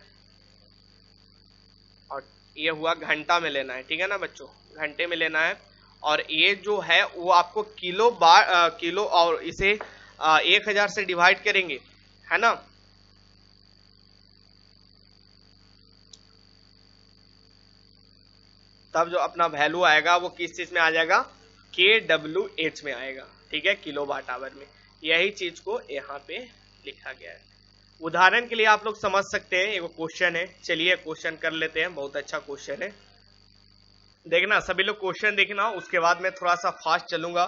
और ये हुआ घंटा में लेना है, ठीक है ना बच्चों, घंटे में लेना है। और ये जो है वो आपको किलो और इसे 1000 से डिवाइड करेंगे, है ना। तब जो अपना वैल्यू आएगा वो किस चीज में आ जाएगा, kWh में आएगा, ठीक है, किलोवाट आवर में। यही चीज को यहाँ पे लिखा गया है। उदाहरण के लिए आप लोग समझ सकते हैं, एक क्वेश्चन है, चलिए क्वेश्चन कर लेते हैं, बहुत अच्छा क्वेश्चन है। देखना सभी लोग क्वेश्चन देखना, उसके बाद मैं थोड़ा सा फास्ट चलूंगा।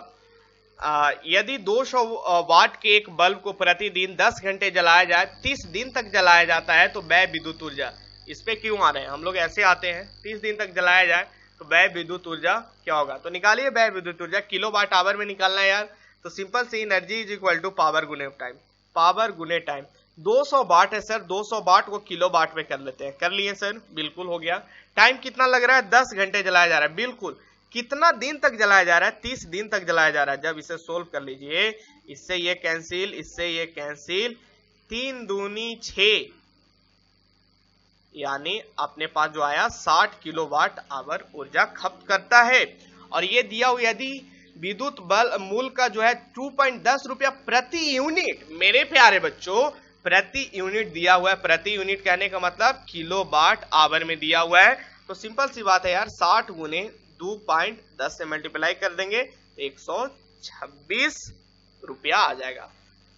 यदि 200 वाट के एक बल्ब को प्रतिदिन 10 घंटे जलाया जाए, 30 दिन तक जलाया जाता है, तो व्यय विद्युत ऊर्जा, इस पे क्यों आ रहे हैं हम लोग, ऐसे आते हैं 30 दिन तक जलाया जाए तो व्यय विद्युत ऊर्जा क्या होगा। तो निकालिए व्यय विद्युत ऊर्जा, किलोवाट आवर में निकालना है यार, तो सिंपल सी energy is equal to power गुने टाइम, पावर गुने टाइम। 200 वाट है सर, 200 वाट को किलो वाट में कर लेते हैं, कर लिए सर, बिल्कुल हो गया। टाइम कितना लग रहा है, 10 घंटे जलाया जा रहा है, बिल्कुल। कितना दिन तक जलाया जा रहा है, 30 दिन तक जलाया जा रहा है। जब इसे सोल्व कर लीजिए, इससे ये कैंसिल, इससे ये कैंसिल, 3 दूनी 6, यानी अपने पास जो आया 60 किलोवाट आवर ऊर्जा खपत करता है। और ये दिया हुआ यदि विद्युत बल मूल्य का जो है 2.10 रुपया प्रति यूनिट, मेरे प्यारे बच्चों प्रति यूनिट दिया हुआ है। प्रति यूनिट कहने का मतलब किलोवाट आवर में दिया हुआ है। तो सिंपल सी बात है यार, 60 गुने 2.10 से मल्टीप्लाई कर देंगे, 126 रुपया आ जाएगा।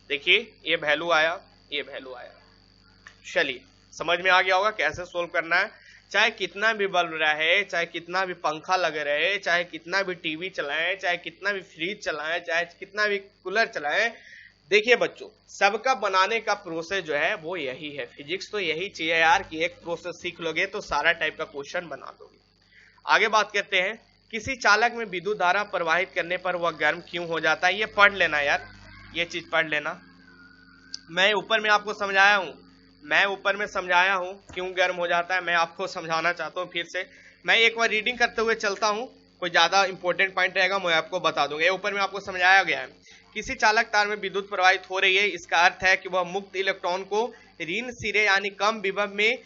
देखिए ये वैल्यू आया, ये वैल्यू आया। चलिए समझ में आ गया होगा कैसे सोल्व करना है। चाहे कितना भी बल्ब रहे, चाहे कितना भी पंखा लगे रहे, चाहे कितना भी टीवी चलाएं, चाहे कितना भी फ्रिज चलाएं, चाहे कितना भी कूलर चलाएं, देखिए बच्चों सबका बनाने का प्रोसेस जो है वो यही है। फिजिक्स तो यही चाहिए यार कि एक प्रोसेस सीख लोगे तो सारा टाइप का क्वेश्चन बना दोगे। आगे बात करते हैं, किसी चालक में विद्युत धारा प्रवाहित करने पर वह गर्म क्यों हो जाता है। ये पढ़ लेना यार, ये चीज पढ़ लेना। मैं ऊपर में आपको समझाया हूं, मैं ऊपर में समझाया हूं क्यों गर्म हो जाता है। मैं आपको समझाना चाहता हूं फिर से। मैं एक बार रीडिंग करते हुए चलता हूं, कोई ज्यादा इंपॉर्टेंट पॉइंट रहेगा मैं आपको बता दूंगा। ये ऊपर में आपको समझाया गया है, किसी चालक तार में विद्युत प्रवाहित हो रही है, इसका अर्थ है कि वह मुक्त इलेक्ट्रॉन को ऋण सिरे यानी कम विभव में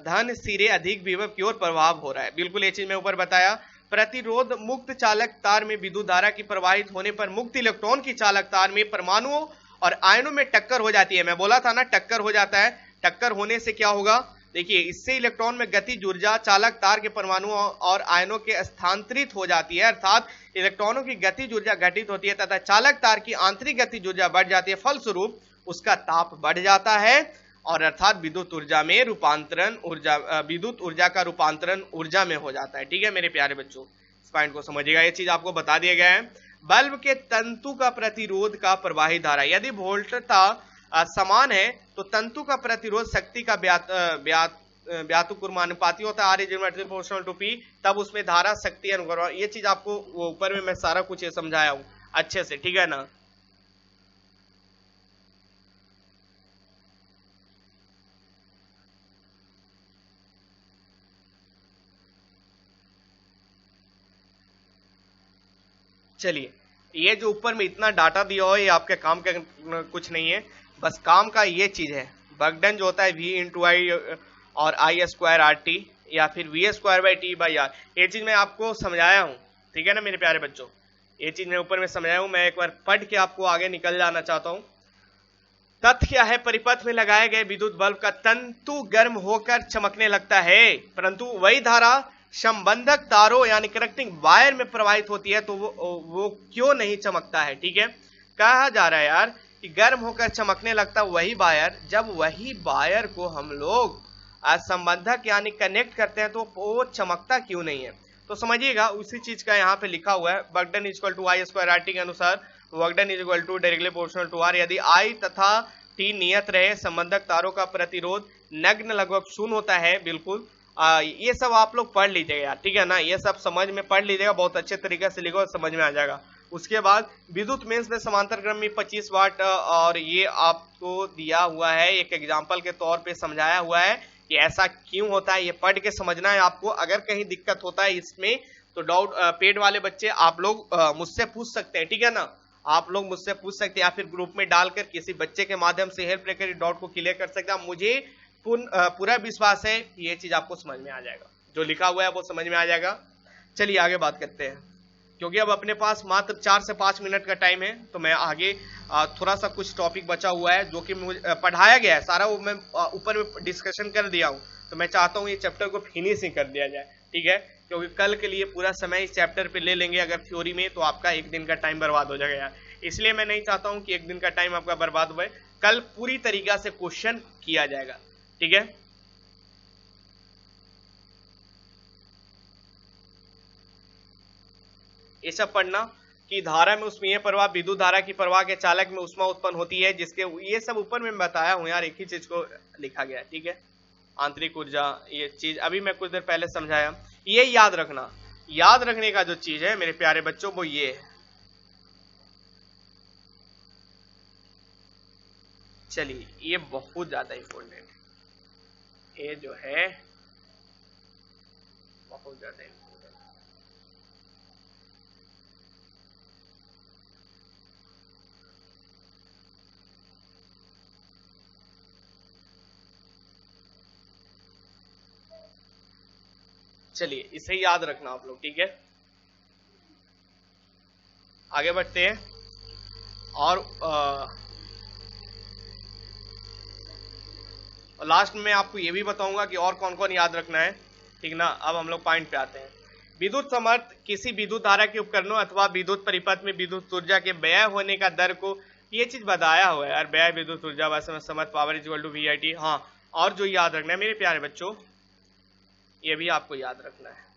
धन सिरे अधिक विभव की ओर प्रभाव हो रहा है। बिल्कुल ये चीज मैं ऊपर बताया। प्रतिरोध मुक्त चालक तार में विद्युत धारा की प्रवाहित होने पर मुक्त इलेक्ट्रॉन की चालक तार में परमाणुओं और आयनों में टक्कर हो जाती है। मैं बोला था ना टक्कर हो जाता है। टक्कर होने से क्या होगा, देखिए इससे इलेक्ट्रॉन में गतिज ऊर्जा चालक तार के परमाणुओं और आयनों के स्थानांतरित हो जाती है, अर्थात इलेक्ट्रॉनों की गतिज ऊर्जा घटित होती है तथा चालक तार की आंतरिक गतिज ऊर्जा बढ़ जाती है। फलस्वरूप उसका ताप बढ़ जाता है और अर्थात विद्युत ऊर्जा में रूपांतरण, विद्युत ऊर्जा का रूपांतरण ऊर्जा में हो जाता है। ठीक है मेरे प्यारे बच्चों, इस पॉइंट को समझिएगा, ये चीज आपको बता दिया गया है। बल्ब के तंतु का प्रतिरोध का प्रवाहित धारा, यदि वोल्टता समान है तो तंतु का प्रतिरोध शक्ति का व्यातुकुर्मानुपाती होता है, R is proportional to P, तब उसमें धारा शक्ति अनुक्रम। ये चीज आपको वो ऊपर में मैं सारा कुछ ये समझाया हूं अच्छे से, ठीक है ना। चलिए ये जो ऊपर में इतना डाटा दिया हो ये आपके काम का कुछ नहीं है, बस काम का ये चीज है। वर्कडन जो होता है V इंटू आई और आई स्क्वायर आर टी या फिर V square by T by R, ये चीज मैं आपको समझाया हूँ, ठीक है ना मेरे प्यारे बच्चों। ये चीज मैं ऊपर में समझाया हूँ, मैं एक बार पढ़ के आपको आगे निकल जाना चाहता हूँ। तथ्य क्या है, परिपथ में लगाए गए विद्युत बल्ब का तंतु गर्म होकर चमकने लगता है, परंतु वही धारा संबंधक तारों यानी कनेक्टिंग वायर में प्रवाहित होती है तो वो क्यों नहीं चमकता है। ठीक है, कहा जा रहा है यार कि गर्म होकर चमकने लगता वही वायर, जब वही वायर को हम लोग संबंधक यानी कनेक्ट करते हैं तो वो चमकता क्यों नहीं है। तो समझिएगा उसी चीज का यहाँ पे लिखा हुआ है, work done is equal to I square R T के अनुसार work done is equal to directly proportional to R. यदि आई तथा टी नियत रहे, संबंधक तारों का प्रतिरोध नग्न लगभग शून्य होता है। बिल्कुल ये सब आप लोग पढ़ लीजिएगा यार, ठीक है ना, ये सब समझ में पढ़ लीजिएगा, बहुत अच्छे तरीके से लिखो, समझ में आ जाएगा। उसके बाद विद्युत मेंस में समांतर क्रम में 25 वाट और ये आपको दिया हुआ है, एक एग्जांपल के तौर पे समझाया हुआ है कि ऐसा क्यों होता है, ये पढ़ के समझना है आपको। अगर कहीं दिक्कत होता है इसमें तो डाउट पेड वाले बच्चे आप लोग मुझसे पूछ सकते हैं, ठीक है ना, आप लोग मुझसे पूछ सकते हैं या फिर ग्रुप में डालकर किसी बच्चे के माध्यम से हेल्प लेकर डाउट को क्लियर कर सकते हैं। मुझे पूरा विश्वास है कि ये चीज आपको समझ में आ जाएगा, जो लिखा हुआ है वो समझ में आ जाएगा। चलिए आगे बात करते हैं, क्योंकि अब अपने पास मात्र 4 से 5 मिनट का टाइम है, तो मैं आगे थोड़ा सा कुछ टॉपिक बचा हुआ है जो कि मुझे पढ़ाया गया है सारा, वो मैं ऊपर में डिस्कशन कर दिया हूँ, तो मैं चाहता हूँ ये चैप्टर को फिनिश ही कर दिया जाए, ठीक है, क्योंकि कल के लिए पूरा समय इस चैप्टर पे ले लेंगे अगर थ्योरी में, तो आपका एक दिन का टाइम बर्बाद हो जाएगा यार। इसलिए मैं नहीं चाहता हूँ कि एक दिन का टाइम आपका बर्बाद हुए, कल पूरी तरीका से क्वेश्चन किया जाएगा, ठीक है। ये सब पढ़ना कि धारा में उष्मीय प्रवाह विद्युत धारा की प्रवाह के चालक में उष्मा उत्पन्न होती है, जिसके ये सब ऊपर में बताया हूं यार, एक ही चीज को लिखा गया, ठीक है। आंतरिक ऊर्जा ये चीज अभी मैं कुछ देर पहले समझाया, ये याद रखना, याद रखने का जो चीज है मेरे प्यारे बच्चों वो ये है, चलिए ये बहुत ज्यादा इंपॉर्टेंट है, ये जो है बहुत ज्यादा इंपॉर्टेंट। चलिए इसे याद रखना आप लोग, ठीक है। आगे बढ़ते हैं और लास्ट में आपको ये भी बताऊंगा कि और कौन कौन याद रखना है, ठीक ना। अब हम लोग पॉइंट पे आते हैं। विद्युत समर्थ किसी विद्युत धारा के उपकरणों अथवा विद्युत परिपथ में विद्युत ऊर्जा के व्यय होने का दर को, ये चीज बताया हुआ है यार, व्यय विद्युत ऊर्जा वैसे में समर्थ पावर इक्वल टू VIT। हाँ, और जो याद रखना है मेरे प्यारे बच्चों, ये भी आपको याद रखना है,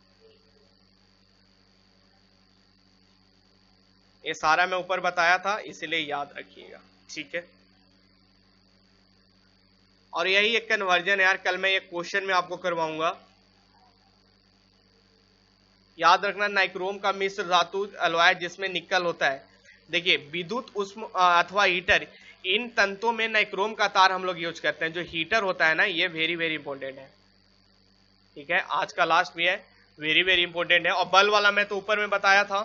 ये सारा मैं ऊपर बताया था इसलिए याद रखिएगा, ठीक है। और यही एक कन्वर्जन है यार, कल मैं एक क्वेश्चन में आपको करवाऊंगा। याद रखना, नाइक्रोम का मिश्र धातु अलॉय जिसमें निकल होता है। देखिए विद्युत उष्म अथवा हीटर, इन तंतों में नाइक्रोम का तार हम लोग यूज करते हैं। जो हीटर होता है ना, ये वेरी वेरी इंपॉर्टेंट है, ठीक है। आज का लास्ट भी है, वेरी वेरी इंपॉर्टेंट है। और बल्ब वाला मैं तो ऊपर में बताया था,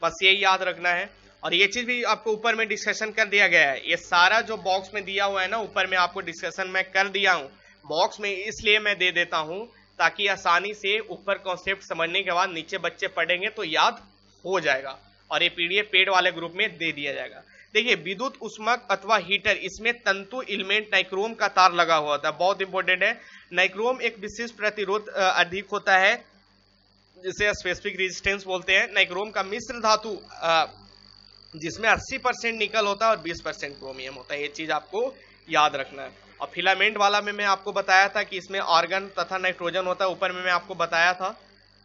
बस यही याद रखना है। और ये चीज भी आपको ऊपर में डिस्कशन कर दिया गया है, ये सारा जो बॉक्स में दिया हुआ है ना ऊपर में, आपको डिस्कशन मैं कर दिया हूँ बॉक्स में, इसलिए मैं दे देता हूँ ताकि आसानी से ऊपर कॉन्सेप्ट समझने के बाद नीचे बच्चे पढ़ेंगे तो याद हो जाएगा। और ये PDF पेड वाले ग्रुप में दे दिया जाएगा। देखिए विद्युत उष्मक अथवा हीटर, इसमें तंतु एलिमेंट नाइक्रोम का तार लगा हुआ होता है, बहुत इंपॉर्टेंट है। नाइक्रोम एक विशिष्ट प्रतिरोध अधिक होता है जिसे स्पेसिफिक रेजिस्टेंस बोलते हैं। नाइक्रोम का मिश्र धातु जिसमें 80% निकल होता है और 20% क्रोमियम होता है, ये चीज आपको याद रखना है। और फिलामेंट वाला में मैं आपको बताया था कि इसमें आर्गन तथा नाइट्रोजन होता है, ऊपर में मैं आपको बताया था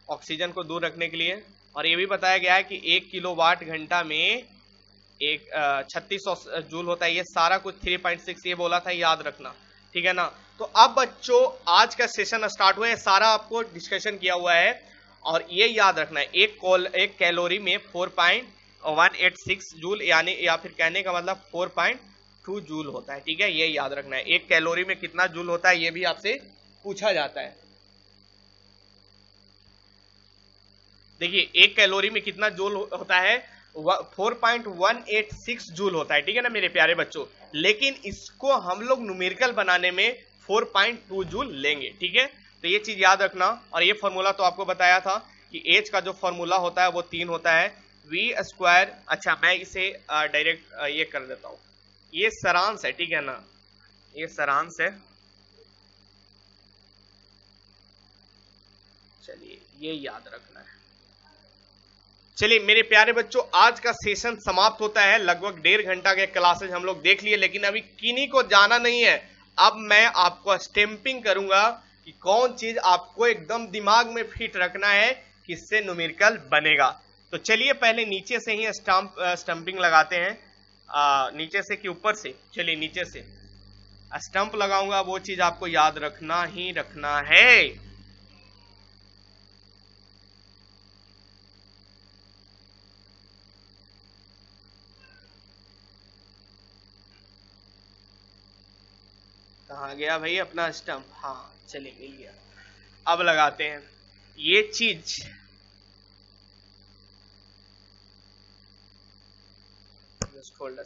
ऑक्सीजन को दूर रखने के लिए। और ये भी बताया गया है कि 1 किलोवाट घंटा में एक 3600 जूल होता है। ये सारा कुछ 3.6 ये बोला था, याद रखना, ठीक है ना। तो अब बच्चों आज का सेशन स्टार्ट हुआ है, सारा आपको डिस्कशन किया हुआ है और ये याद रखना है, एक कैलोरी में 4.186 जूल, यानी या फिर कहने का मतलब 4.2 जूल होता है, ठीक है। ये याद रखना है, एक कैलोरी में कितना जूल होता है ये भी आपसे पूछा जाता है। देखिए एक कैलोरी में कितना जूल होता है, 4.186 जूल होता है, ठीक है ना मेरे प्यारे बच्चों। लेकिन इसको हम लोग न्यूमेरिकल बनाने में 4.2 जूल लेंगे, ठीक है। तो ये चीज याद रखना। और ये फॉर्मूला तो आपको बताया था कि एच का जो फॉर्मूला होता है वो 3 होता है, V²। अच्छा मैं इसे डायरेक्ट ये कर देता हूं, ये सारांश है, ठीक है ना, ये सारांश है। चलिए ये याद रखना है। चलिए मेरे प्यारे बच्चों, आज का सेशन समाप्त होता है। लगभग 1.5 घंटा के क्लासेस हम लोग देख लिए, लेकिन अभी किन्हीं को जाना नहीं है। अब मैं आपको स्टैंपिंग करूंगा कि कौन चीज आपको एकदम दिमाग में फिट रखना है, किससे न्यूमेरिकल बनेगा। तो चलिए पहले नीचे से ही स्टंपिंग लगाते हैं, नीचे से कि ऊपर से। चलिए नीचे से स्टंप लगाऊंगा, वो चीज आपको याद रखना ही रखना है। कहाँ गया भाई अपना स्टंप, हाँ चलिए मिल गया। अब लगाते हैं ये चीज, जस्ट होल्ड अ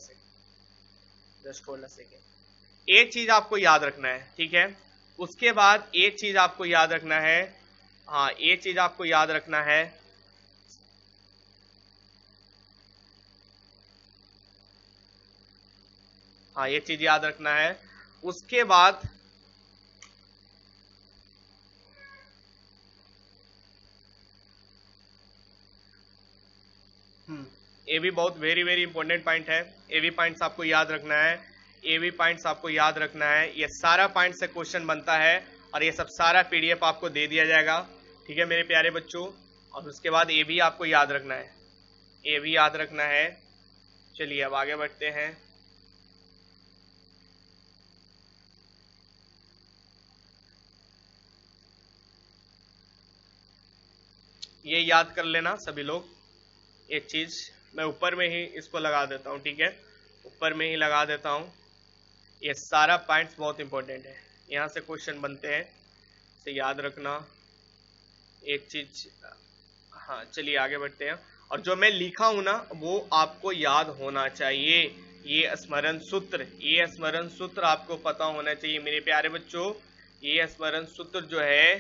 सेकेंड। ये चीज आपको याद रखना है, ठीक है। उसके बाद ये चीज आपको याद रखना है, हाँ ये चीज आपको याद रखना है। हाँ ये चीज याद रखना है। उसके बाद ये भी बहुत वेरी वेरी इंपॉर्टेंट पॉइंट है, ये भी पॉइंट्स आपको याद रखना है, ये भी पॉइंट्स आपको याद रखना है। ये सारा पॉइंट से क्वेश्चन बनता है और ये सब सारा PDF आपको दे दिया जाएगा, ठीक है मेरे प्यारे बच्चों। और उसके बाद ये भी आपको याद रखना है, ये भी याद रखना है। चलिए अब आगे बढ़ते हैं। ये याद कर लेना सभी लोग, एक चीज मैं ऊपर में ही इसको लगा देता हूँ, ठीक है, ऊपर में ही लगा देता हूँ। ये सारा पॉइंट्स बहुत इंपॉर्टेंट है, यहाँ से क्वेश्चन बनते हैं, इसे याद रखना एक चीज। हाँ चलिए आगे बढ़ते हैं। और जो मैं लिखा हूं ना वो आपको याद होना चाहिए, ये स्मरण सूत्र आपको पता होना चाहिए मेरे प्यारे बच्चों। ये स्मरण सूत्र जो है,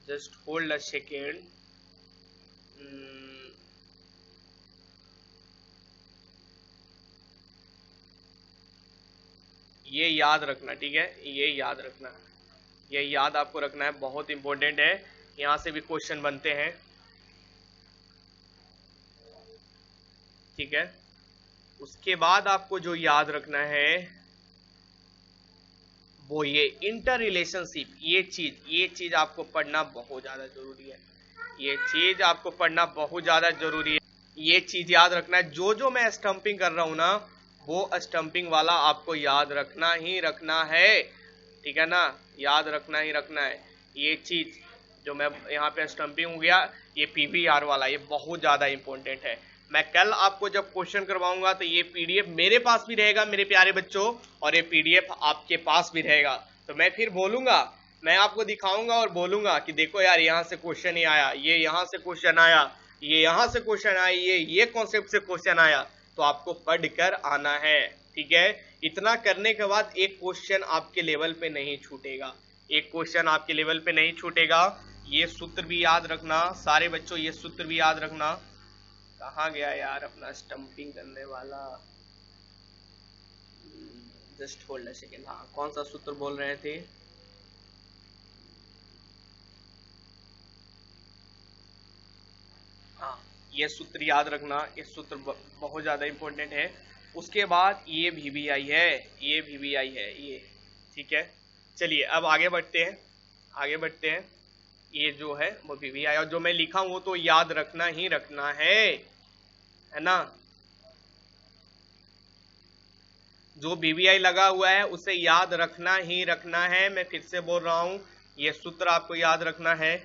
जस्ट होल्ड अ सेकेंड, ये याद रखना, ठीक है, ये याद रखना, ये याद आपको रखना है, बहुत इंपॉर्टेंट है, यहां से भी क्वेश्चन बनते हैं, ठीक है। उसके बाद आपको जो याद रखना है वो ये इंटर रिलेशनशिप, ये चीज आपको पढ़ना बहुत ज्यादा जरूरी है, ये चीज आपको पढ़ना बहुत ज्यादा जरूरी है। ये चीज याद रखना है, जो मैं स्टंपिंग कर रहा हूं ना वो स्टंपिंग वाला आपको याद रखना ही रखना है, ठीक है ना, याद रखना ही रखना है। ये चीज जो मैं यहाँ पे स्टंपिंग हो गया, ये पीवीआर वाला, ये बहुत ज्यादा इंपॉर्टेंट है। मैं कल आपको जब क्वेश्चन करवाऊंगा तो ये पीडीएफ मेरे पास भी रहेगा मेरे प्यारे बच्चों, और ये पीडीएफ आपके पास भी रहेगा, तो मैं फिर बोलूंगा, मैं आपको दिखाऊंगा और बोलूंगा कि देखो यार यहाँ से क्वेश्चन ही आया, ये यहाँ से क्वेश्चन आया, ये यहाँ से क्वेश्चन आया, ये कॉन्सेप्ट से क्वेश्चन आया, तो आपको पढ़ कर आना है, ठीक है। इतना करने के बाद एक क्वेश्चन आपके लेवल पे नहीं छूटेगा, एक क्वेश्चन आपके लेवल पे नहीं छूटेगा। ये सूत्र भी याद रखना सारे बच्चों, ये सूत्र भी याद रखना। कहाँ गया यार अपना स्टंपिंग करने वाला, जस्ट होल्ड अ सेकेंड, हाँ कौन सा सूत्र बोल रहे थे, हाँ ये सूत्र याद रखना, ये सूत्र बहुत ज्यादा इंपॉर्टेंट है। उसके बाद ये वीवीआई है, ये वीवीआई है ये, ठीक है। चलिए अब आगे बढ़ते हैं, आगे बढ़ते हैं। ये जो है वो वीवीआई, और जो मैं लिखा हूं वो तो याद रखना ही रखना है ना। जो वीवीआई लगा हुआ है उसे याद रखना ही रखना है, मैं फिर से बोल रहा हूं, ये सूत्र आपको याद रखना है,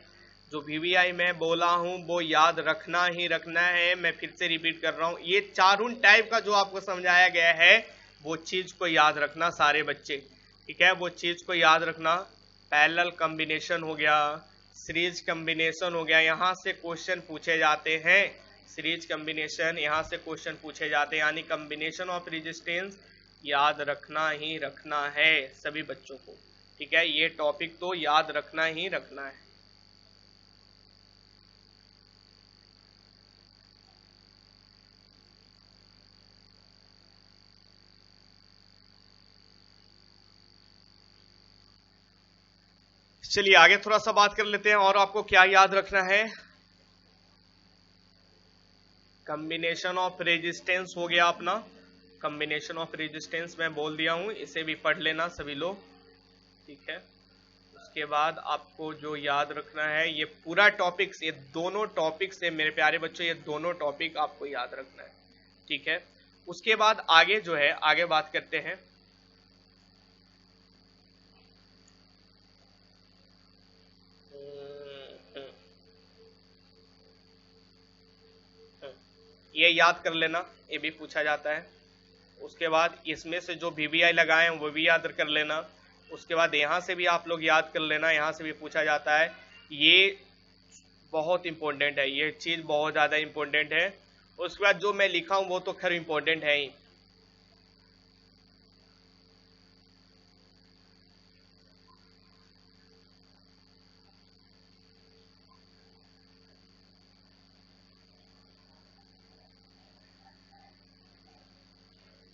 जो वीवीआई मैं बोला हूं वो याद रखना ही रखना है, मैं फिर से रिपीट कर रहा हूं। ये चारों टाइप का जो आपको समझाया गया है वो चीज को याद रखना सारे बच्चे, ठीक है, वो चीज को याद रखना। पैरेलल कॉम्बिनेशन हो गया, सीरीज कॉम्बिनेशन हो गया, यहाँ से क्वेश्चन पूछे जाते हैं, सीरीज कॉम्बिनेशन यहाँ से क्वेश्चन पूछे जाते हैं, यानी कॉम्बिनेशन ऑफ रेजिस्टेंस याद रखना ही रखना है सभी बच्चों को, ठीक है, ये टॉपिक तो याद रखना ही रखना है। चलिए आगे थोड़ा सा बात कर लेते हैं, और आपको क्या याद रखना है, कॉम्बिनेशन ऑफ रेजिस्टेंस हो गया अपना, कॉम्बिनेशन ऑफ रेजिस्टेंस मैं बोल दिया हूं, इसे भी पढ़ लेना सभी लोग, ठीक है। उसके बाद आपको जो याद रखना है, ये पूरा टॉपिक्स, ये दोनों टॉपिक्स है मेरे प्यारे बच्चों, ये दोनों टॉपिक आपको याद रखना है, ठीक है। उसके बाद आगे जो है, आगे बात करते हैं, ये याद कर लेना, ये भी पूछा जाता है। उसके बाद इसमें से जो वीवीआई लगाए हैं वो भी याद कर लेना। उसके बाद यहाँ से भी आप लोग याद कर लेना, यहाँ से भी पूछा जाता है, ये बहुत इंपॉर्टेंट है, ये चीज बहुत ज्यादा इंपॉर्टेंट है। उसके बाद जो मैं लिखा हूं वो तो खैर इंपॉर्टेंट है ही,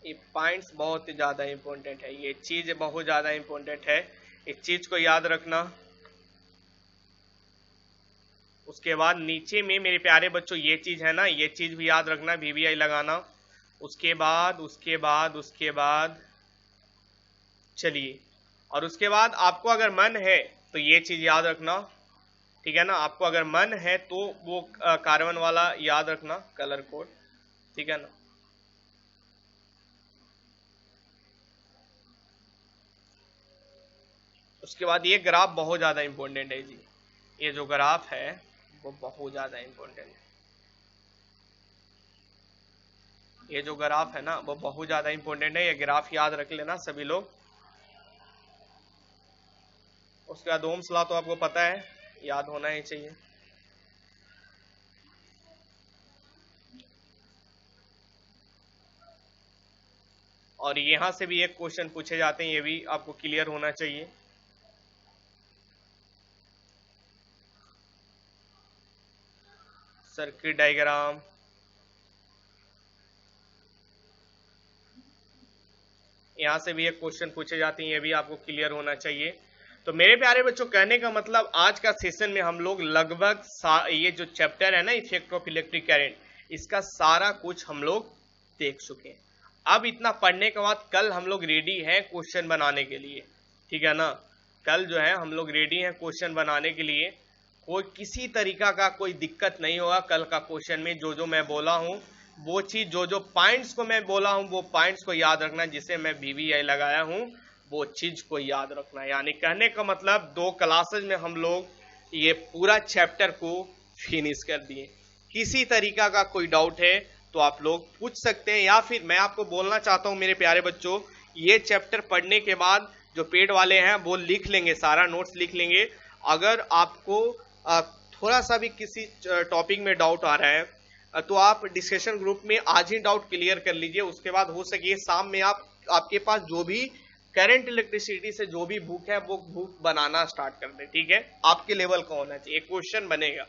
ये पॉइंट्स बहुत ही ज्यादा इंपॉर्टेंट है, ये चीज बहुत ज्यादा इंपॉर्टेंट है, इस चीज को याद रखना। उसके बाद नीचे में मेरे प्यारे बच्चों ये चीज है ना, ये चीज भी याद रखना, वीवीआई लगाना। उसके बाद चलिए, और उसके बाद आपको अगर मन है तो ये चीज याद रखना, ठीक है ना, आपको अगर मन है तो वो कार्बन वाला याद रखना, कलर कोड, ठीक है ना। उसके बाद ये ग्राफ बहुत ज्यादा इंपॉर्टेंट है जी, ये जो ग्राफ है वो बहुत ज्यादा इंपॉर्टेंट है, ये जो ग्राफ है ना वो बहुत ज्यादा इंपॉर्टेंट है, ये ग्राफ याद रख लेना सभी लोग। उसके बाद ओम्स लॉ तो आपको पता है, याद होना ही चाहिए। और यहां से भी एक क्वेश्चन पूछे जाते हैं, ये भी आपको क्लियर होना चाहिए। सर्किट डायग्राम, यहां से भी एक क्वेश्चन पूछे जाते हैं, ये भी आपको क्लियर होना चाहिए। तो मेरे प्यारे बच्चों, कहने का मतलब आज का सेशन में हम लोग लगभग ये जो चैप्टर है ना इफेक्ट ऑफ इलेक्ट्रिक करंट, इसका सारा कुछ हम लोग देख चुके हैं। अब इतना पढ़ने के बाद कल हम लोग रेडी हैं क्वेश्चन बनाने के लिए, ठीक है ना। कल जो है हम लोग रेडी हैं क्वेश्चन बनाने के लिए, कोई किसी तरीका का कोई दिक्कत नहीं होगा कल का क्वेश्चन में। जो जो मैं बोला हूँ वो चीज, जो जो पॉइंट्स को मैं बोला हूँ वो पॉइंट्स को याद रखना, जिसे मैं VVI लगाया हूँ वो चीज को याद रखना। यानी कहने का मतलब 2 क्लासेज में हम लोग ये पूरा चैप्टर को फिनिश कर दिए। किसी तरीका का कोई डाउट है तो आप लोग पूछ सकते हैं, या फिर मैं आपको बोलना चाहता हूं मेरे प्यारे बच्चों, ये चैप्टर पढ़ने के बाद जो पेड वाले हैं वो लिख लेंगे, सारा नोट्स लिख लेंगे। अगर आपको थोड़ा सा भी किसी टॉपिक में डाउट आ रहा है तो आप डिस्कशन ग्रुप में आज ही डाउट क्लियर कर लीजिए। उसके बाद हो सके शाम में आपके पास जो भी करंट इलेक्ट्रिसिटी से जो भी बुक है वो बुक बनाना स्टार्ट कर दे, ठीक है। आपके लेवल का होना चाहिए, क्वेश्चन बनेगा।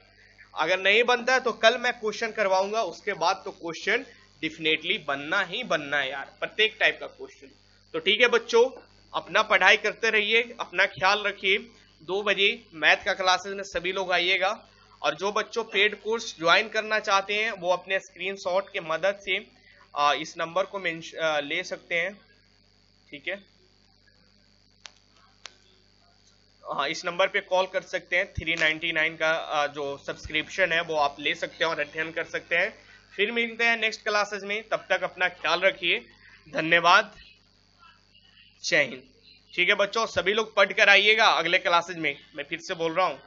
अगर नहीं बनता है तो कल मैं क्वेश्चन करवाऊंगा, उसके बाद तो क्वेश्चन डिफिनेटली बनना ही बनना है यार, प्रत्येक टाइप का क्वेश्चन। तो ठीक है बच्चों, अपना पढ़ाई करते रहिए, अपना ख्याल रखिए। 2 बजे मैथ का क्लासेस में सभी लोग आइएगा। और जो बच्चों पेड कोर्स ज्वाइन करना चाहते हैं वो अपने स्क्रीनशॉट के मदद से इस नंबर को ले सकते हैं, ठीक है। हाँ, इस नंबर पे कॉल कर सकते हैं। 399 का जो सब्सक्रिप्शन है वो आप ले सकते हैं और अध्ययन कर सकते हैं। फिर मिलते हैं नेक्स्ट क्लासेस में, तब तक अपना ख्याल रखिए। धन्यवाद, जय हिंद। ठीक है बच्चों, सभी लोग पढ़ कर आइएगा अगले क्लासेस में, मैं फिर से बोल रहा हूँ।